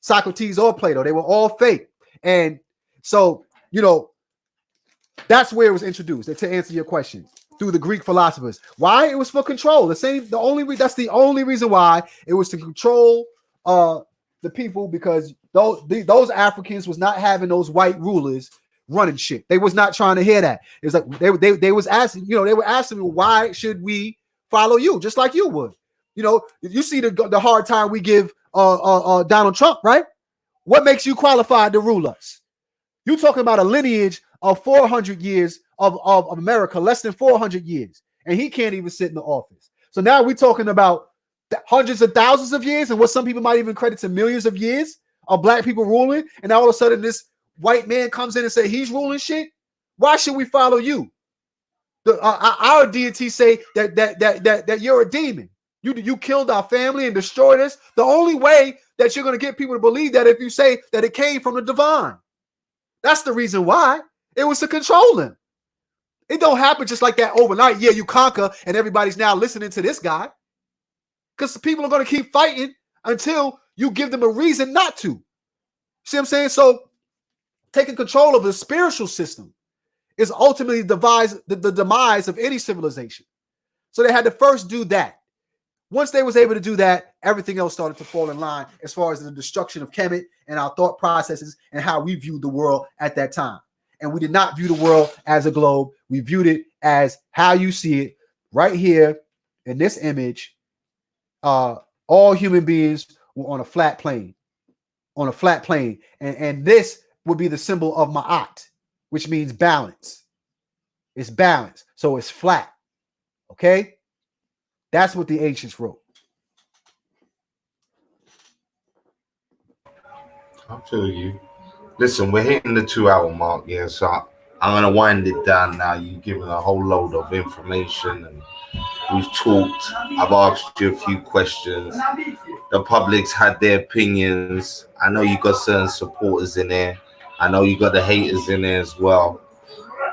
Socrates or Plato, they were all fake. And so, that's where it was introduced, to answer your question, through the Greek philosophers. Why? It was for control. That's the only reason why it was to control the people, because those Africans was not having those white rulers running shit. They was not trying to hear that. It was like they was asking, they were asking me, why should we follow you? Just like you would. You see the hard time we give Donald Trump, right? What makes you qualified to rule us? You talking about a lineage of 400 years of America, less than 400 years, and he can't even sit in the office. So now we're talking about hundreds of thousands of years, and what some people might even credit to millions of years of black people ruling, and all of a sudden this white man comes in and say he's ruling shit. Why should we follow you? Our deities say that you're a demon. You killed our family and destroyed us. The only way that you're going to get people to believe that if you say that it came from the divine. That's the reason why. It was to control them. It don't happen just like that overnight. Yeah, you conquer and everybody's now listening to this guy. Because people are going to keep fighting until you give them a reason not to. See what I'm saying? So taking control of the spiritual system is ultimately the demise of any civilization. So they had to first do that. Once they was able to do that, everything else started to fall in line as far as the destruction of Kemet and our thought processes and how we viewed the world at that time. And we did not view the world as a globe. We viewed it as how you see it right here in this image. All human beings were on a flat plane. And this would be the symbol of Ma'at, which means balance. It's balance. So it's flat. Okay? That's what the ancients wrote. I feel you. Listen, we're hitting the 2-hour mark, yeah, so I'm going to wind it down now. You've given a whole load of information and we've talked. I've asked you a few questions. The public's had their opinions. I know you got certain supporters in there. I know you got the haters in there as well.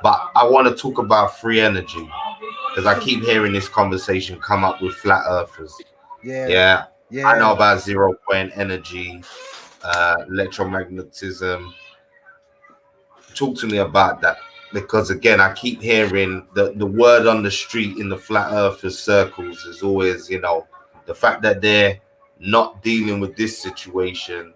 But I want to talk about free energy because I keep hearing this conversation come up with flat earthers. Yeah. I know about 0 point energy, electromagnetism. Talk to me about that, because again, I keep hearing the word on the street in the flat earthers circles is always, the fact that they're not dealing with this situation,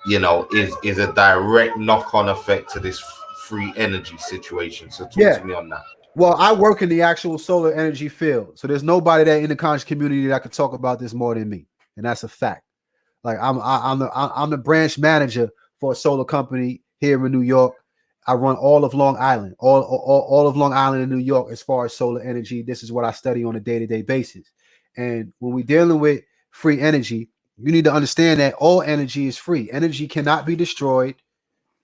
is a direct knock-on effect to this free energy situation. So talk to me on that. Well, I work in the actual solar energy field, so there's nobody that in the conscious community that could talk about this more than me, and that's a fact. Like I'm the branch manager for a solar company here in New York. I run all of Long Island, all of Long Island in New York as far as solar energy. This is what I study on a day-to-day basis. And when we're dealing with free energy, you need to understand that all energy is free. Energy cannot be destroyed.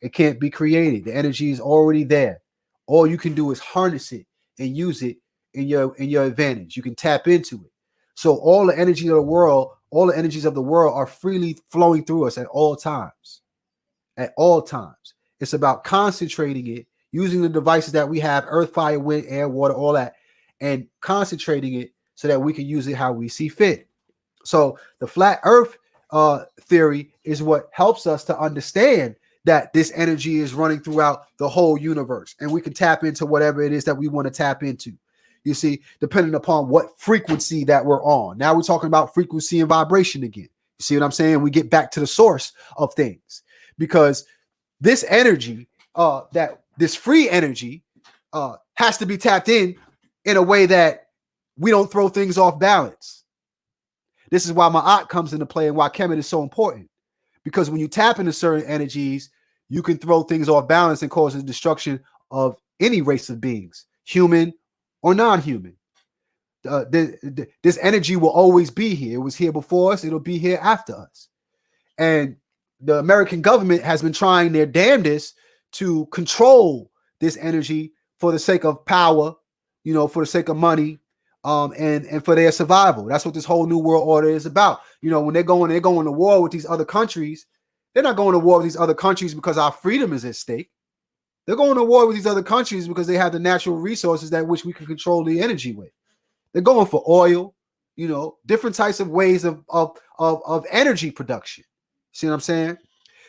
It can't be created. The energy is already there. All you can do is harness it and use it in your advantage. You can tap into it. So all the energy of the world, all the energies of the world are freely flowing through us at all times. At all times. It's about concentrating it, using the devices that we have, earth, fire, wind, air, water, all that, and concentrating it so that we can use it how we see fit. So the flat earth theory is what helps us to understand that this energy is running throughout the whole universe, and we can tap into whatever it is that we want to tap into. You see, depending upon what frequency that we're on. Now we're talking about frequency and vibration again. You see what I'm saying? We get back to the source of things, because this energy, this free energy, has to be tapped in a way that we don't throw things off balance. This is why Ma'at comes into play and why Kemet is so important. Because when you tap into certain energies, you can throw things off balance and cause the destruction of any race of beings, human or non-human. this energy will always be here. It was here before us. It'll be here after us. And the American government has been trying their damnedest to control this energy for the sake of power, for the sake of money, and for their survival. That's what this whole new world order is about. When they're going to war with these other countries, they're not going to war with these other countries because our freedom is at stake. They're going to war with these other countries because they have the natural resources that which we can control the energy with. They're going for oil, different types of ways of energy production. See what I'm saying?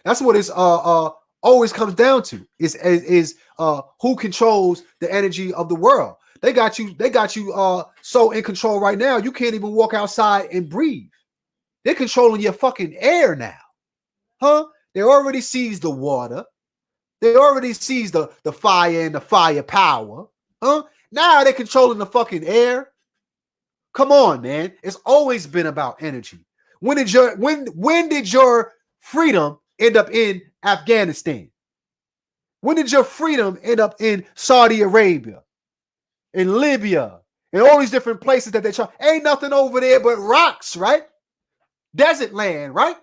That's what it's always comes down to is who controls the energy of the world. They got you so in control right now, you can't even walk outside and breathe. They're controlling your fucking air now. Huh? They already seized the water. They already seized the fire and the firepower. Huh? Now they're controlling the fucking air. Come on, man. It's always been about energy. When did your freedom end up in Afghanistan? When did your freedom end up in Saudi Arabia, in Libya, and all these different places that they try? Ain't nothing over there but rocks, right? Desert land, right?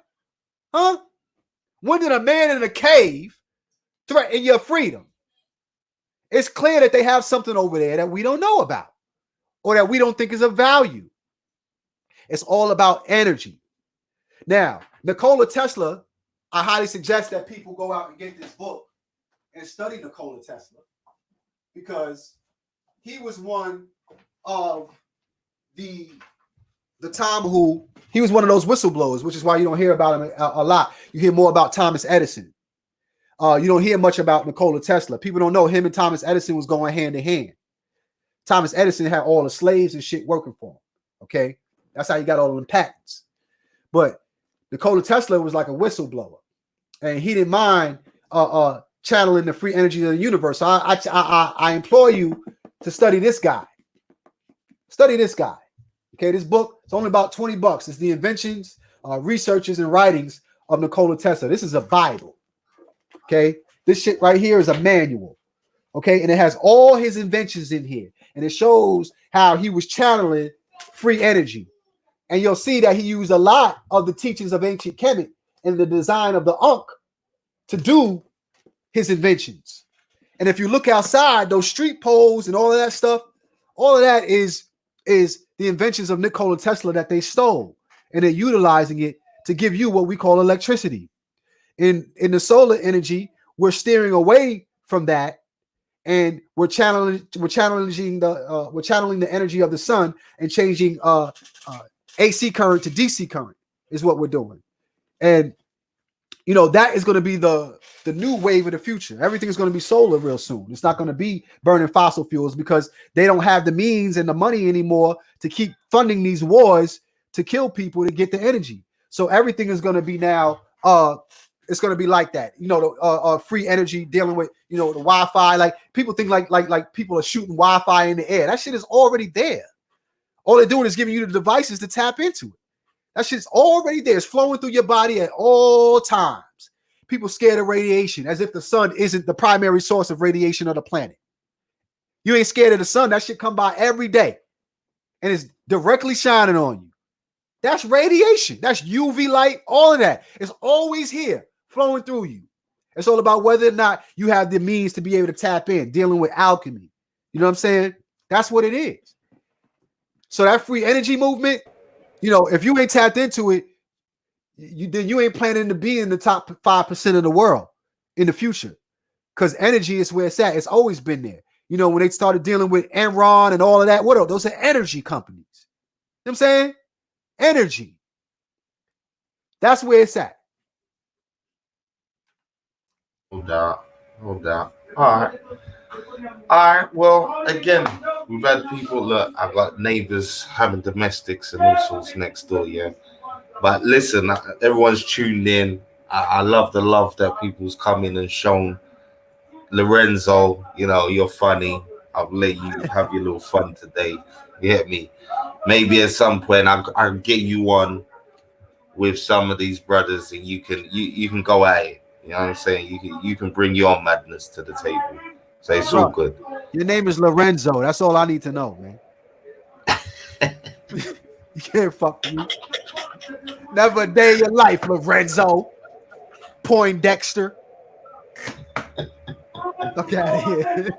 Huh? When did a man in a cave threaten your freedom? It's clear that they have something over there that we don't know about or that we don't think is of value. It's all about energy. Now, Nikola Tesla, I highly suggest that people go out and get this book and study Nikola Tesla, because he was one of the time who he was one of those whistleblowers, which is why you don't hear about him a lot. You hear more about Thomas Edison. You don't hear much about Nikola Tesla. People don't know him and Thomas Edison was going hand in hand. Thomas Edison had all the slaves and shit working for him. Okay, that's how he got all of them patents. But Nikola Tesla was like a whistleblower, and he didn't mind channeling the free energy of the universe. So I implore you to study this guy. Study this guy. Okay, this book, it's only about $20. It's the inventions, researches, and writings of Nikola Tesla. This is a Bible. Okay, this shit right here is a manual. Okay, and it has all his inventions in here, and it shows how he was channeling free energy. And you'll see that he used a lot of the teachings of ancient Kemetic and the design of the Ankh to do his inventions. And if you look outside, those street poles and all of that stuff, all of that is the inventions of Nikola Tesla that they stole, and they're utilizing it to give you what we call electricity. In the solar energy, we're steering away from that, and we're channeling the energy of the sun and changing AC current to DC current is what we're doing. And that is going to be the new wave of the future. Everything is going to be solar real soon. It's not going to be burning fossil fuels because they don't have the means and the money anymore to keep funding these wars to kill people to get the energy. So everything is going to be now it's going to be like that. The free energy dealing with the Wi-Fi. Like people think like people are shooting Wi-Fi in the air. That shit is already there. All they're doing is giving you the devices to tap into it. That shit's already there. It's flowing through your body at all times. People scared of radiation as if the sun isn't the primary source of radiation of the planet. You ain't scared of the sun. That shit come by every day and it's directly shining on you. That's radiation. That's UV light. All of that. It's always here flowing through you. It's all about whether or not you have the means to be able to tap in, dealing with alchemy. You know what I'm saying? That's what it is. So that free energy movement, if you ain't tapped into it, then you ain't planning to be in the top 5% of the world in the future, because energy is where it's at. It's always been there. When they started dealing with Enron and all of that, what are those? Are energy companies. You know what I'm saying? Energy. That's where it's at. No doubt. No doubt. All right. Well, again, we've had people. Look, I've got neighbors having domestics and all sorts next door. Yeah. But listen, everyone's tuned in. I love the love that people's come in and shown. Lorenzo, you're funny. I'll let you have your little fun today. You get me? Maybe at some point I'll get you on with some of these brothers, and you can go at it. You know what I'm saying? You can bring your madness to the table. So it's all good. Your name is Lorenzo. That's all I need to know, man. You can't fuck with me. Never a day in your life, Lorenzo. Poindexter. Fuck out of here.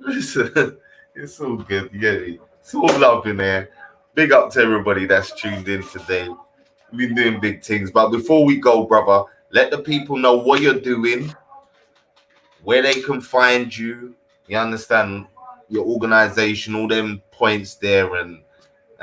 Listen, it's all good. You get me? It's all love in there. Big up to everybody that's tuned in today. We've been doing big things. But before we go, brother, let the people know what you're doing, where they can find you. You understand your organization, all them points there, and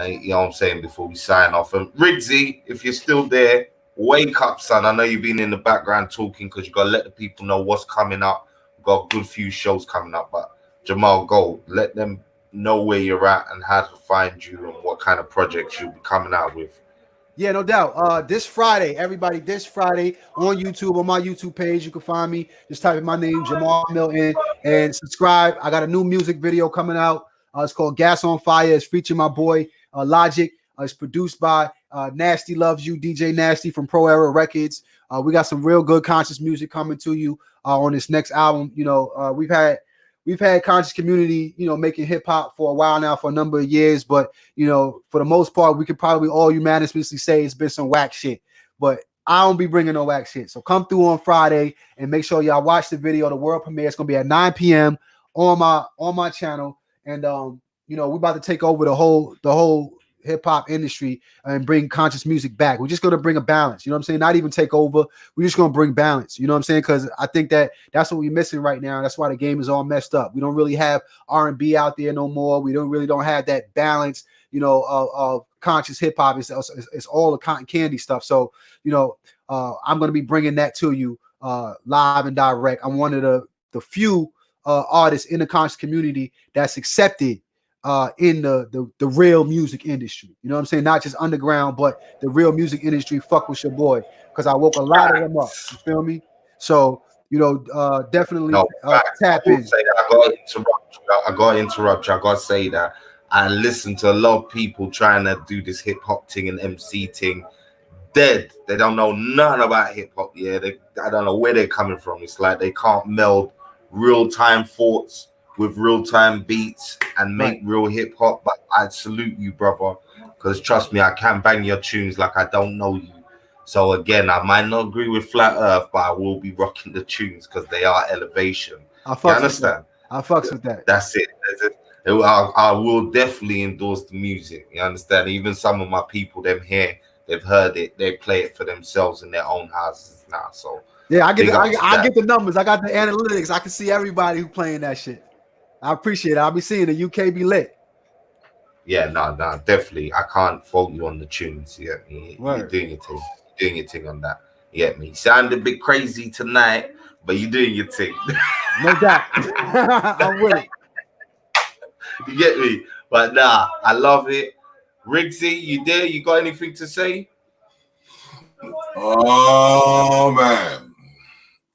you know what I'm saying before we sign off. And Riggsy, if you're still there, wake up, son. I know you've been in the background talking because you got to let the people know what's coming up. We've got a good few shows coming up, but Jamal, go. Let them know where you're at and how to find you and what kind of projects you'll be coming out with. Yeah, no doubt. This Friday, everybody, this Friday on YouTube, on my YouTube page, you can find me. Just type in my name, Jamaar Milton, and subscribe. I got a new music video coming out. It's called Gas on Fire. It's featuring my boy Logic. It's produced by Nasty Loves You, DJ Nasty from Pro Era Records. We got some real good conscious music coming to you on this next album. You know, we've had conscious community, you know, making hip hop for a while now, for a number of years. But, you know, for the most part, we could probably all unanimously say it's been some whack shit. But I don't be bringing no whack shit. So come through on Friday and make sure y'all watch the video. The world premiere. It's going to be at 9 p.m. on my channel. And, you know, we're about to take over the whole hip hop industry and bring conscious music back. We're just going to bring a balance. You know what I'm saying? Not even take over. We're just going to bring balance. You know what I'm saying? Because I think that's what we're missing right now. That's why the game is all messed up. We don't really have R&B out there no more. We don't have that balance, you know, of conscious hip hop. It's all the cotton candy stuff. So, you know, I'm going to be bringing that to you live and direct. I'm one of the few artists in the conscious community that's accepted in the real music industry. You know what I'm saying? Not just underground, but the real music industry. Fuck with your boy, because I woke a lot of them up. You feel me? So, you know, definitely tap in. I got to interrupt you. I got to say that I listen to a lot of people trying to do this hip hop thing and MC thing. Dead. They don't know nothing about hip hop. Yeah, I don't know where they're coming from. It's like they can't meld real time thoughts with real-time beats and make real hip-hop. But I salute you, brother, because trust me, I can bang your tunes like I don't know you. So again, I might not agree with Flat Earth, but I will be rocking the tunes because they are elevation. You understand? I fucks with that. That's it. I will definitely endorse the music. You understand? Even some of my people, them here, they've heard it. They play it for themselves in their own houses now. So yeah, I get the numbers. I got the analytics. I can see everybody who playing that shit. I appreciate it. I'll be seeing the UK be lit. Yeah, no, definitely. I can't fault you on the tunes. Yeah, you're doing your thing. You're doing your thing on that. You get me? You sound a bit crazy tonight, but you're doing your thing. No doubt. I'm with it. You get me? But nah, I love it. Riggsy, you there? You got anything to say? Oh, man.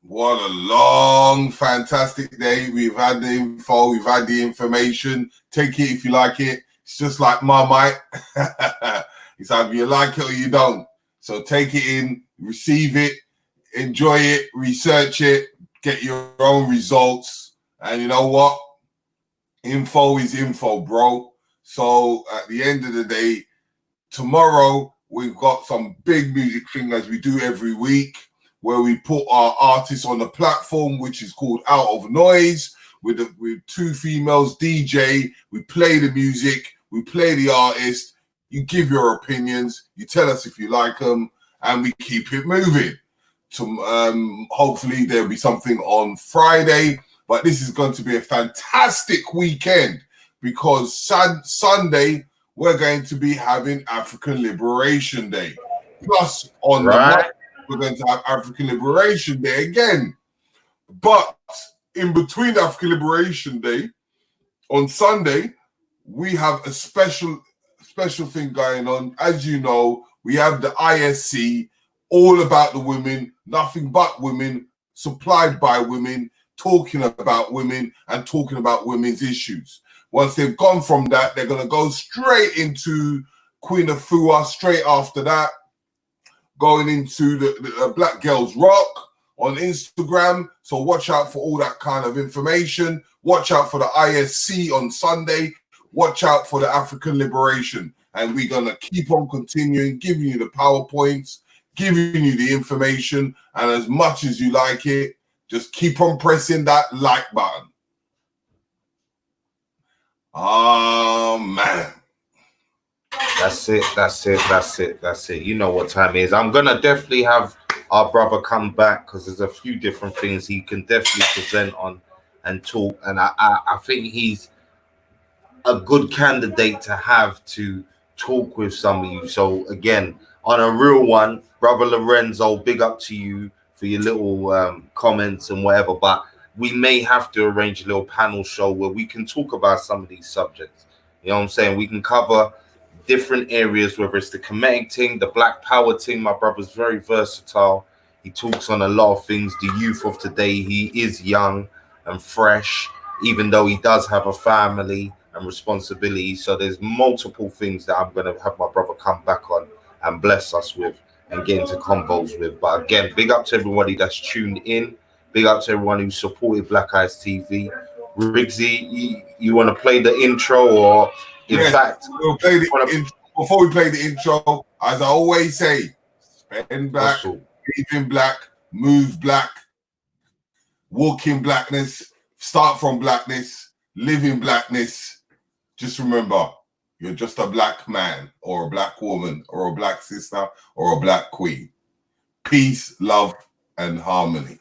What a long, fantastic day. We've had the info. We've had the information. Take it if you like it. It's just like Marmite. It's either you like it or you don't. So take it in, receive it, enjoy it, research it, get your own results. And you know what? Info is info, bro. So at the end of the day, tomorrow we've got some big music thing as we do every week, where we put our artists on the platform, which is called Out of Noise, with two females DJ. We play the music, we play the artist, you give your opinions, you tell us if you like them, and we keep it moving. Hopefully there'll be something on Friday, but this is going to be a fantastic weekend because Sunday we're going to be having African Liberation Day. Plus on the Monday, we're going to have African Liberation Day again. But in between African Liberation Day, on Sunday, we have a special thing going on. As you know, we have the ISC, all about the women, nothing but women, supplied by women, talking about women and talking about women's issues. Once they've gone from that, they're going to go straight into Queen of Fua, straight after that, going into the Black Girls Rock on Instagram. So watch out for all that kind of information. Watch out for the ISC on Sunday, watch out for the African liberation. And we're going to keep on continuing, giving you the PowerPoints, giving you the information. And as much as you like it, just keep on pressing that like button. Oh, man. That's it. You know what time it is. I'm going to definitely have our brother come back because there's a few different things he can definitely present on and talk. And I think he's a good candidate to have to talk with some of you. So again, on a real one, brother Lorenzo, big up to you for your little comments and whatever. But we may have to arrange a little panel show where we can talk about some of these subjects. You know what I'm saying? We can cover different areas, whether it's the Kemetic thing, the Black Power thing. My brother's very versatile. He talks on a lot of things. The youth of today, he is young and fresh, even though he does have a family and responsibility. So there's multiple things that I'm going to have my brother come back on and bless us with and get into convos with. But again, big up to everybody that's tuned in. Big up to everyone who supported Black Eyes TV. Riggsy, you want to play the intro, or in fact, we'll play the intro. Before we play the intro, as I always say, spend black, live in black, move black, walk in blackness, start from blackness, live in blackness. Just remember, you're just a black man or a black woman or a black sister or a black queen. Peace, love, and harmony.